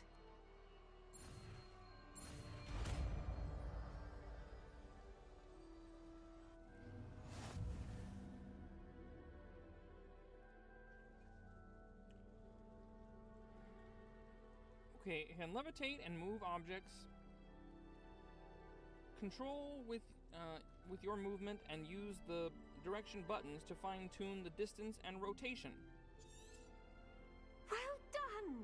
Okay, can levitate and move objects. Control with your movement and use the direction buttons to fine-tune the distance and rotation. Well done!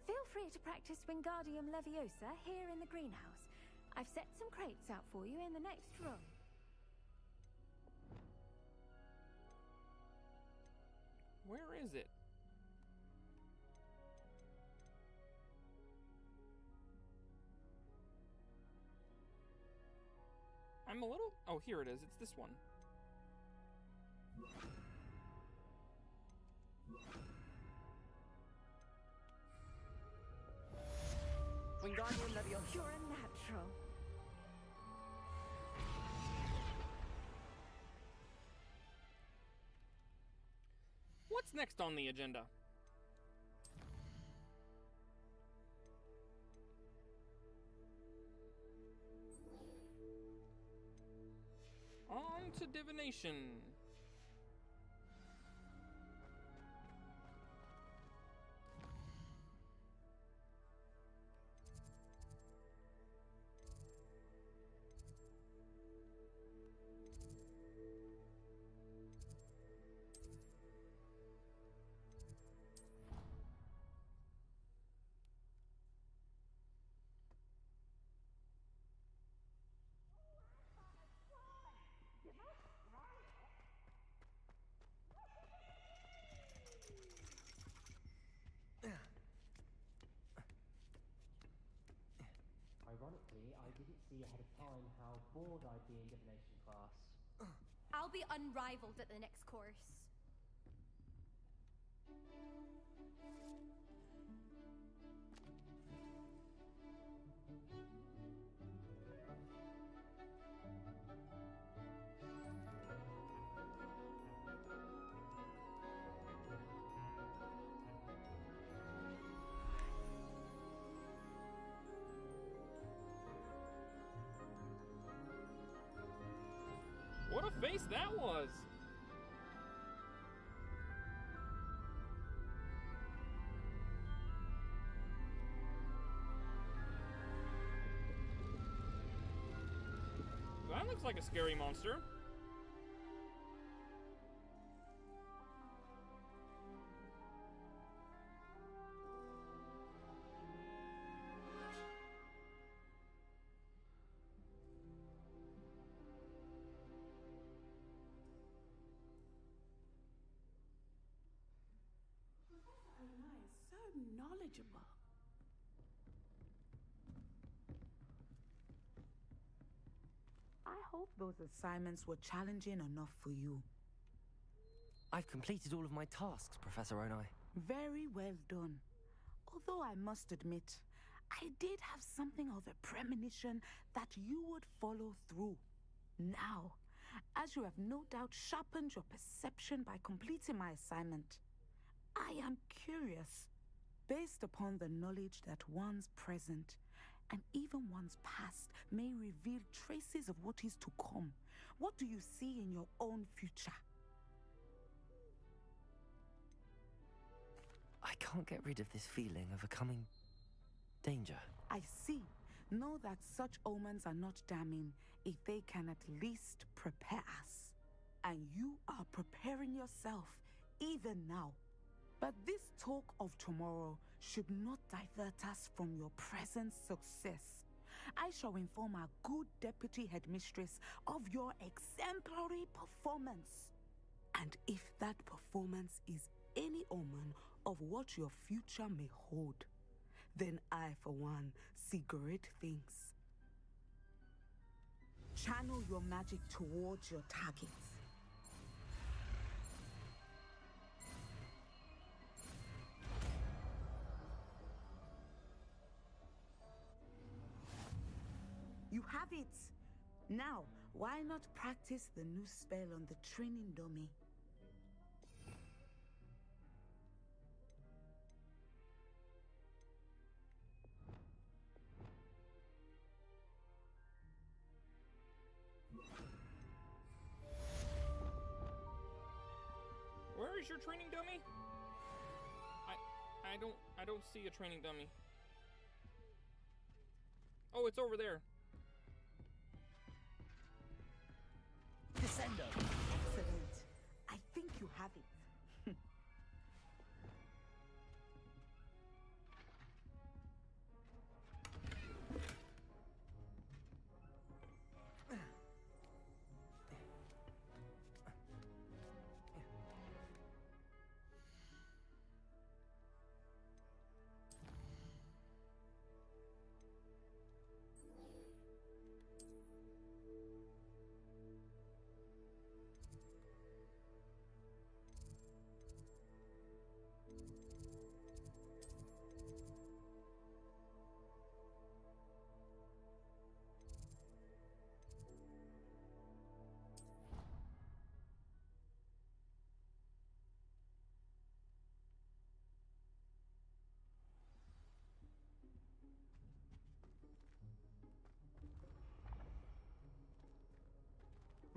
Feel free to practice Wingardium Leviosa here in the greenhouse. I've set some crates out for you in the next room. Where is it? I'm a little... Oh, here it is. It's this one. Wingardium Leviosa. You're a natural. What's next on the agenda? On to divination. see ahead of time how bored I'd be in divination class. I'll be unrivaled at the next course. What a face that was! That looks like a scary monster. Knowledgeable. I hope those assignments were challenging enough for you. I've completed all of my tasks, Professor Onai. Very well done. Although I must admit, I did have something of a premonition that you would follow through. Now, as you have no doubt sharpened your perception by completing my assignment, I am curious. Based upon the knowledge that one's present and even one's past may reveal traces of what is to come, what do you see in your own future? I can't get rid of this feeling of a coming danger. I see. Know that such omens are not damning if they can at least prepare us. And you are preparing yourself even now. But this talk of tomorrow should not divert us from your present success. I shall inform our good deputy headmistress of your exemplary performance. And if that performance is any omen of what your future may hold, then I, for one, see great things. Channel your magic towards your target. You have it! Now, why not practice the new spell on the training dummy? Where is your training dummy? I don't see a training dummy. Oh, it's over there. Descendo. Excellent. I think you have it.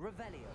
Revelio.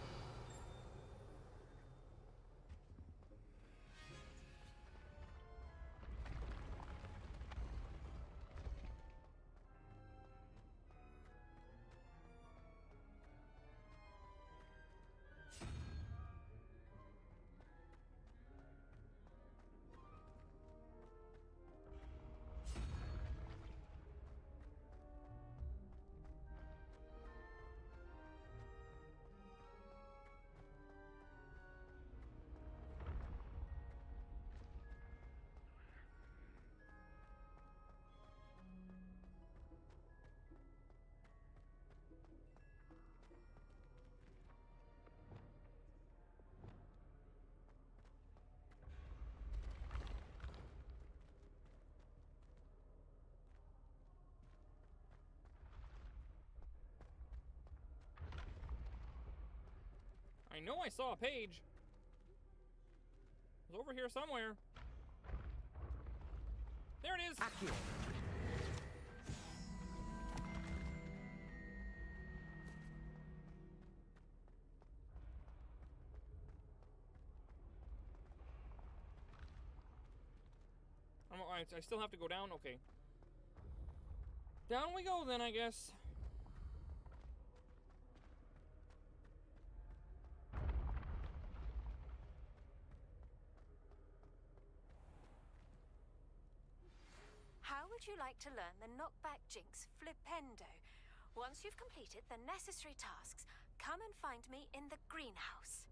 I know I saw a page. It was over here somewhere. There it is! Accurate. I still have to go down? Okay. Down we go then, I guess. How would you like to learn the knockback jinx flipendo? Once you've completed the necessary tasks, come and find me in the greenhouse.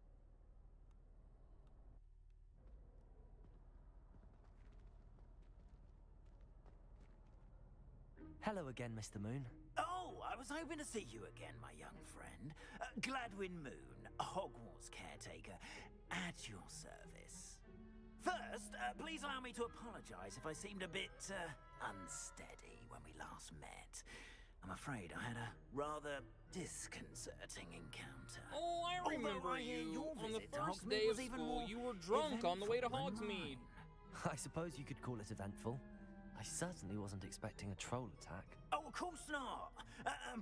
Hello again, Mr. Moon. Oh, I was hoping to see you again, my young friend. Gladwin Moon, Hogwarts caretaker, at your service. First, please allow me to apologize if I seemed a bit unsteady when we last met. I'm afraid I had a rather disconcerting encounter. Oh, I remember you. On the first day of school, you were drunk on the way to Hogsmeade. I suppose you could call it eventful. I certainly wasn't expecting a troll attack. Oh, of course not.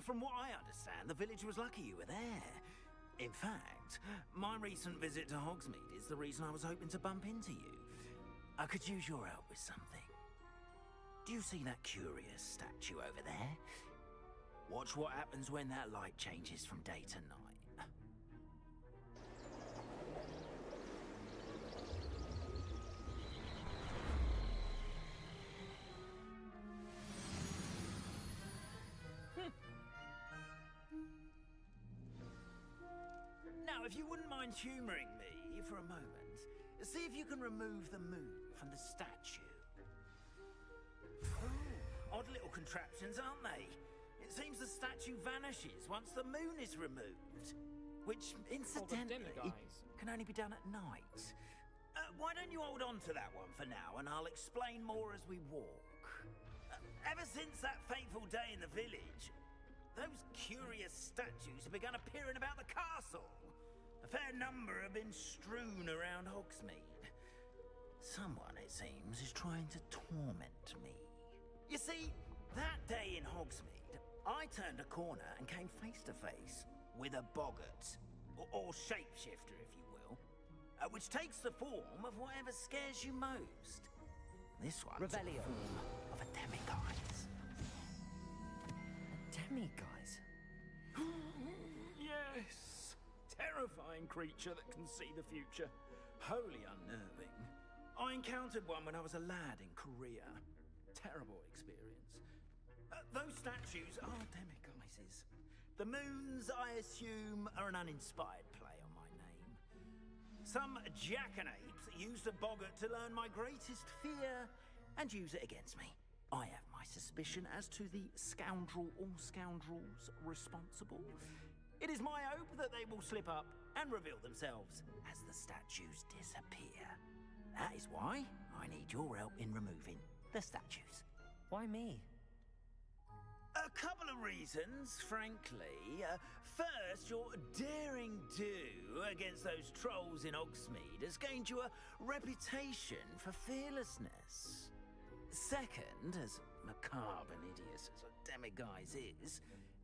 From what I understand, the village was lucky you were there. In fact, my recent visit to Hogsmeade is the reason I was hoping to bump into you. I could use your help with something. Do you see that curious statue over there? Watch what happens when that light changes from day to night. Now, if you wouldn't mind humouring me for a moment, see if you can remove the moon from the statue. Ooh, odd little contraptions, aren't they? It seems the statue vanishes once the moon is removed, which, incidentally, can only be done at night. Why don't you hold on to that one for now, and I'll explain more as we walk. Ever since that fateful day in the village, those curious statues have begun appearing about the castle. A fair number have been strewn around Hogsmeade. Someone, it seems, is trying to torment me. You see, that day in Hogsmeade, I turned a corner and came face to face with a boggart, or shapeshifter, if you will, which takes the form of whatever scares you most. This one took the form of a demiguise. Demiguise? Yes! Terrifying creature that can see the future. Wholly unnerving. I encountered one when I was a lad in Korea. Terrible experience. Those statues are demiguises. The moons, I assume, are an uninspired play on my name. Some jackanapes used a boggart to learn my greatest fear and use it against me. I have my suspicion as to the scoundrel or scoundrels responsible. It is my hope that they will slip up and reveal themselves as the statues disappear. That is why I need your help in removing the statues. Why me? A couple of reasons, frankly. First, your daring do against those trolls in Hogsmeade has gained you a reputation for fearlessness. Second, as macabre and hideous as a demiguise is,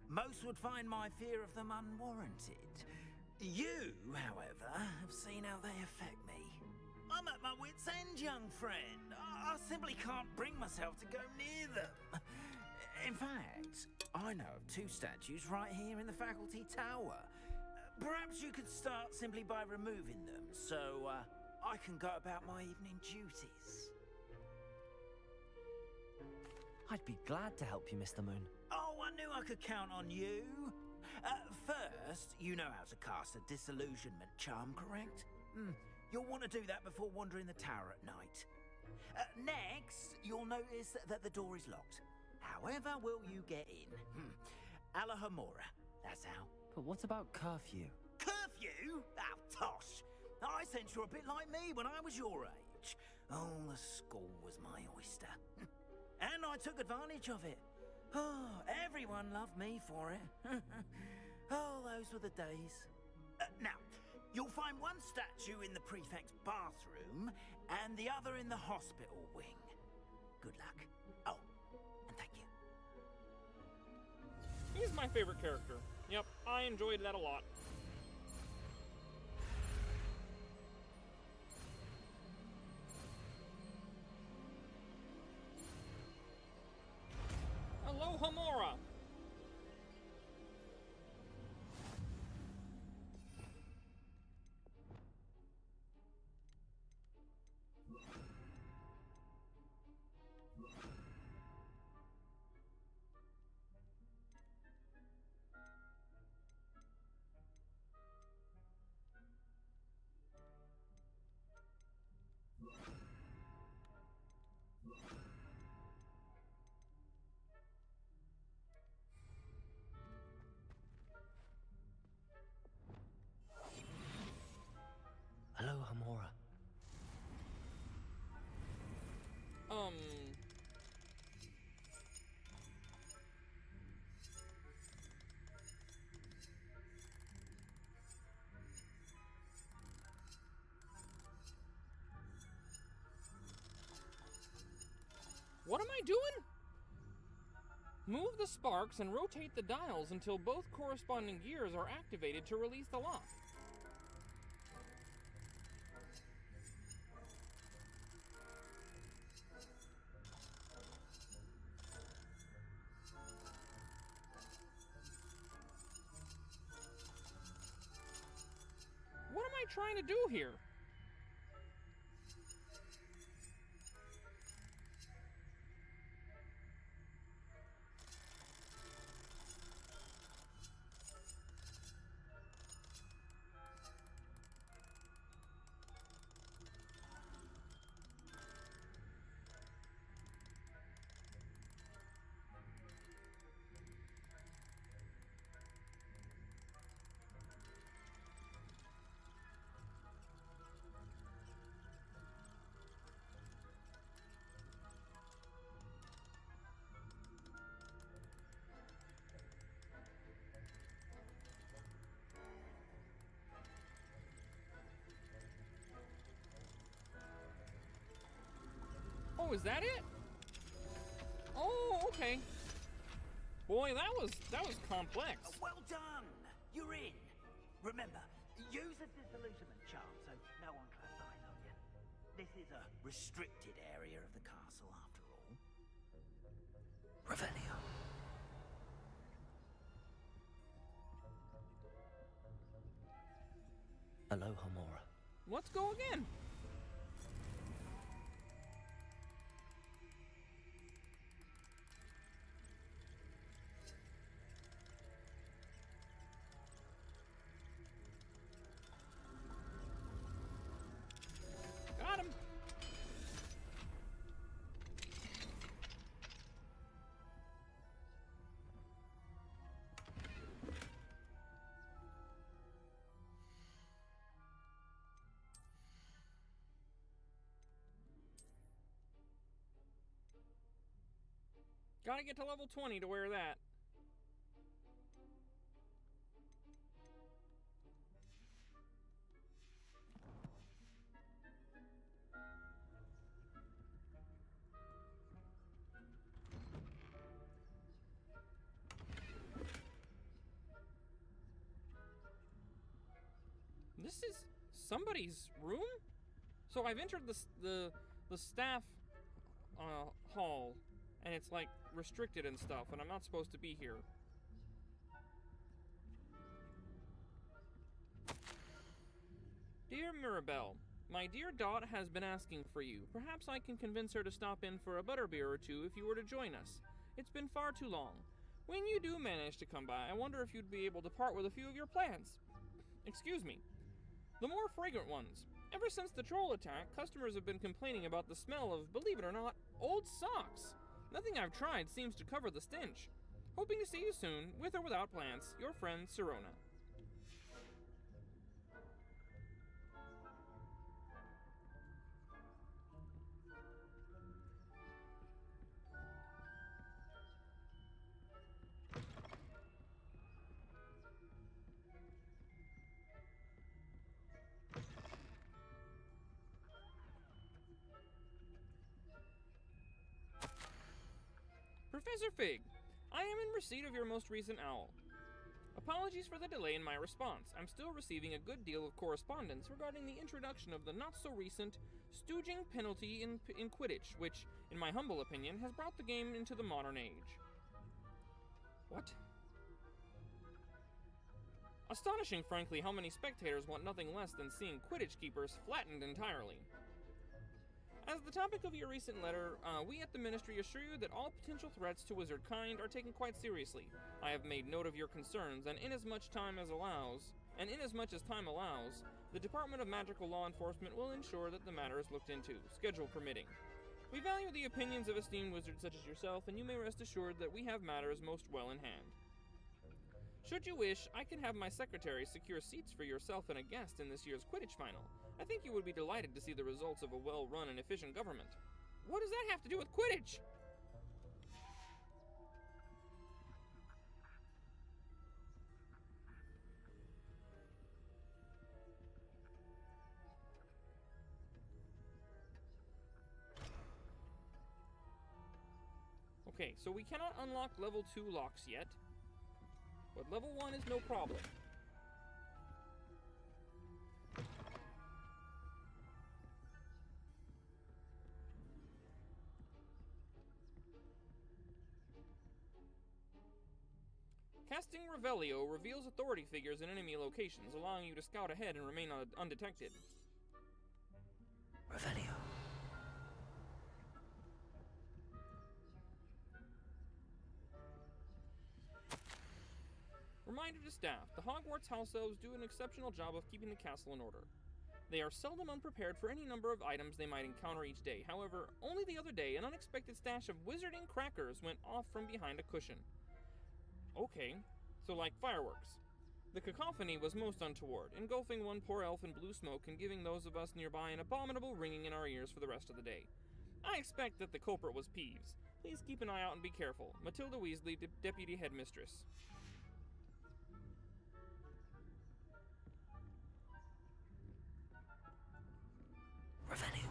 most would find my fear of them unwarranted. You, however, have seen how they affect me. I'm at my wit's end, young friend. I simply can't bring myself to go near them. In fact, I know of two statues right here in the faculty tower. Perhaps you could start simply by removing them, so I can go about my evening duties. I'd be glad to help you, Mr. Moon. Oh, I knew I could count on you. First, you know how to cast a disillusionment charm, correct? You'll want to do that before wandering the tower at night. Next, you'll notice that the door is locked. However will you get in? Alahomora, that's how. But what about curfew? Curfew? Oh, tosh. I sense you're a bit like me when I was your age. Oh, the school was my oyster. And I took advantage of it. Oh, everyone loved me for it. Oh, those were the days. Now, You'll find one statue in the prefect's bathroom and the other in the hospital wing. Good luck. Oh, and thank you. He's my favorite character. Yep, I enjoyed that a lot. Aloha Mora! Aloha Mora. What am I doing? Move the sparks and rotate the dials until both corresponding gears are activated to release the lock. What am I trying to do here? Oh, is that it? Oh, okay. Boy, that was complex. Well done! You're in. Remember, use a disillusionment charm so no one claps eyes on you. This is a restricted area of the castle, after all. Revelio. Aloha Mora. Let's go again. Got him. Gotta get to level 20 to wear that. This is somebody's room? So I've entered the staff hall, and it's like restricted and stuff, and I'm not supposed to be here. Dear Mirabelle, my dear Dot has been asking for you. Perhaps I can convince her to stop in for a butterbeer or two if you were to join us. It's been far too long. When you do manage to come by, I wonder if you'd be able to part with a few of your plants. Excuse me. The more fragrant ones. Ever since the troll attack, customers have been complaining about the smell of, believe it or not, old socks. Nothing I've tried seems to cover the stench. Hoping to see you soon, with or without plants, your friend, Sirona. Professor Fig, I am in receipt of your most recent owl. Apologies for the delay in my response. I'm still receiving a good deal of correspondence regarding the introduction of the not-so-recent stooging penalty in Quidditch, which, in my humble opinion, has brought the game into the modern age. What? Astonishing, frankly, how many spectators want nothing less than seeing Quidditch keepers flattened entirely. As the topic of your recent letter, we at the Ministry assure you that all potential threats to wizard kind are taken quite seriously. I have made note of your concerns, and inasmuch as time allows, the Department of Magical Law Enforcement will ensure that the matter is looked into, schedule permitting. We value the opinions of esteemed wizards such as yourself, and you may rest assured that we have matters most well in hand. Should you wish, I can have my secretary secure seats for yourself and a guest in this year's Quidditch final. I think you would be delighted to see the results of a well-run and efficient government. What does that have to do with Quidditch? Okay, so we cannot unlock level 2 locks yet, but level 1 is no problem. Casting Revelio reveals authority figures in enemy locations, allowing you to scout ahead and remain undetected. Revelio. Reminder to staff, the Hogwarts house elves do an exceptional job of keeping the castle in order. They are seldom unprepared for any number of items they might encounter each day. However, only the other day, an unexpected stash of wizarding crackers went off from behind a cushion. Okay, so like fireworks. The cacophony was most untoward, engulfing one poor elf in blue smoke and giving those of us nearby an abominable ringing in our ears for the rest of the day. I expect that the culprit was Peeves. Please keep an eye out and be careful. Matilda Weasley, Deputy Headmistress. Revelio.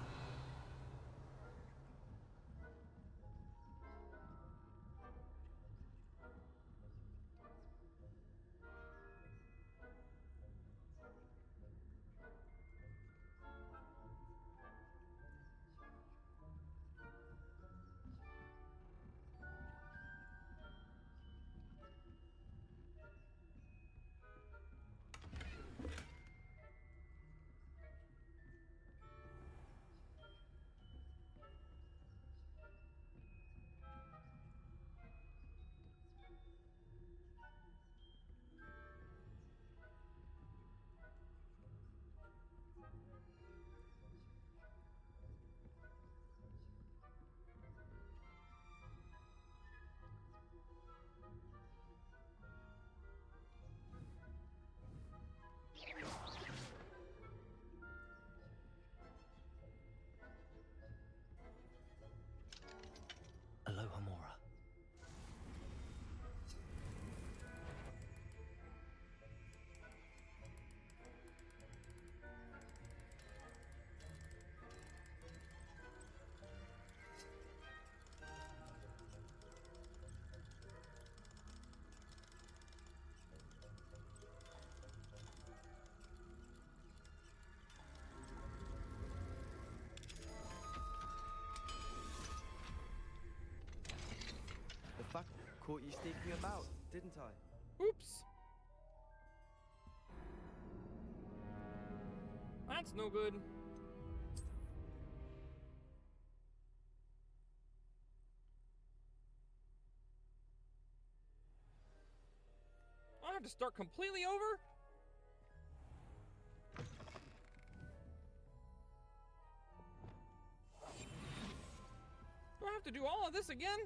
Aloha Mora. Fuck, caught you sneaking about, didn't I? Oops. That's no good. I have to start completely over? Do I have to do all of this again?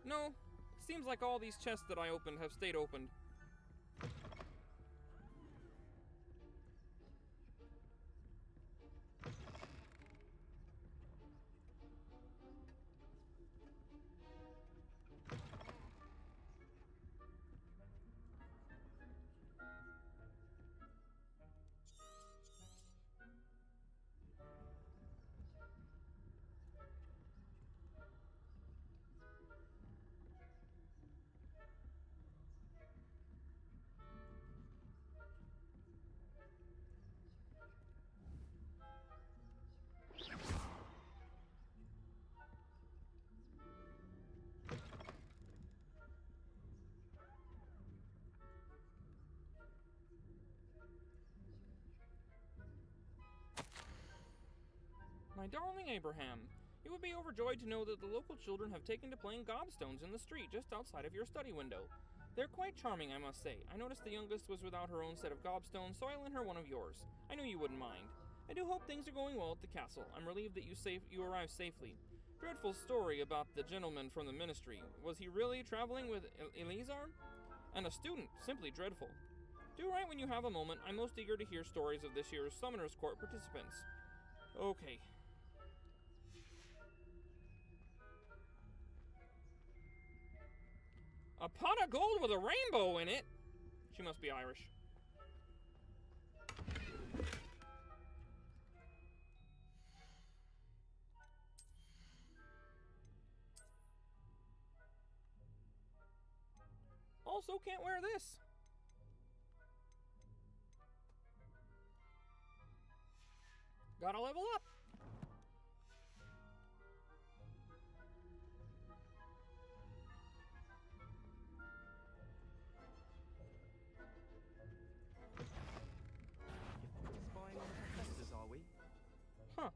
No, it seems like all these chests that I opened have stayed opened. My darling Abraham, you would be overjoyed to know that the local children have taken to playing gobstones in the street just outside of your study window. They're quite charming, I must say. I noticed the youngest was without her own set of gobstones, so I lent her one of yours. I knew you wouldn't mind. I do hope things are going well at the castle. I'm relieved that you arrived safely. Dreadful story about the gentleman from the ministry. Was he really traveling with Eleazar? And a student. Simply dreadful. Do write when you have a moment. I'm most eager to hear stories of this year's Summoner's Court participants. Okay. A pot of gold with a rainbow in it? She must be Irish. Also can't wear this. Gotta level up. Spying on the professors, are we? Huh.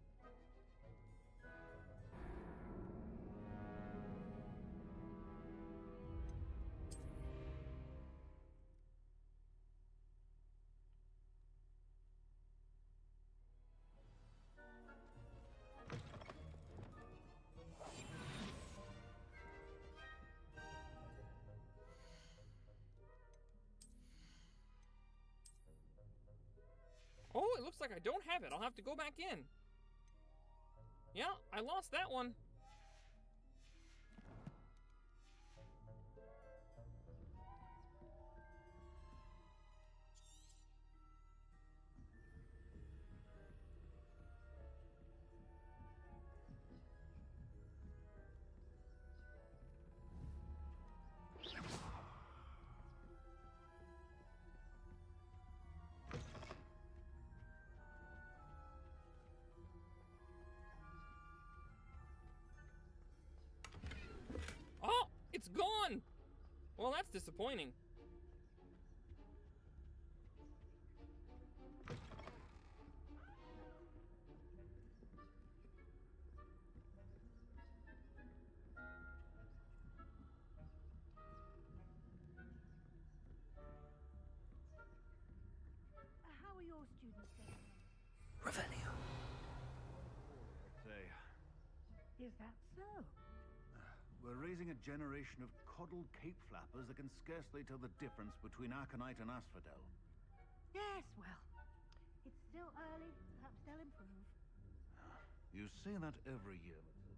Oh, it looks like I don't have it. I'll have to go back in. Yeah, I lost that one. Oh, it's gone! Well, that's disappointing. How are your students getting on? Revelio. Is that so? We're raising a generation of coddled cape flappers that can scarcely tell the difference between Aconite and Asphodel. Yes, well, it's still early. Perhaps they'll improve. You say that every year, Matilda.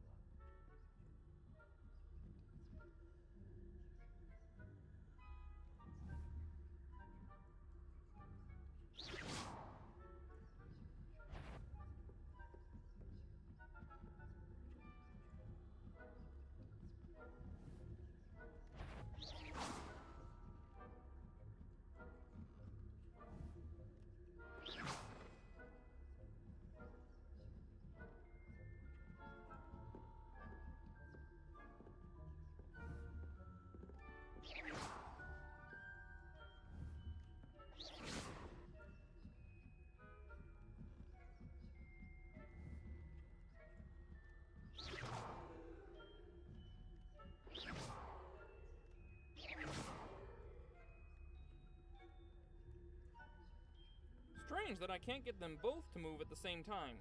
Strange that I can't get them both to move at the same time.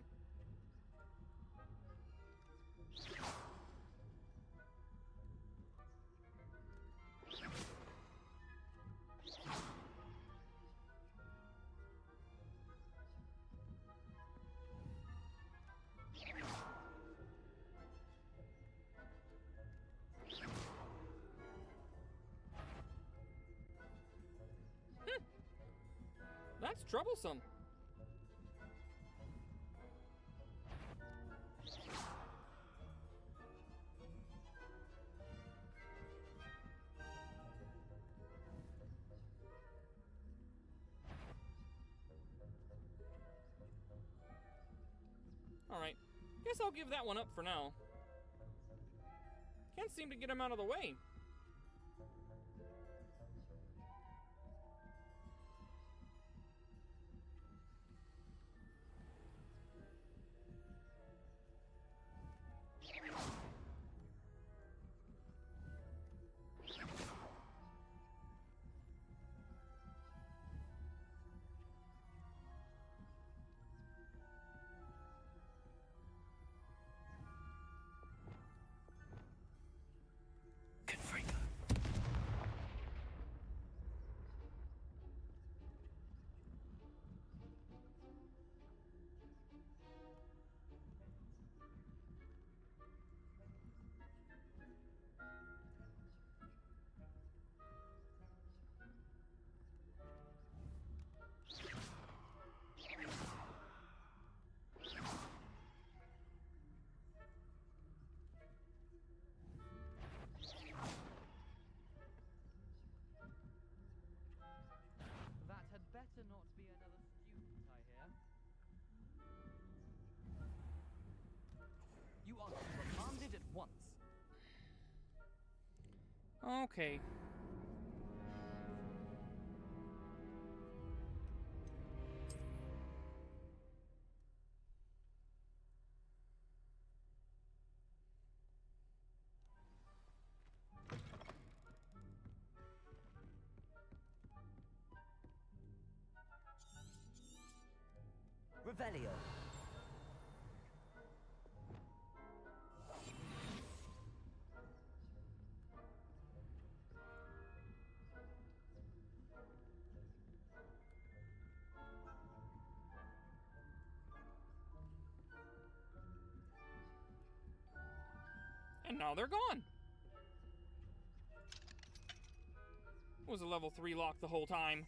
That's troublesome. Alright, guess I'll give that one up for now. Can't seem to get him out of the way. Okay. Revelio. And now they're gone. It was a level 3 lock the whole time.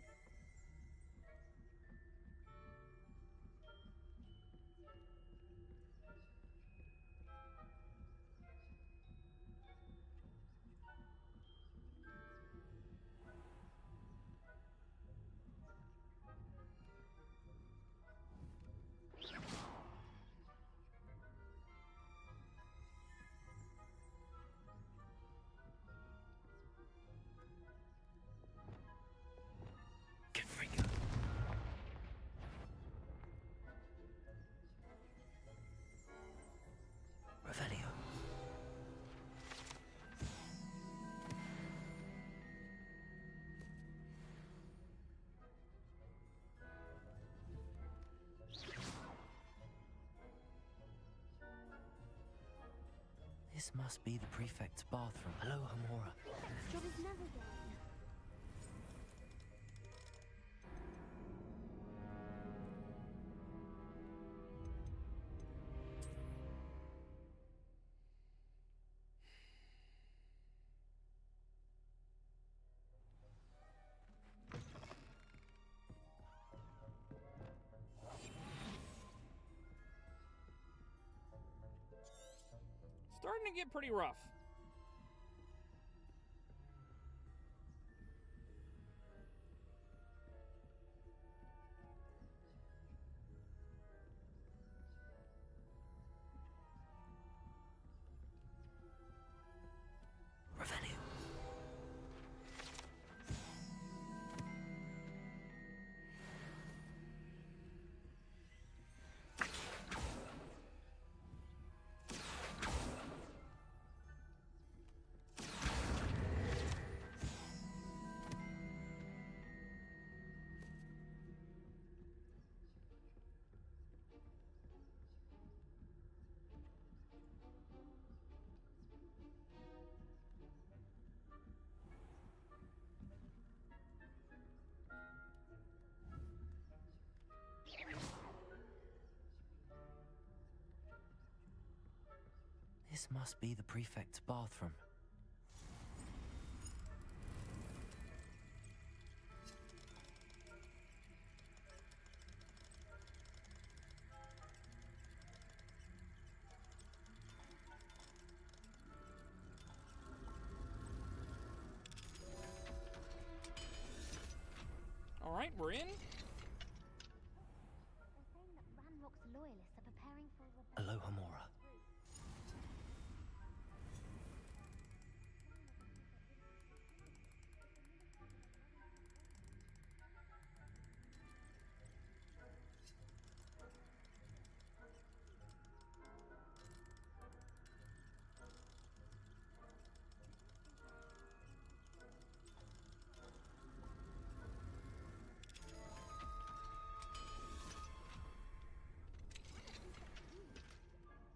Revelio. This must be the prefect's bathroom. Hello, Hamura. Job is never done. Starting to get pretty rough. Revelio. This must be the prefect's bathroom. All right, we're in. They're saying that Ranrock's loyalists are preparing for a rebellion. Aloha Mora.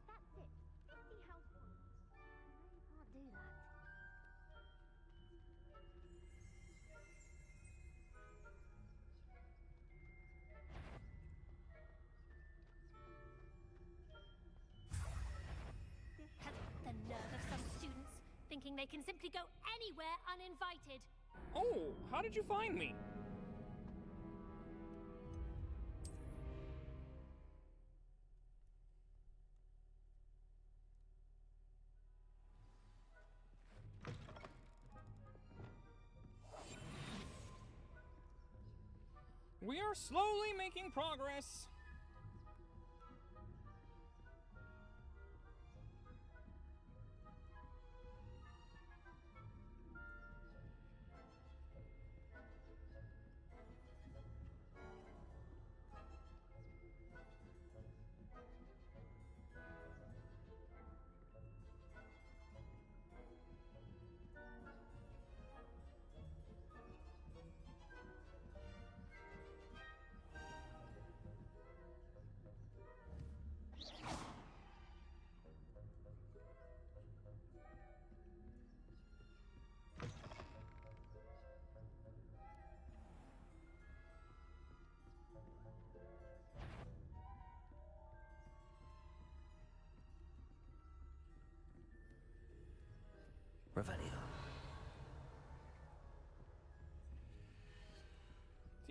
That's it. 50 house points. No, you can't do that. The nerve of some students, thinking they can simply go anywhere uninvited. Oh, how did you find me? We are slowly making progress.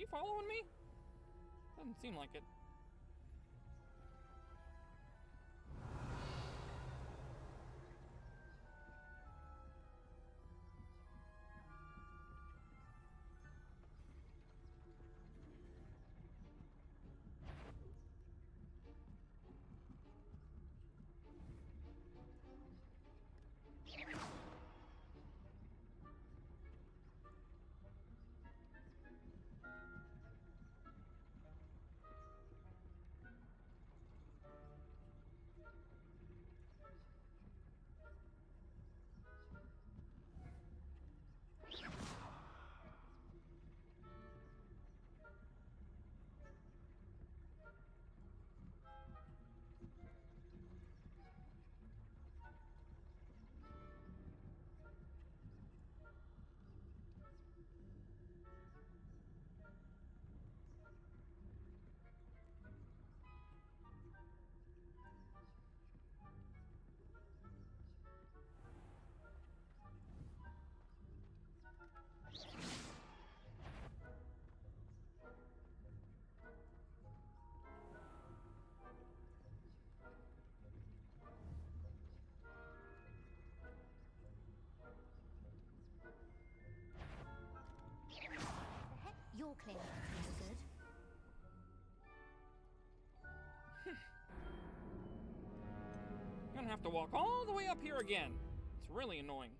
he following me? Doesn't seem like it. You're clearly no good. I'm gonna have to walk all the way up here again. It's really annoying.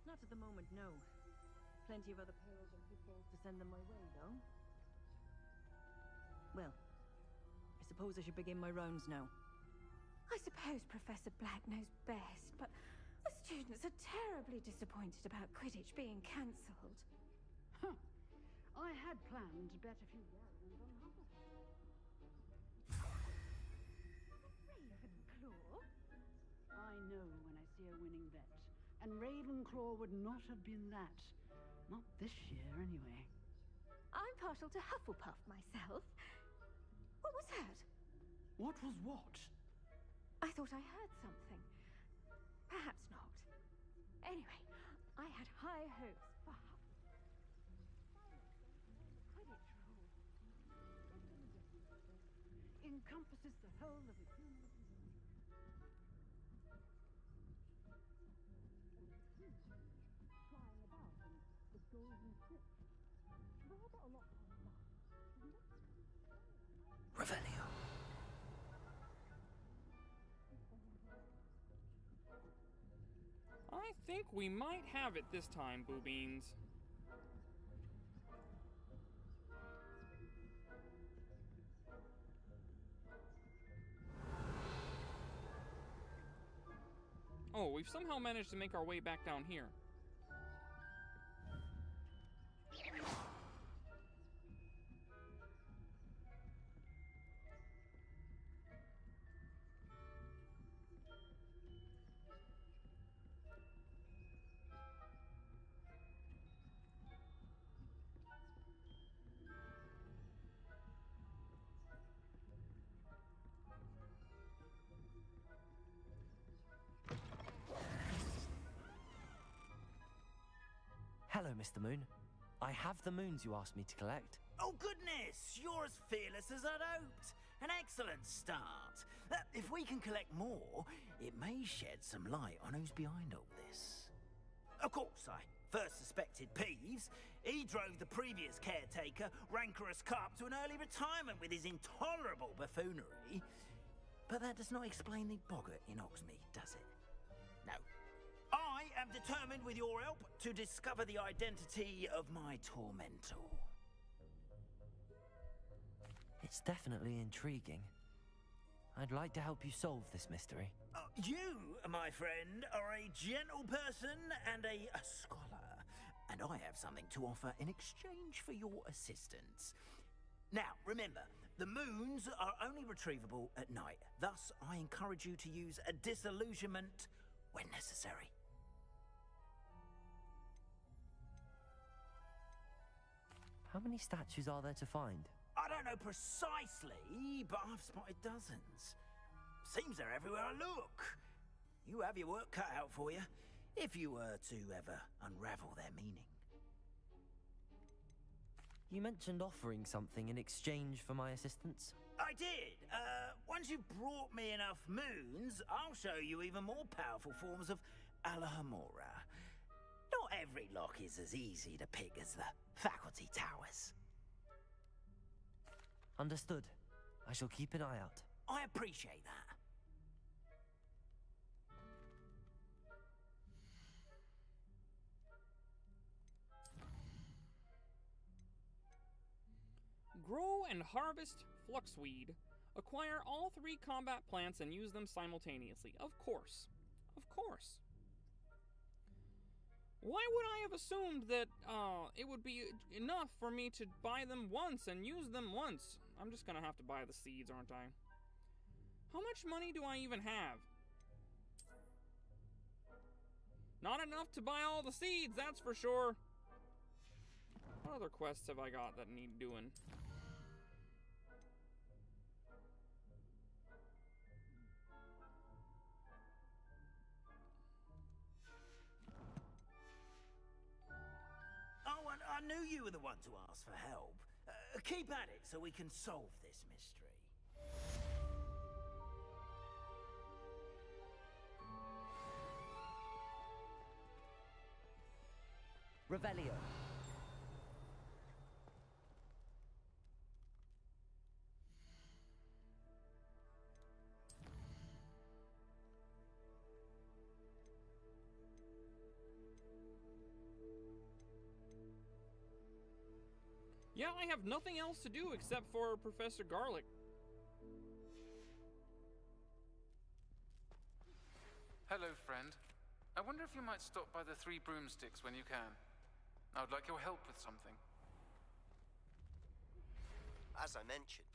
Not at the moment, no. Plenty of other perils and pitfalls to send them my way, though. Well, I suppose I should begin my rounds now. I suppose Professor Black knows best, but the students are terribly disappointed about Quidditch being cancelled. Huh. I had planned to bet a few gallons on Hufflepuff. Ravenclaw? I know when I see a winning bet. And Ravenclaw would not have been that. Not this year, anyway. I'm partial to Hufflepuff myself. What was that? What was what? I thought I heard something. Perhaps not. Anyway, I had high hopes for Hufflepuff. Quidditch rule. Encompasses the whole of a human. Flying about in the golden ship. Rather a lot of fun, isn't it? Revelio. I think we might have it this time, Buu Beans. Oh, we've somehow managed to make our way back down here. Mr. Moon. I have the moons you asked me to collect. Oh, goodness! You're as fearless as I'd hoped. An excellent start. If we can collect more, it may shed some light on who's behind all this. Of course, I first suspected Peeves. He drove the previous caretaker, Rancorous Carp, to an early retirement with his intolerable buffoonery. But that does not explain the boggart in Oxmead, does it? No. I am determined, with your help, to discover the identity of my tormentor. It's definitely intriguing. I'd like to help you solve this mystery. You, my friend, are a gentle person and a scholar, and I have something to offer in exchange for your assistance. Now, remember, the moons are only retrievable at night. Thus, I encourage you to use a disillusionment when necessary. How many statues are there to find? I don't know precisely, but I've spotted dozens. Seems they're everywhere I look. You have your work cut out for you, if you were to ever unravel their meaning. You mentioned offering something in exchange for my assistance? I did. Once you've brought me enough moons, I'll show you even more powerful forms of Alohomora. Not every lock is as easy to pick as the faculty towers. Understood. I shall keep an eye out. I appreciate that. Grow and harvest fluxweed. Acquire all 3 combat plants and use them simultaneously. Of course. Of course. Why would I have assumed that it would be enough for me to buy them once and use them once? I'm just gonna have to buy the seeds, aren't I? How much money do I even have? Not enough to buy all the seeds, that's for sure. What other quests have I got that need doing? Oh, and I knew you were the one to ask for help. Keep at it so we can solve this mystery. Revelio. Yeah, I have nothing else to do except for Professor Garlic. Hello, friend. I wonder if you might stop by the 3 broomsticks when you can. I would like your help with something. As I mentioned,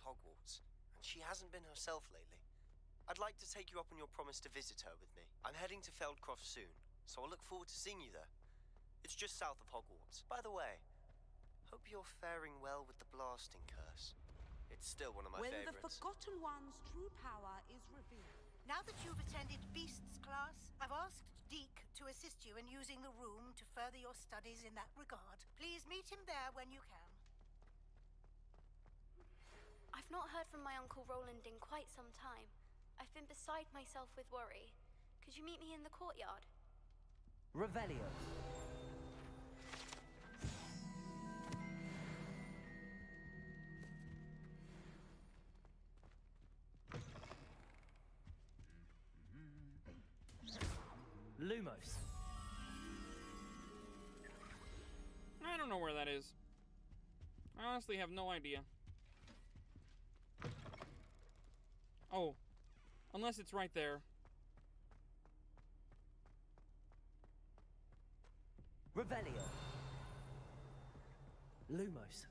Hogwarts, and she hasn't been herself lately. I'd like to take you up on your promise to visit her with me. I'm heading to Feldcroft soon, so I'll look forward to seeing you there. It's just south of Hogwarts. By the way, hope you're faring well with the blasting curse. It's still one of my favorites. When the Forgotten One's true power is revealed. Now that you've attended Beasts class, I've asked Deke to assist you in using the room to further your studies in that regard. Please meet him there when you can. I've not heard from my Uncle Roland in quite some time. I've been beside myself with worry. Could you meet me in the courtyard? Revelio. Lumos. I don't know where that is. I honestly have no idea. Oh, unless it's right there. Revelio. Lumos.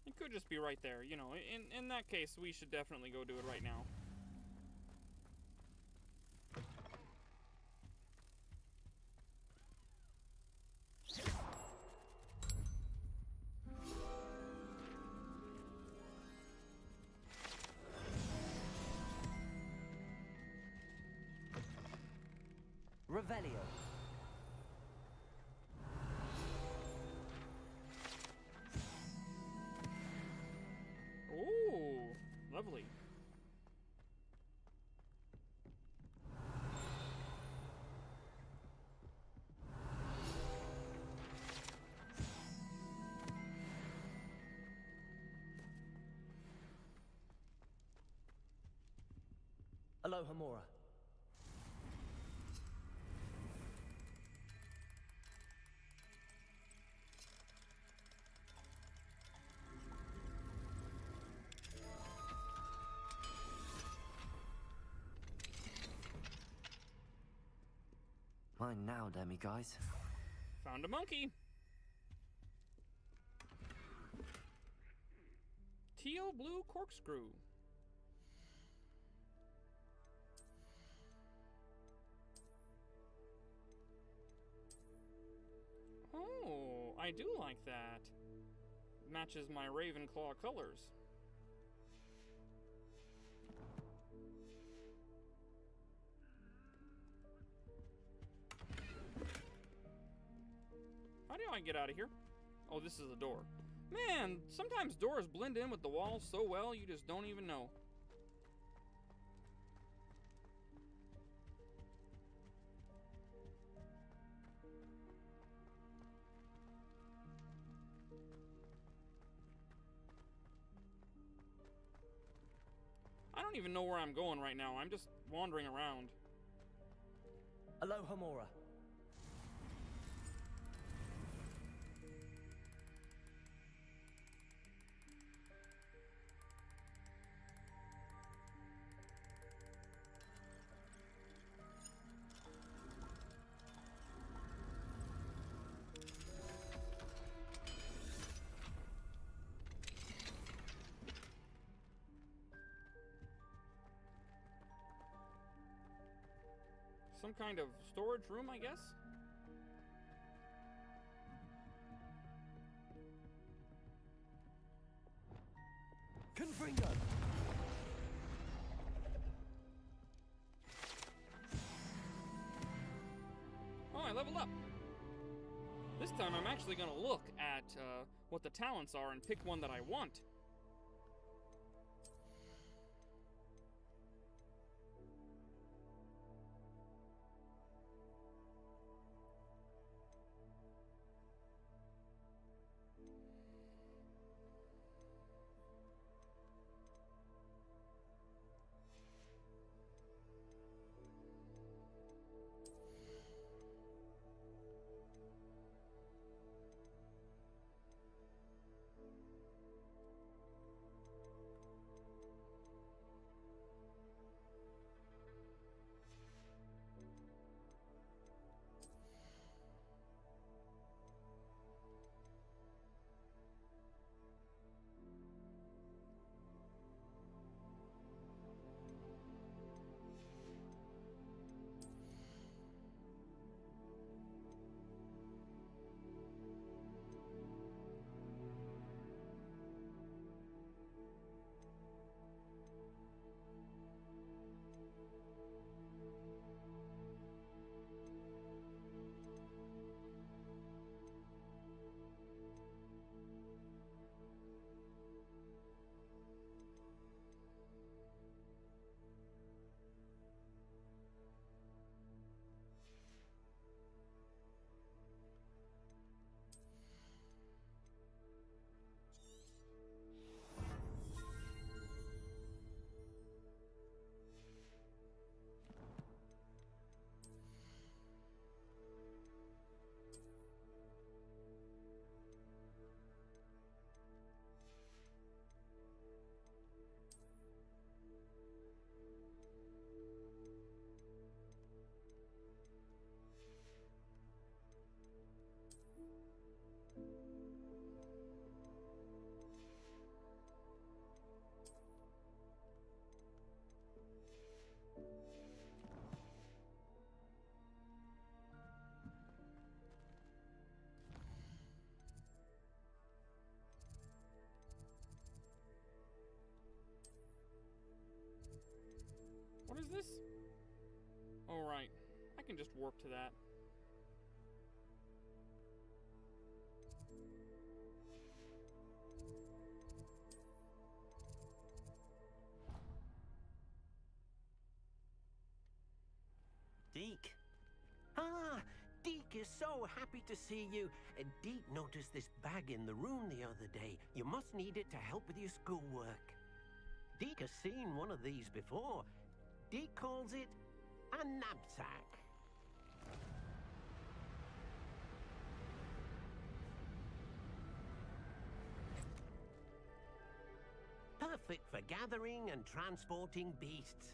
It could just be right there, you know. In that case, we should definitely go do it right now. Revelio. Ooh, lovely. Aloha Mora. Mine now, demi-guys. Found a monkey. Teal blue corkscrew. Oh, I do like that. Matches my Ravenclaw colors. How do I get out of here? Oh, this is a door. Man, sometimes doors blend in with the walls so well you just don't even know. I don't even know where I'm going right now. I'm just wandering around. Aloha Mora. Some kind of storage room, I guess? Confringo! Oh, I leveled up! This time I'm actually gonna look at what the talents are and pick one that I want. Alright, I can just warp to that. Deke. Ah, Deke is so happy to see you. Deke noticed this bag in the room the other day. You must need it to help with your schoolwork. Deke has seen one of these before. Deke calls it a knapsack. Perfect for gathering and transporting beasts.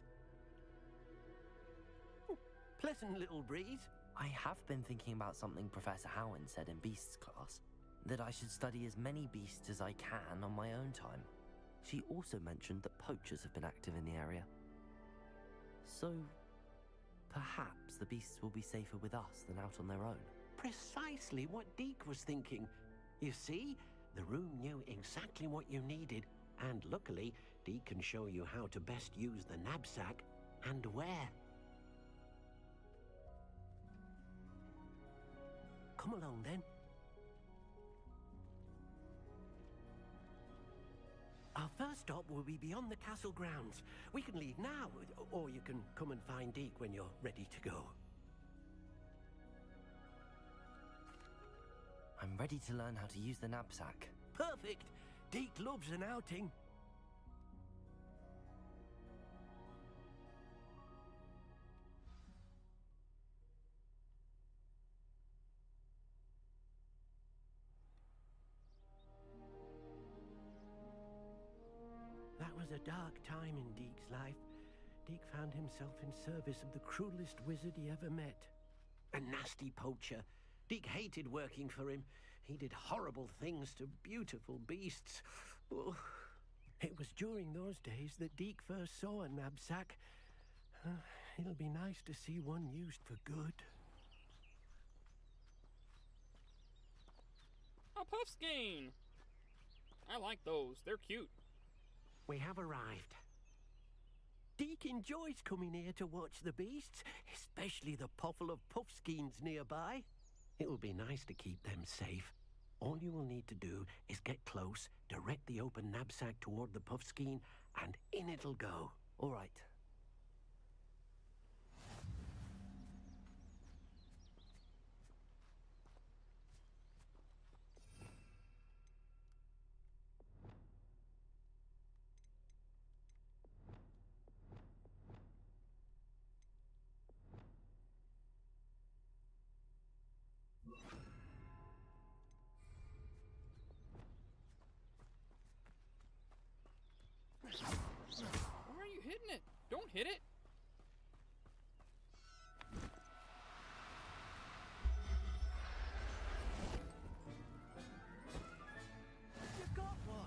Pleasant little breeze. I have been thinking about something Professor Howard said in Beasts class, that I should study as many beasts as I can on my own time. She also mentioned that poachers have been active in the area. So, perhaps the beasts will be safer with us than out on their own. Precisely what Deke was thinking. You see, the room knew exactly what you needed, and luckily, Deke can show you how to best use the knapsack and where. Come along, then. Our first stop will be beyond the castle grounds. We can leave now, or you can come and find Deke when you're ready to go. I'm ready to learn how to use the knapsack. Perfect! Deke loves an outing. That was a dark time in Deke's life. Deke found himself in service of the cruelest wizard he ever met. A nasty poacher. Deke hated working for him. He did horrible things to beautiful beasts. Oh. It was during those days that Deke first saw a knapsack. It'll be nice to see one used for good. A puffskein! I like those. They're cute. We have arrived. Deke enjoys coming here to watch the beasts, especially the puffle of puffskeins nearby. It'll be nice to keep them safe. All you will need to do is get close, direct the open knapsack toward the puffskein, and in it'll go. All right. Why are you hitting it? Don't hit it. You got one.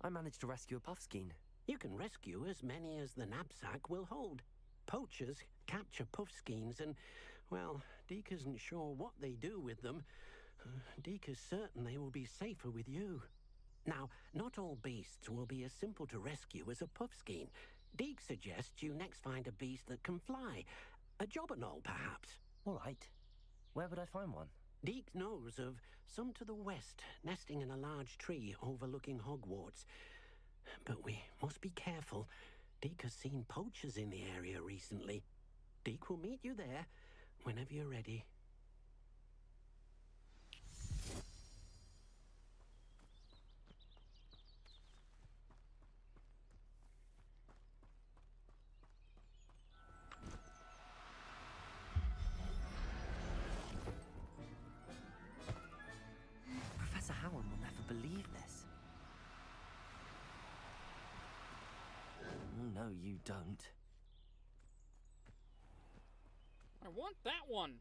I managed to rescue a puffskein. You can rescue as many as the knapsack will hold. Poachers capture puffskeins and, well, Deke isn't sure what they do with them. Deke is certain they will be safer with you. Now, not all beasts will be as simple to rescue as a puffskein. Deke suggests you next find a beast that can fly. A jobberknoll, perhaps. All right. Where would I find one? Deke knows of some to the west, nesting in a large tree overlooking Hogwarts. But we must be careful. Deke has seen poachers in the area recently. Deke will meet you there whenever you're ready. Professor Howard will never believe this. No, you don't. I want that one.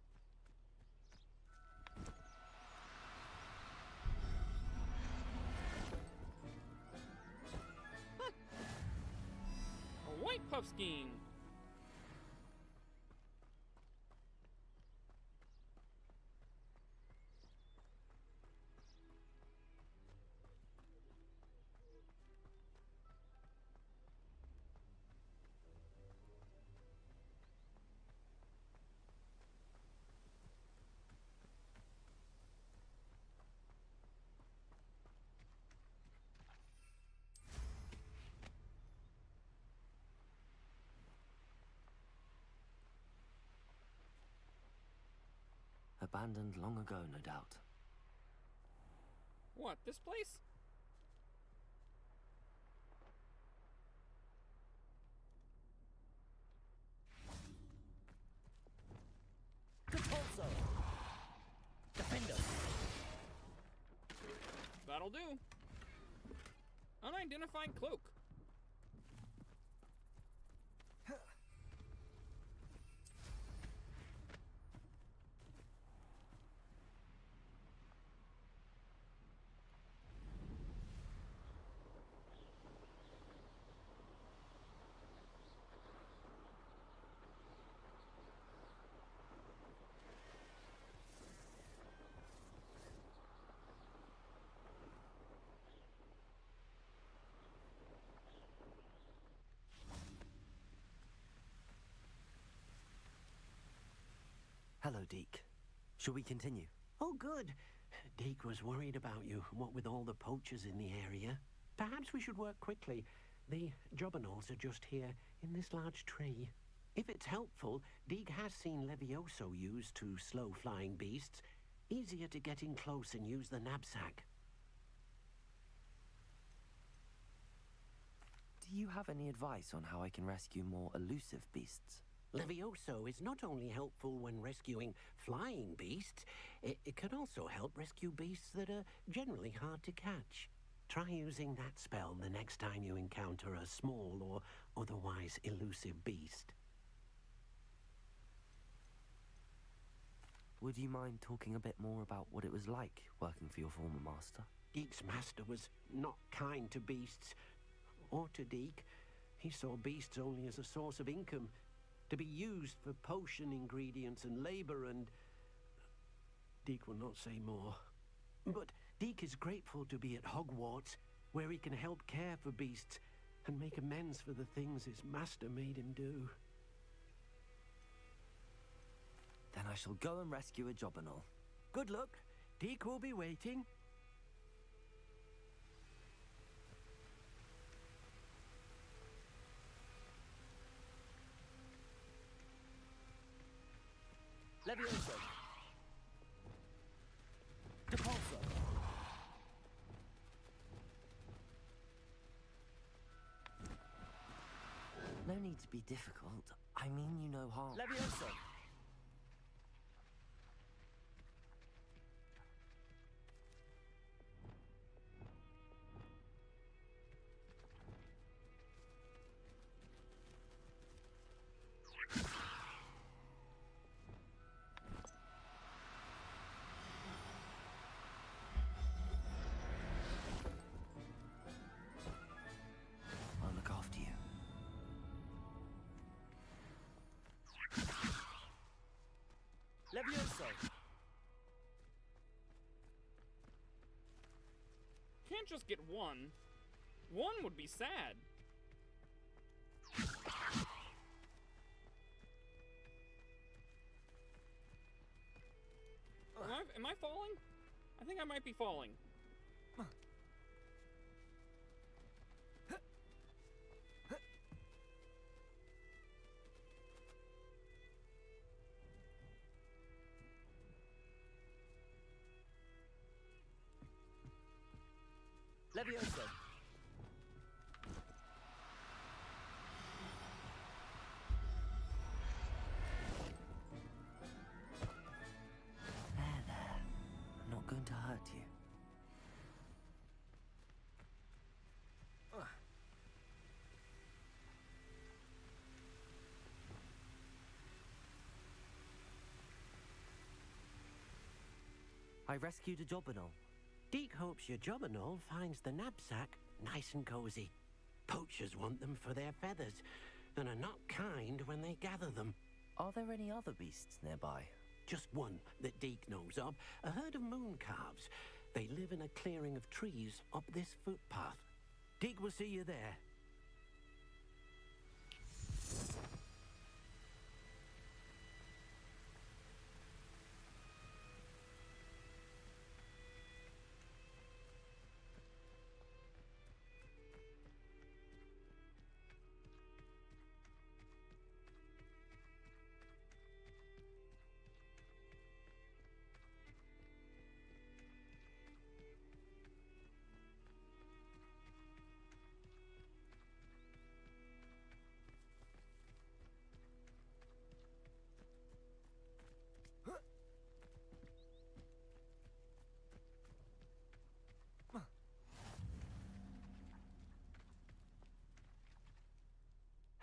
Huh. A white puffskein. Abandoned long ago, no doubt. What, this place? Repulso! Defender! That'll do. Unidentified cloak. Hello, Deke. Shall we continue? Oh, good. Deke was worried about you, what with all the poachers in the area. Perhaps we should work quickly. The jobberknolls are just here, in this large tree. If it's helpful, Deke has seen Levioso used to slow flying beasts. Easier to get in close and use the knapsack. Do you have any advice on how I can rescue more elusive beasts? Levioso is not only helpful when rescuing flying beasts, it can also help rescue beasts that are generally hard to catch. Try using that spell the next time you encounter a small or otherwise elusive beast. Would you mind talking a bit more about what it was like working for your former master? Deke's master was not kind to beasts, or to Deke. He saw beasts only as a source of income, to be used for potion ingredients and labor, and Deke will not say more. But Deke is grateful to be at Hogwarts, where he can help care for beasts and make amends for the things his master made him do. Then I shall go and rescue a jobberknoll. Good luck. Deke will be waiting. Levioso! Repulso! No need to be difficult. I mean you no harm. Levioso! Levioso! Can't just get one. One would be sad. Am I falling? I think I might be falling. Levioso! There. I'm not going to hurt you. I rescued a jobberknoll. Deke hopes your jobberknoll finds the knapsack nice and cozy. Poachers want them for their feathers, and are not kind when they gather them. Are there any other beasts nearby? Just one that Deke knows of, a herd of moon calves. They live in a clearing of trees up this footpath. Deke will see you there.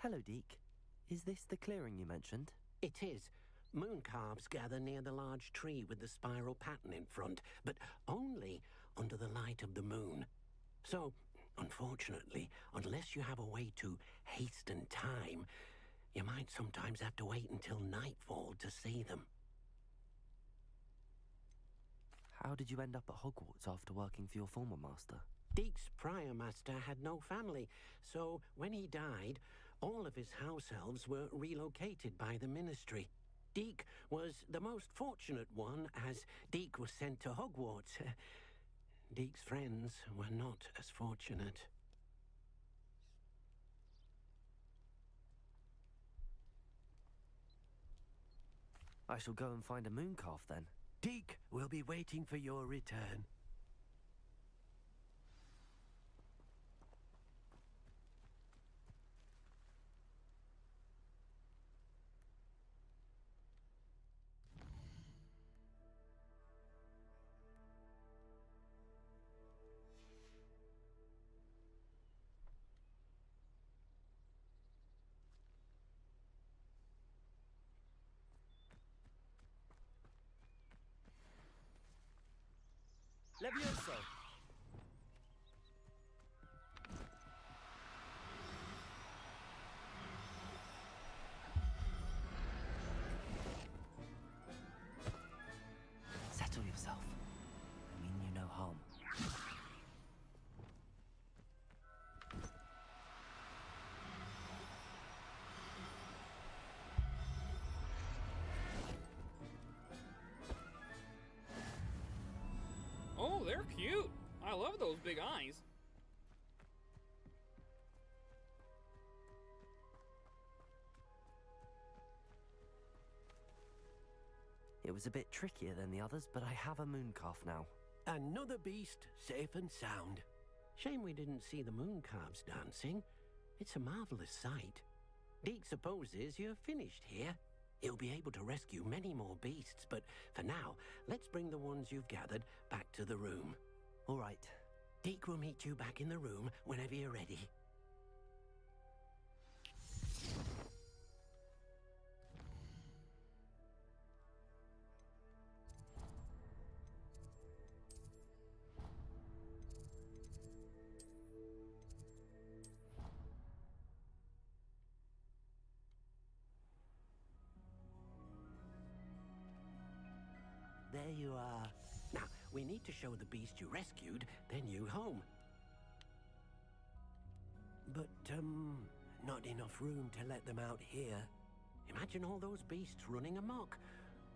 Hello, Deke. Is this the clearing you mentioned? It is. Moon calves gather near the large tree with the spiral pattern in front, but only under the light of the moon. So, unfortunately, unless you have a way to hasten time, you might sometimes have to wait until nightfall to see them. How did you end up at Hogwarts after working for your former master? Deke's prior master had no family, so when he died, all of his house elves were relocated by the ministry. Deke was the most fortunate one, as Deke was sent to Hogwarts. Deke's friends were not as fortunate. I shall go and find a moon calf then. Deke will be waiting for your return. Levioso! Settle yourself. I mean you no harm. Oh, they're cute. I love those big eyes. It was a bit trickier than the others, but I have a moon calf now. Another beast, safe and sound. Shame we didn't see the moon calves dancing. It's a marvelous sight. Deke supposes you're finished here. He'll be able to rescue many more beasts, but for now, let's bring the ones you've gathered back to the room. All right. Deke will meet you back in the room whenever you're ready. There you are. Now, we need to show the beast you rescued their new home. But, not enough room to let them out here. Imagine all those beasts running amok.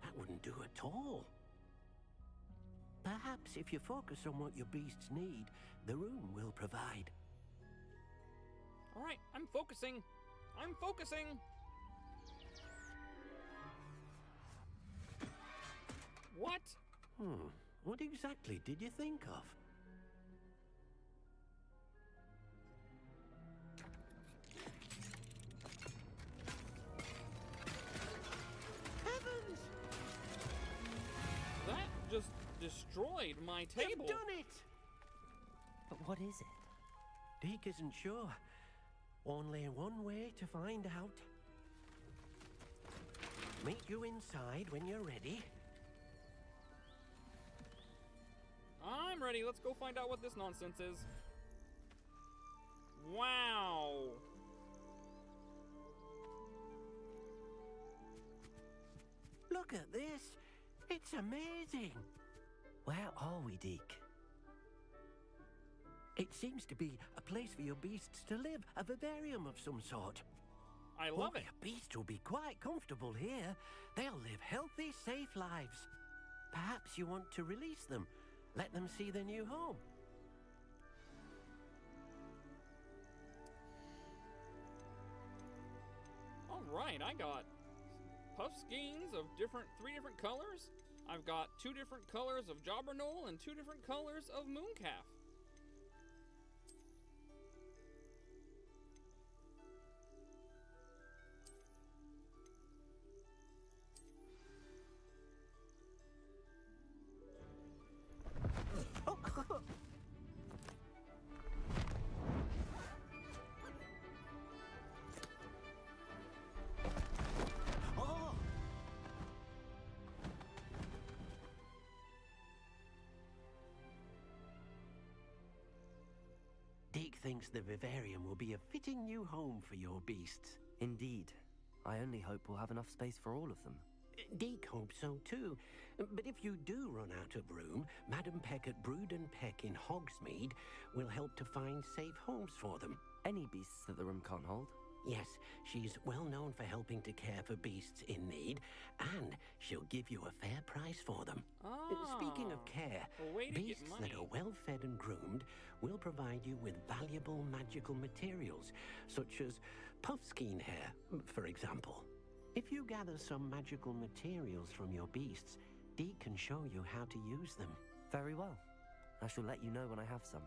That wouldn't do at all. Perhaps if you focus on what your beasts need, the room will provide. All right, I'm focusing. I'm focusing. What? What exactly did you think of? Heavens! That just destroyed my table. You've done it! But what is it? Deke isn't sure. Only one way to find out. Meet you inside when you're ready. I'm ready. Let's go find out what this nonsense is. Wow. Look at this. It's amazing. Where are we, Deke? It seems to be a place for your beasts to live, a vivarium of some sort. I love it. Your beasts will be quite comfortable here. They'll live healthy, safe lives. Perhaps you want to release them. Let them see their new home. All right, I got puff skeins of three different colors. I've got 2 different colors of Jobberknoll and 2 different colors of Mooncalf. thinks the vivarium will be a fitting new home for your beasts. Indeed. I only hope we'll have enough space for all of them. Deke hopes so too. But if you do run out of room, Madam Peck at Brood and Peck in Hogsmeade will help to find safe homes for them. Any beasts that the room can't hold? Yes, she's well known for helping to care for beasts in need, and she'll give you a fair price for them. Speaking of care, beasts that are well fed and groomed will provide you with valuable magical materials, such as puffskein hair, for example. If you gather some magical materials from your beasts, Deke can show you how to use them. Very well. I shall let you know when I have some.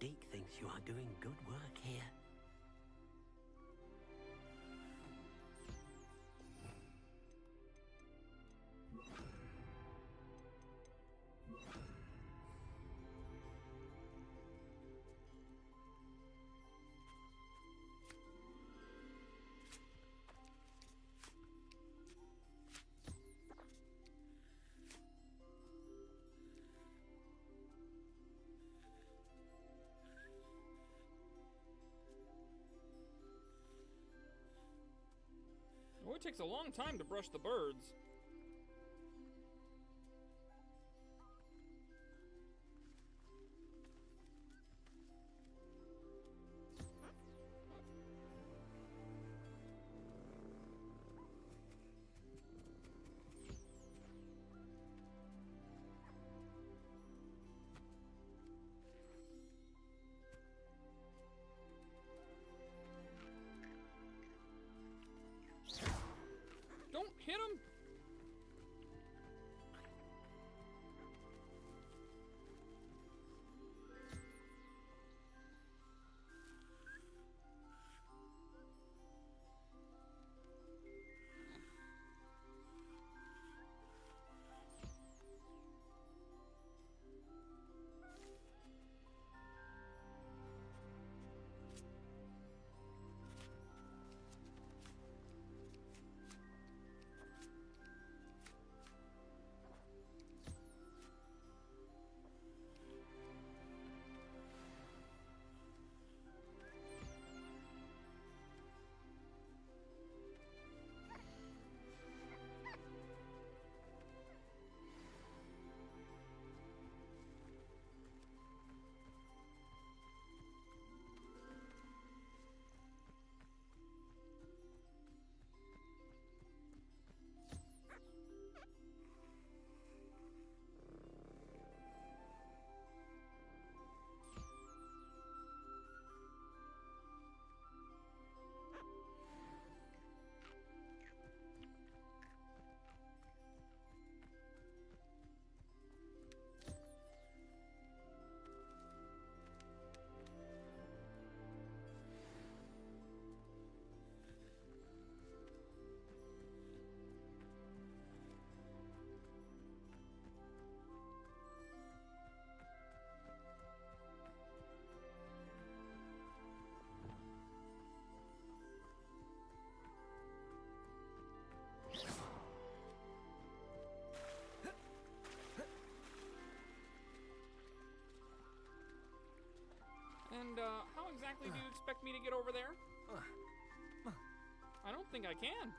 Deke thinks you are doing good work here. Oh, it takes a long time to brush the birds. Don't hit him! And, how exactly do you expect me to get over there? I don't think I can.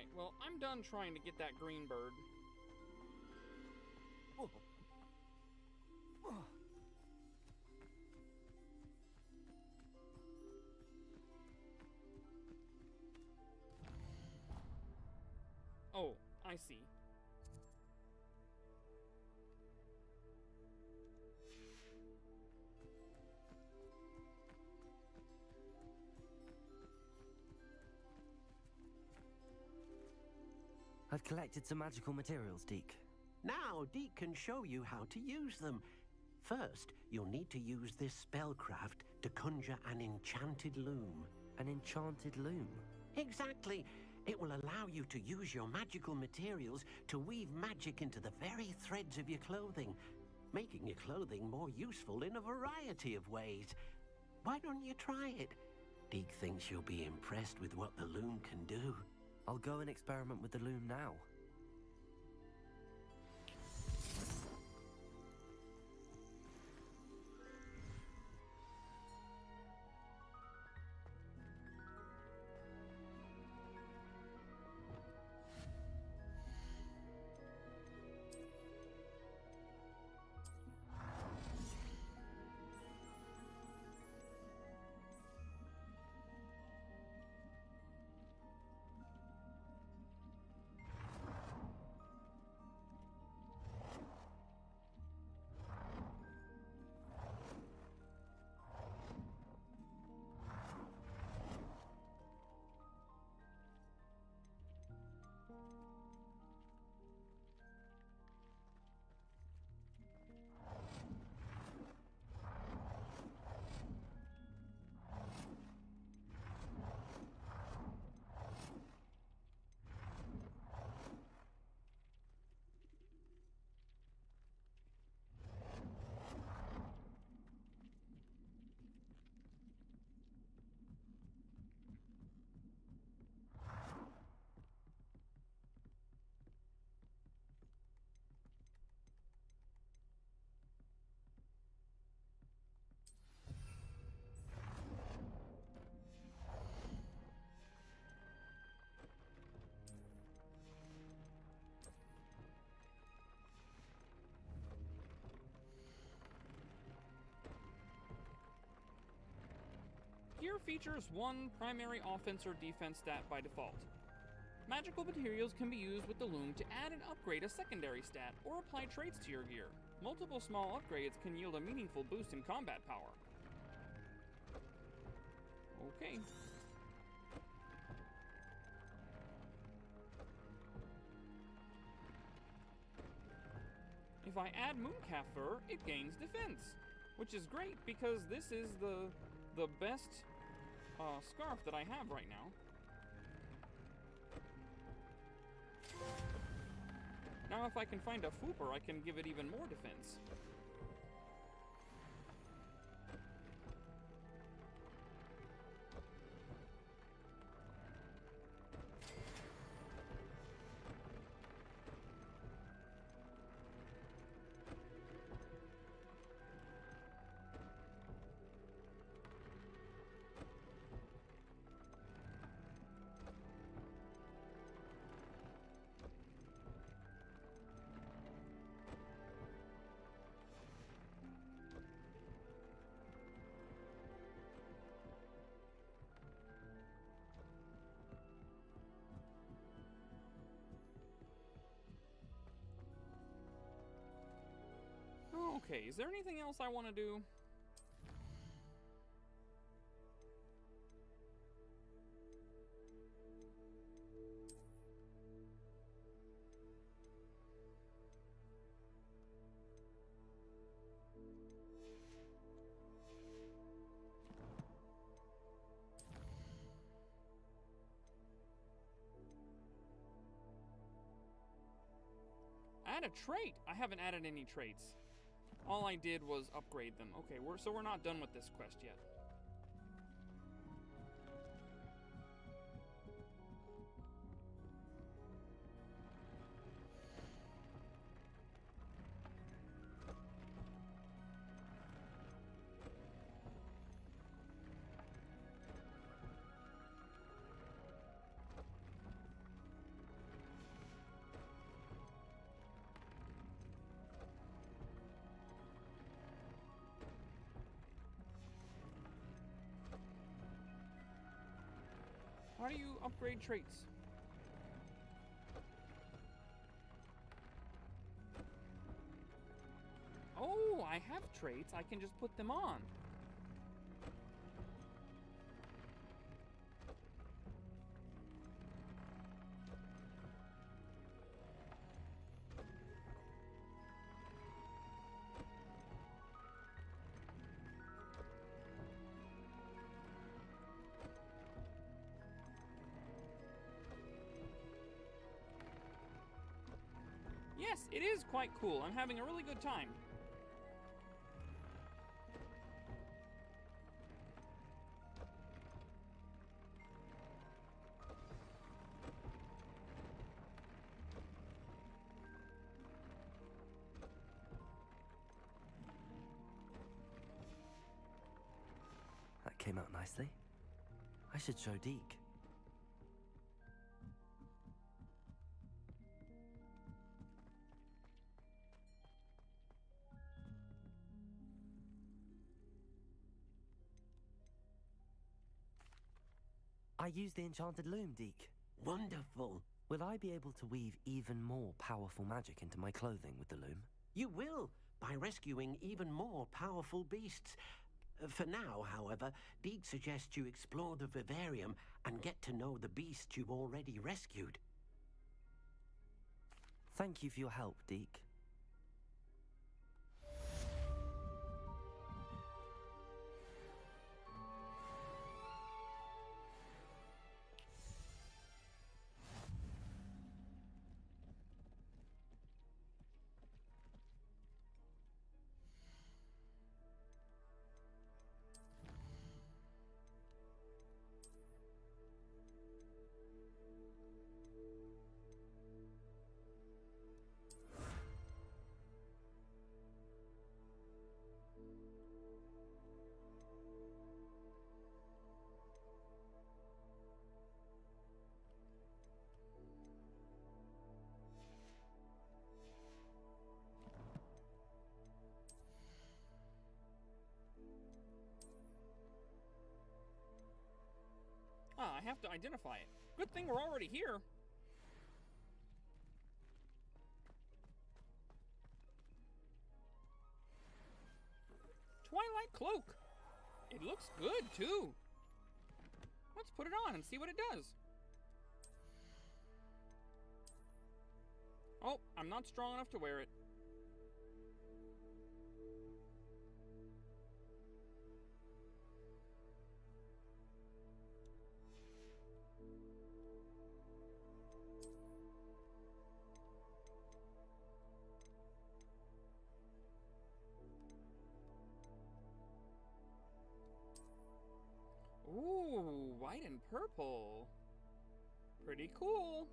Alright, well, I'm done trying to get that green bird. Oh, I see. I've collected some magical materials, Deke. Now, Deke can show you how to use them. First, you'll need to use this spellcraft to conjure an enchanted loom. An enchanted loom? Exactly. It will allow you to use your magical materials to weave magic into the very threads of your clothing, making your clothing more useful in a variety of ways. Why don't you try it? Deke thinks you'll be impressed with what the loom can do. I'll go and experiment with the loom now. Gear features one primary offense or defense stat by default. Magical materials can be used with the loom to add and upgrade a secondary stat or apply traits to your gear. Multiple small upgrades can yield a meaningful boost in combat power. Okay. If I add mooncalf fur, it gains defense, which is great because this is the best scarf that I have right now. Now if I can find a fooper, I can give it even more defense. Okay, is there anything else I want to do? Add a trait! I haven't added any traits. All I did was upgrade them. Okay, so we're not done with this quest yet. How do you upgrade traits? Oh, I have traits. I can just put them on. Yes, it is quite cool. I'm having a really good time. That came out nicely. I should show Deke. I used the enchanted loom, Deke. Wonderful. Will I be able to weave even more powerful magic into my clothing with the loom? You will, by rescuing even more powerful beasts. For now, however, Deke suggests you explore the vivarium and get to know the beasts you've already rescued. Thank you for your help, Deke. Ah, I have to identify it. Good thing we're already here. Twilight Cloak. It looks good, too. Let's put it on and see what it does. Oh, I'm not strong enough to wear it. Ooh, white and purple. Pretty cool.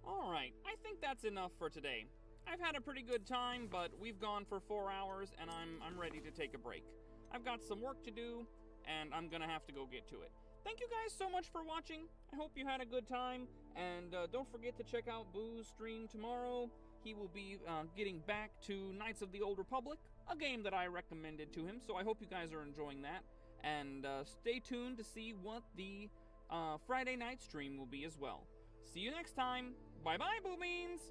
Alright, I think that's enough for today. I've had a pretty good time, but we've gone for 4 hours, and I'm ready to take a break. I've got some work to do, and I'm gonna have to go get to it. Thank you guys so much for watching. I hope you had a good time, and don't forget to check out Buu's stream tomorrow. He will be getting back to Knights of the Old Republic, a game that I recommended to him, so I hope you guys are enjoying that. And stay tuned to see what the Friday night stream will be as well. See you next time. Bye-bye, Buu Beans!